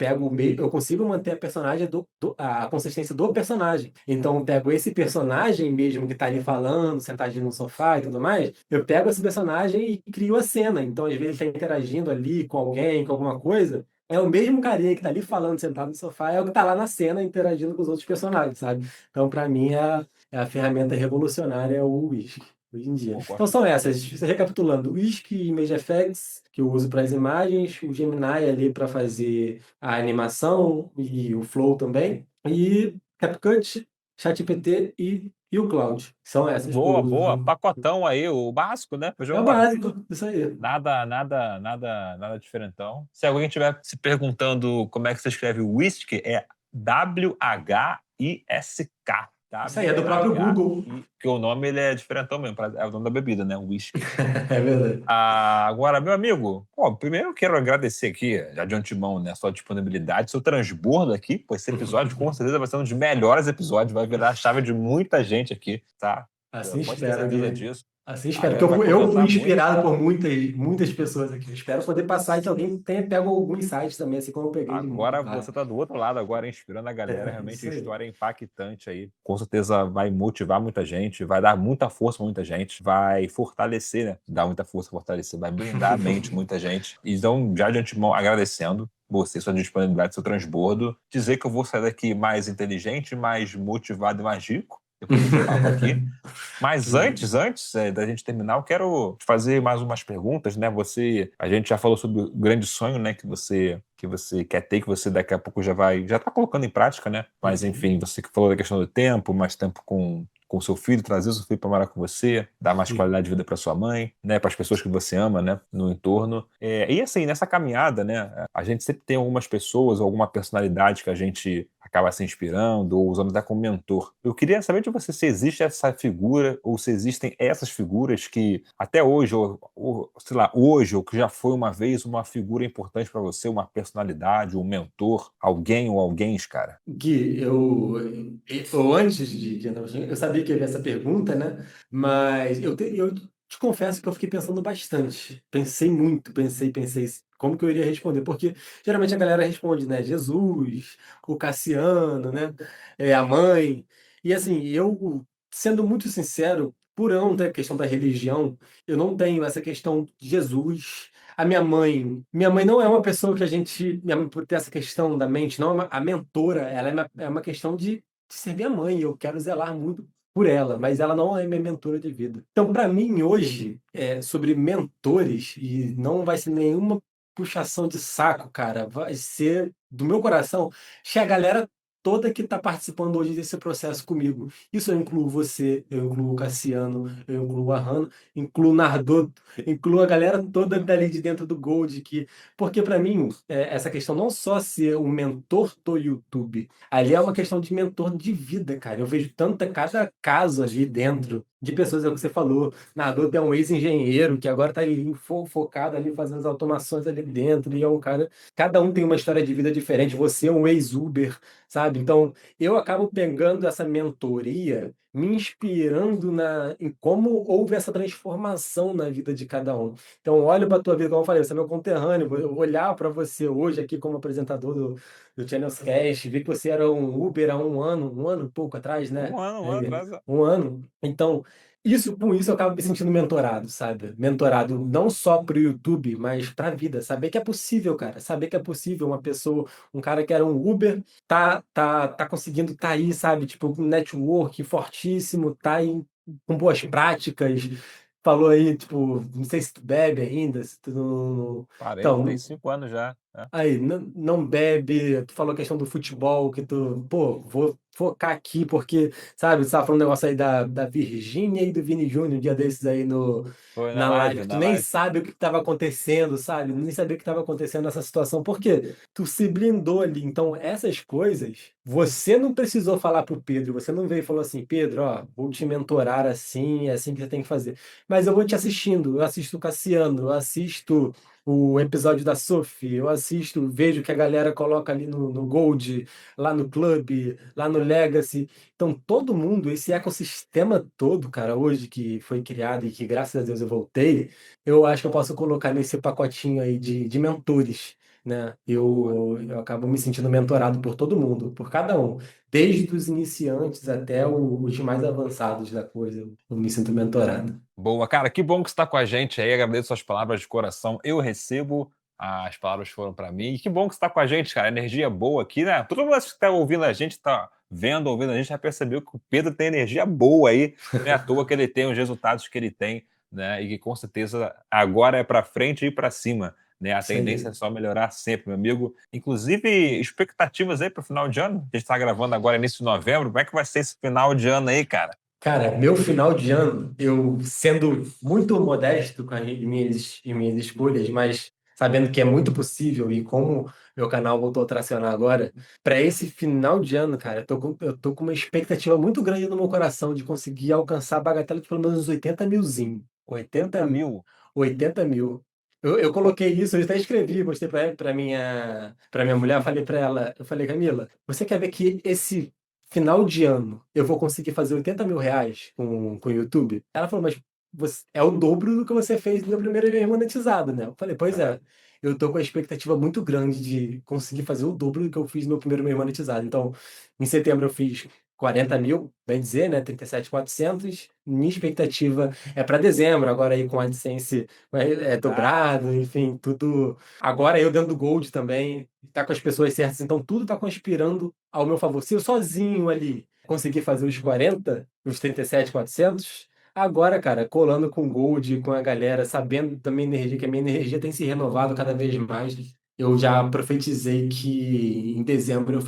Eu consigo manter a personagem a consistência do personagem. Então eu pego esse personagem mesmo que tá ali falando, sentadinho no sofá e tudo mais, eu pego esse personagem e crio a cena. Então às vezes ele tá interagindo ali com alguém, com alguma coisa. É o mesmo carinha que tá ali falando, sentado no sofá, é o que tá lá na cena interagindo com os outros personagens, sabe? Então, para mim, é a ferramenta revolucionária é o Whisky hoje em dia. Pô, Então gosto são muito. essas, recapitulando, o Whisky Image Effects, que eu uso para as imagens, o Gemini ali para fazer a animação e o Flow também, e CapCut, ChatGPT e o Cloud. São essas que eu Boa, boa. uso. Pacotão aí, o básico, né? É o Vambora. básico, isso aí. Nada diferentão. Se alguém estiver se perguntando como é que você escreve whisky, é WHISK. Isso aí, é do próprio Google. Porque o nome ele é diferentão mesmo, é o nome da bebida, né? Whisky. É verdade. Agora, meu amigo, pô, primeiro eu quero agradecer aqui, já de antemão, né, sua disponibilidade, seu transbordo aqui, pô, esse episódio com certeza vai ser um dos melhores episódios, vai virar a chave de muita gente aqui, tá? Assim Pode ter espero, certeza amigo. disso. Assim espero, porque Galera vai eu fui comentar muito. inspirado por muitas pessoas aqui. Eu espero poder passar e que alguém tenha pego algum insight também, assim como eu peguei de Agora vários. você tá do outro lado, agora inspirando a galera. É, Realmente isso a aí. história é impactante aí. Com certeza vai motivar muita gente, vai dar muita força pra muita gente, vai fortalecer, né? Dar muita força, fortalecer, vai blindar a mente de muita gente. Então, já de antemão, agradecendo você, sua disponibilidade, seu transbordo. Dizer que eu vou sair daqui mais inteligente, mais motivado e mais rico depois desse papo aqui. Mas antes da gente terminar, eu quero te fazer mais umas perguntas, né? A gente já falou sobre o grande sonho, né, que você quer ter, que você daqui a pouco já tá colocando em prática, né? Mas Uhum. enfim, você que falou da questão do tempo, mais tempo com seu filho, trazer o seu filho para morar com você, dar mais Sim. qualidade de vida para sua mãe, né, para as pessoas que você ama, né, no entorno. E assim, nessa caminhada, né, a gente sempre tem algumas pessoas, alguma personalidade que a gente acaba se inspirando ou usando até como mentor. Eu queria saber de você se existe essa figura ou se existem essas figuras que até hoje, ou sei lá, hoje, ou que já foi uma vez uma figura importante para você, uma personalidade, um mentor, alguém ou alguém, cara. Gui, eu antes de entrar no assunto, eu sabia que ia vir essa pergunta, né? Mas eu te confesso que eu fiquei pensando bastante. Pensei muito, pensei como que eu iria responder. Porque geralmente a galera responde, né? Jesus, o Cassiano, né? A mãe. E assim, eu, sendo muito sincero, por eu não ter a questão da religião, eu não tenho essa questão de Jesus. A minha mãe não é uma pessoa que a gente, minha mãe, por ter essa questão da mente, não é a mentora, ela é uma questão de ser minha mãe, eu quero zelar muito por ela, mas ela não é minha mentora de vida. Então, para mim, hoje, sobre mentores, e não vai ser nenhuma puxação de saco, cara, vai ser do meu coração, acho que a galera toda que está participando hoje desse processo comigo. Isso eu incluo você, eu incluo o Cassiano, eu incluo a Hannah, incluo o Nardô, incluo a galera toda dali de dentro do Gold, porque para mim, essa questão não só ser um mentor do YouTube, ali é uma questão de mentor de vida, cara. Eu vejo cada caso ali dentro de pessoas, é o que você falou. Nardô é um ex-engenheiro que agora está ali focado ali fazendo as automações ali dentro, e é um cara, cada um tem uma história de vida diferente. Você é um ex-Uber, sabe? Então, eu acabo pegando essa mentoria, me inspirando em como houve essa transformação na vida de cada um. Então, olho para a tua vida, como eu falei, você é meu conterrâneo, vou olhar para você hoje aqui como apresentador do Channels Cast, vi que você era um Uber há um ano e pouco atrás, né? Um ano atrás. Um ano. Então, com isso eu acabo me sentindo mentorado, sabe? Mentorado não só para o YouTube, mas para a vida. Saber que é possível, cara. Saber que é possível uma pessoa, um cara que era um Uber, tá conseguindo tá aí, sabe? Tipo, um network fortíssimo, tá aí com boas práticas. Falou aí, tipo, não sei se tu bebe ainda, se tu não. Parei, tem Então, 5 anos já. Né? aí, não bebe, tu falou a questão do futebol, que tu, pô, vou focar aqui, porque, sabe, você tava falando um negócio aí da Virgínia e do Vini Júnior, um dia desses aí Foi na na live, live, que tu na nem live. sabe o que estava acontecendo, sabe? Nem sabia o que estava acontecendo nessa situação, porque tu se blindou ali. Então, essas coisas, você não precisou falar pro Pedro, você não veio e falou assim, Pedro, ó, vou te mentorar assim, é assim que você tem que fazer. Mas eu vou te assistindo, eu assisto o Cassiano, eu assisto o episódio da Sophie, eu assisto, vejo que a galera coloca ali no Gold, lá no Club, lá no Legacy. Então, todo mundo, esse ecossistema todo, cara, hoje que foi criado e que graças a Deus eu voltei, eu acho que eu posso colocar nesse pacotinho aí de mentores, né? Eu acabo me sentindo mentorado por todo mundo, por cada um, desde os iniciantes até os mais avançados da coisa, eu me sinto mentorado. Boa, cara, que bom que você está com a gente aí. Agradeço suas palavras de coração. Eu recebo, as palavras foram para mim. E que bom que você está com a gente, cara. Energia boa aqui, né? Todo mundo que está ouvindo a gente, está vendo, ouvindo a gente, já percebeu que o Pedro tem energia boa aí. Não é à toa que ele tem os resultados que ele tem, né? E que com certeza agora é para frente e para cima. Né? A Isso tendência é aí. só melhorar sempre, meu amigo. Inclusive, expectativas aí para o final de ano. A gente está gravando agora início de novembro. Como é que vai ser esse final de ano aí, cara? Cara, meu final de ano, eu sendo muito modesto com as minhas escolhas, mas sabendo que é muito possível e como meu canal voltou a tracionar agora, para esse final de ano, cara, eu tô com uma expectativa muito grande no meu coração de conseguir alcançar a bagatela de pelo menos uns 80 milzinho. 80 80 mil. 80 mil. Eu coloquei isso, eu até escrevi, mostrei para minha mulher, falei para ela, eu falei, Camila, você quer ver que esse final de ano eu vou conseguir fazer 80 mil reais com o YouTube? Ela falou, mas é o dobro do que você fez no primeiro mês monetizado, né? Eu falei, pois é, eu tô com a expectativa muito grande de conseguir fazer o dobro do que eu fiz no meu primeiro mês monetizado. Então, em setembro eu fiz 40 mil, bem dizer, né? 37.400. Minha expectativa é para dezembro, agora aí com a AdSense dobrado, enfim, tudo. Agora eu dentro do Gold também, tá com as pessoas certas, então tudo tá conspirando ao meu favor. Se eu sozinho ali conseguir fazer os 40, os 37.400. Agora, cara, colando com o Gold, com a galera, sabendo da minha energia, que a minha energia tem se renovado cada vez mais, eu já profetizei que em dezembro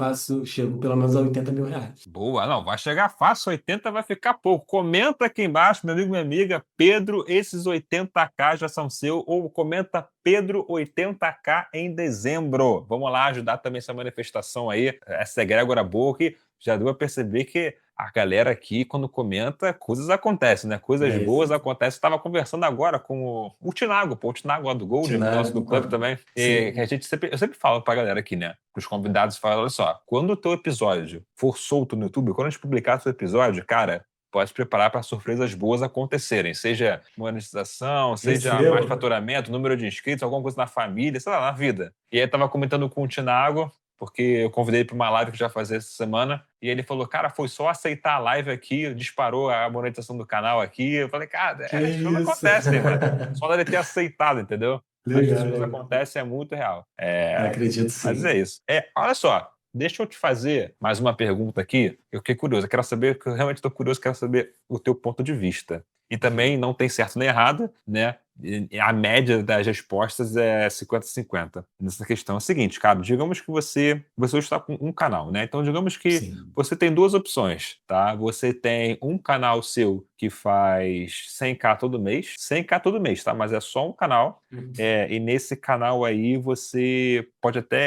chego pelo menos a 80 mil reais. Boa, não, vai chegar fácil, 80 vai ficar pouco. Comenta aqui embaixo, meu amigo, minha amiga, Pedro, esses 80k já são seu, ou comenta Pedro 80k em dezembro. Vamos lá ajudar também essa manifestação aí, essa egrégora boa que já deu a perceber que a galera aqui, quando comenta, coisas acontecem, né? Coisas É boas isso. acontecem. Estava conversando agora com o Tinago, pô, o Tinago lá do Gold, nosso do Tinago, clube também. E que sim. a gente sempre, eu sempre falo pra galera aqui, né? Os convidados falam, olha só, quando o teu episódio for solto no YouTube, quando a gente publicar o seu episódio, cara, pode se preparar para surpresas boas acontecerem, seja monetização, seja mais Recebo. faturamento, número de inscritos, alguma coisa na família, sei lá, na vida. E aí tava comentando com o Tinago, porque eu convidei ele para uma live que já fazer essa semana, e ele falou, cara, foi só aceitar a live aqui, disparou a monetização do canal aqui. Eu falei, cara, Que as coisas isso. acontecem, mano. Só dele ter aceitado, entendeu? Mas que as Legal, coisas legal. acontecem é muito real. Acredito Mas é sim. isso. Olha só, deixa eu te fazer mais uma pergunta aqui. Eu fiquei curioso, eu quero saber, eu realmente estou curioso, quero saber o teu ponto de vista. E também não tem certo nem errado, né? A média das respostas é 50-50 nessa questão. É o seguinte, cara, digamos que você hoje está com um canal, né? Então, digamos que Sim. você tem duas opções, tá? Você tem um canal seu que faz 100k todo mês, 100k todo mês, tá? Mas é só um canal. E nesse canal aí você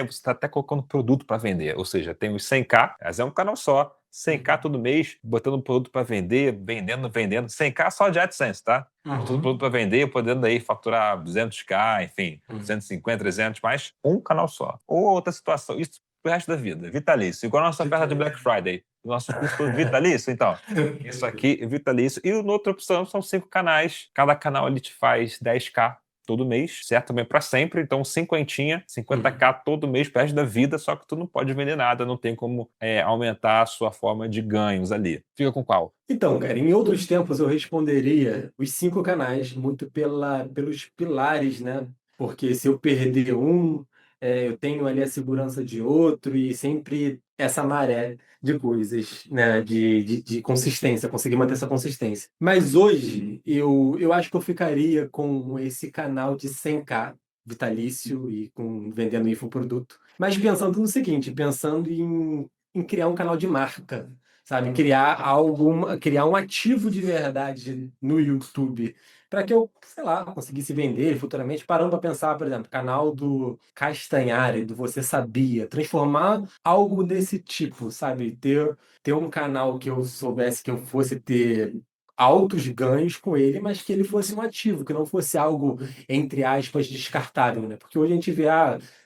está até colocando produto para vender, ou seja, tem os 100k, mas é um canal só, 100k todo mês, botando produto para vender, vendendo, 100k só de AdSense, tá? Botando produto Uhum. para vender, podendo aí faturar 200k, enfim, Uhum. 250, 300, mas um canal só. Ou outra situação, isso pro resto da vida, vitalício, igual a nossa oferta de Black Friday, nosso curso vitalício, então. Isso aqui, vitalício. E outra opção são 5 canais. Cada canal ele te faz 10k todo mês, certo? Também para sempre. Então, cinquentinha, Uhum. 50k todo mês pro resto da vida, só que tu não pode vender nada, não tem como aumentar a sua forma de ganhos ali. Fica com qual? Então, cara, em outros tempos eu responderia os 5 canais, muito pelos pilares, né? Porque se eu perder um, eu tenho ali a segurança de outro e sempre essa maré de coisas, né? De consistência, conseguir manter essa consistência. Mas hoje eu acho que eu ficaria com esse canal de 100k vitalício e com vendendo infoproduto. Mas pensando no seguinte, pensando em criar um canal de marca, sabe? Criar um ativo de verdade no YouTube, para que eu, sei lá, conseguisse vender futuramente, parando para pensar, por exemplo, canal do Castanhari, do Você Sabia, transformar algo desse tipo, sabe? Ter um canal que eu soubesse que eu fosse ter altos ganhos com ele, mas que ele fosse um ativo, que não fosse algo, entre aspas, descartável, né? Porque hoje a gente vê,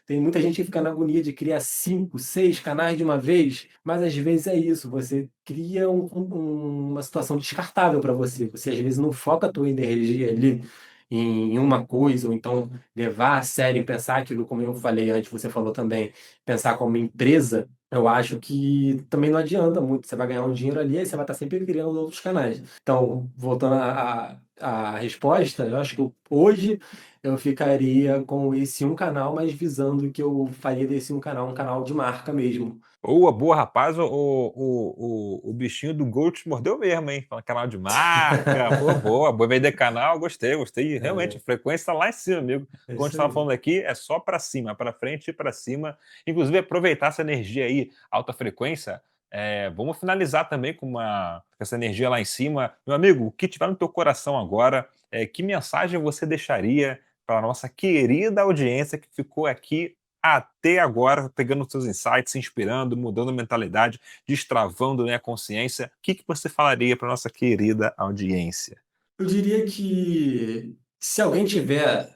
tem muita gente que fica na agonia de criar 5, 6 canais de uma vez, mas às vezes é isso, você cria uma situação descartável para você. Você às vezes não foca a tua energia ali em uma coisa, ou então levar a sério e pensar aquilo, como eu falei antes, você falou também, pensar como empresa. Eu acho que também não adianta muito. Você vai ganhar um dinheiro ali, aí você vai estar sempre criando outros canais. Então, voltando à resposta, eu acho que hoje eu ficaria com esse um canal, mas visando que eu faria desse um canal de marca mesmo. Boa, boa, rapaz, o bichinho do Gol te mordeu mesmo, hein? Fala canal de marca, pô, boa vender canal, gostei. Realmente, a frequência tá lá em cima, amigo. É Como a gente isso estava aí. falando aqui, é só para cima, para frente e para cima. Inclusive, aproveitar essa energia aí, alta frequência, vamos finalizar também com essa energia lá em cima. Meu amigo, o que tiver no teu coração agora, que mensagem você deixaria para a nossa querida audiência que ficou aqui até agora, pegando os seus insights, se inspirando, mudando a mentalidade, destravando, né, a consciência? O que você falaria para nossa querida audiência? Eu diria que se alguém tiver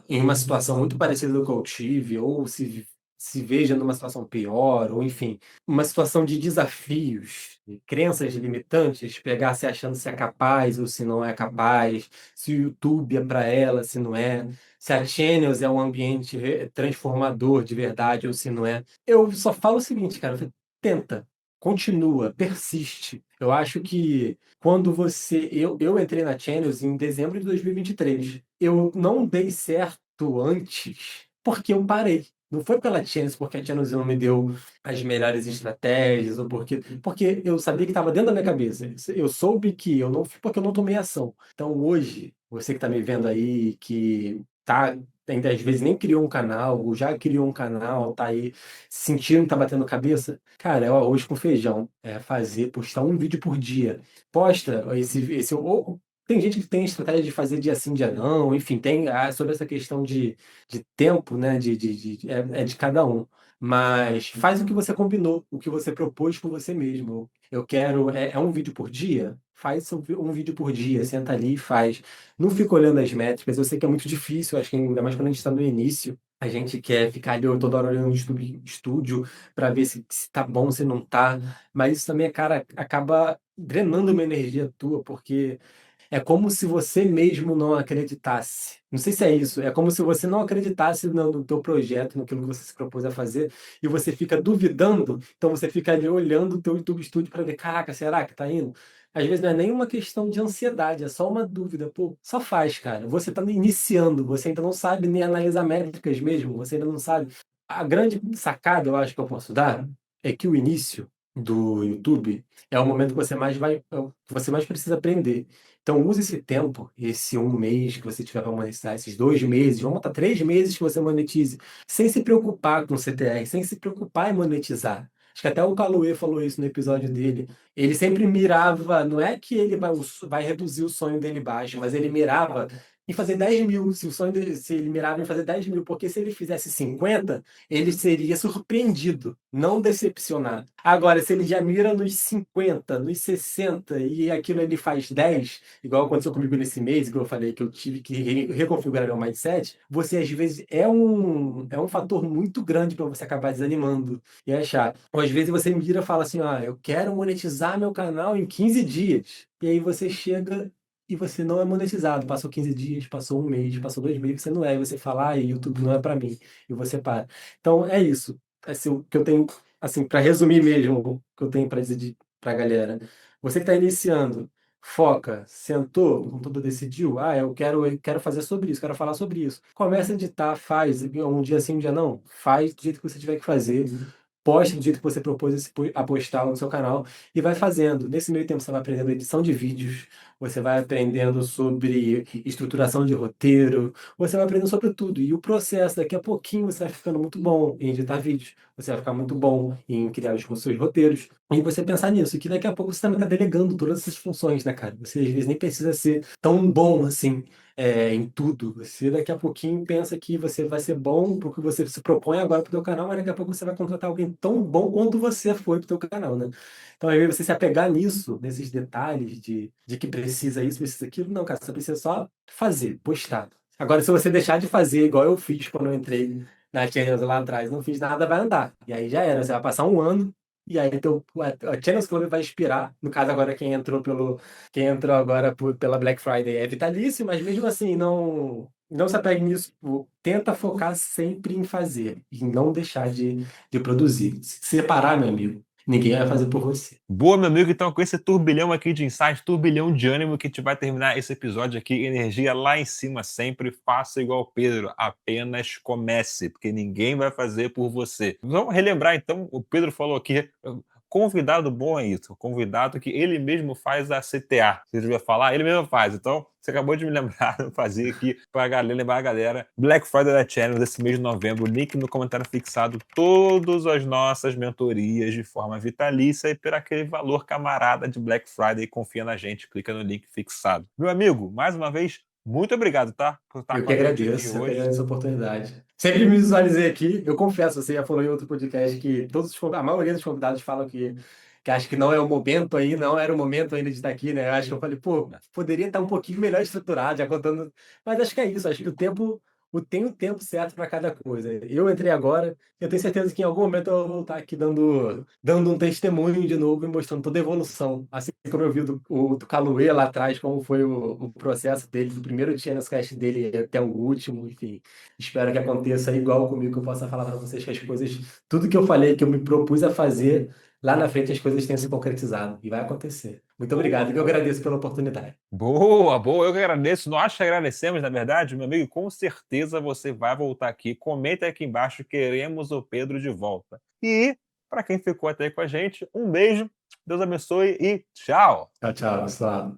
em uma situação muito parecida com que eu tive, ou se se veja numa situação pior, ou enfim, uma situação de desafios, de crenças limitantes, pegar se achando se é capaz ou se não é capaz, se o YouTube é para ela, se não é, se a Channels é um ambiente transformador de verdade ou se não é. Eu só falo o seguinte, cara, tenta, continua, persiste. Eu acho que quando você. Eu entrei na Channels em dezembro de 2023. Eu não dei certo antes porque eu parei. Não foi pela Channels, porque a Channels não me deu as melhores estratégias, ou porque eu sabia que estava dentro da minha cabeça. Eu soube que eu não fui porque eu não tomei ação. Então hoje, você que está me vendo aí, que tá, ainda às vezes nem criou um canal, ou já criou um canal, tá aí sentindo que tá batendo cabeça, cara, é o arroz com feijão. É fazer, postar um vídeo por dia. Posta ou tem gente que tem estratégia de fazer dia sim, dia não, enfim, tem sobre essa questão de tempo, né? É de cada um. Mas faz o que você combinou, o que você propôs com você mesmo. Eu quero. É um vídeo por dia? Faz um vídeo por dia, senta ali e faz. Não fica olhando as métricas, eu sei que é muito difícil, acho que ainda mais quando a gente está no início. A gente quer ficar ali toda hora olhando no estúdio para ver se tá bom, se não tá. Mas isso também, cara, acaba drenando uma energia tua, porque é como se você mesmo não acreditasse. Não sei se é isso. É como se você não acreditasse no teu projeto, naquilo que você se propôs a fazer, e você fica duvidando. Então você fica ali olhando o teu YouTube Studio para ver, caraca, será que tá indo? Às vezes não é nem uma questão de ansiedade, é só uma dúvida. Pô, só faz, cara. Você está iniciando, você ainda não sabe nem analisar métricas mesmo, você ainda não sabe. A grande sacada, eu acho que eu posso dar, é que o início do YouTube é o momento que você mais vai, que você mais precisa aprender. Então, use esse tempo, esse um mês que você tiver para monetizar, esses 2 meses, vamos botar 3 meses que você monetize, sem se preocupar com CTR, sem se preocupar em monetizar. Acho que até o Cauê falou isso no episódio dele. Ele sempre mirava, não é que ele vai reduzir o sonho dele baixo, mas ele mirava em fazer 10 mil. Se ele mirava em fazer 10 mil, porque se ele fizesse 50, ele seria surpreendido, não decepcionado. Agora, se ele já mira nos 50, nos 60 e aquilo ele faz 10, igual aconteceu comigo nesse mês, que eu falei que eu tive que reconfigurar meu mindset, você às vezes é um fator muito grande para você acabar desanimando e achar. Ou às vezes você mira e fala assim, ah, eu quero monetizar meu canal em 15 dias. E aí você chega e você não é monetizado. Passou 15 dias, passou um mês, passou 2 meses, você não é. E você fala, ah, YouTube não é para mim. E você para. Então é isso. Assim, o que eu tenho, assim, para resumir mesmo, o que eu tenho para dizer para a galera. Você que está iniciando, foca, sentou, com tudo decidiu, ah, eu quero fazer sobre isso, quero falar sobre isso. Começa a editar, faz, um dia sim, um dia não, faz do jeito que você tiver que fazer. Poste do jeito que você propôs a postar no seu canal e vai fazendo. Nesse meio tempo, você vai aprendendo edição de vídeos, você vai aprendendo sobre estruturação de roteiro, você vai aprendendo sobre tudo. E o processo, daqui a pouquinho, você vai ficando muito bom em editar vídeos, você vai ficar muito bom em criar os seus roteiros. E você pensar nisso, que daqui a pouco você também está delegando todas essas funções, né, cara? Você às vezes nem precisa ser tão bom assim em tudo. Você daqui a pouquinho pensa que você vai ser bom porque você se propõe agora para o teu canal, mas daqui a pouco você vai contratar alguém tão bom quanto você foi para o teu canal, né? Então, aí você se apegar nisso, nesses detalhes de que precisa isso, precisa aquilo, não, cara, você precisa só fazer, postar. Agora, se você deixar de fazer, igual eu fiz quando eu entrei na Channels lá atrás, não fiz nada, vai andar. E aí já era, você vai passar um ano, e aí a Channels Club vai expirar. No caso, agora quem entrou agora pela Black Friday é vitalício, mas mesmo assim, não se apegue nisso. Tenta focar sempre em fazer e não deixar de produzir. Se separar, meu amigo, ninguém vai fazer por você. Boa, meu amigo, então com esse turbilhão aqui de insights, turbilhão de ânimo que a gente vai terminar esse episódio aqui, energia lá em cima sempre, faça igual o Pedro, apenas comece, porque ninguém vai fazer por você. Vamos relembrar então, o Pedro falou aqui, convidado bom é isso, convidado que ele mesmo faz a CTA, você devia falar, ele mesmo faz, então você acabou de me lembrar, eu fazia aqui para galera, lembrar a galera, Black Friday da Channel desse mês de novembro, link no comentário fixado, todas as nossas mentorias de forma vitalícia e por aquele valor camarada de Black Friday, confia na gente, clica no link fixado. Meu amigo, mais uma vez, muito obrigado, tá? Por estar Eu com que a gente aqui agradeço, eu que hoje. agradeço a oportunidade. Sempre me visualizei aqui, eu confesso, você já falou em outro podcast que a maioria dos convidados falam que acho que não é o momento aí, não era o momento ainda de estar aqui, né? Eu acho que eu falei, pô, poderia estar um pouquinho melhor estruturado, já contando. Mas acho que é isso, acho que o tempo. tem o tempo certo para cada coisa. Eu entrei agora, eu tenho certeza que em algum momento eu vou estar aqui dando um testemunho de novo e mostrando toda a evolução. Assim como eu vi do Caluê lá atrás, como foi o processo dele, do primeiro Channels Cast dele até o último, enfim. Espero que aconteça igual comigo, que eu possa falar para vocês que as coisas, tudo que eu falei, que eu me propus a fazer, lá na frente as coisas tenham se concretizado. E vai acontecer. Muito obrigado, e eu agradeço pela oportunidade. Boa, boa, eu que agradeço. Nós que agradecemos, na verdade, meu amigo, com certeza você vai voltar aqui. Comenta aqui embaixo, queremos o Pedro de volta. E, para quem ficou até aí com a gente, um beijo, Deus abençoe e tchau! Tchau, tchau, pessoal.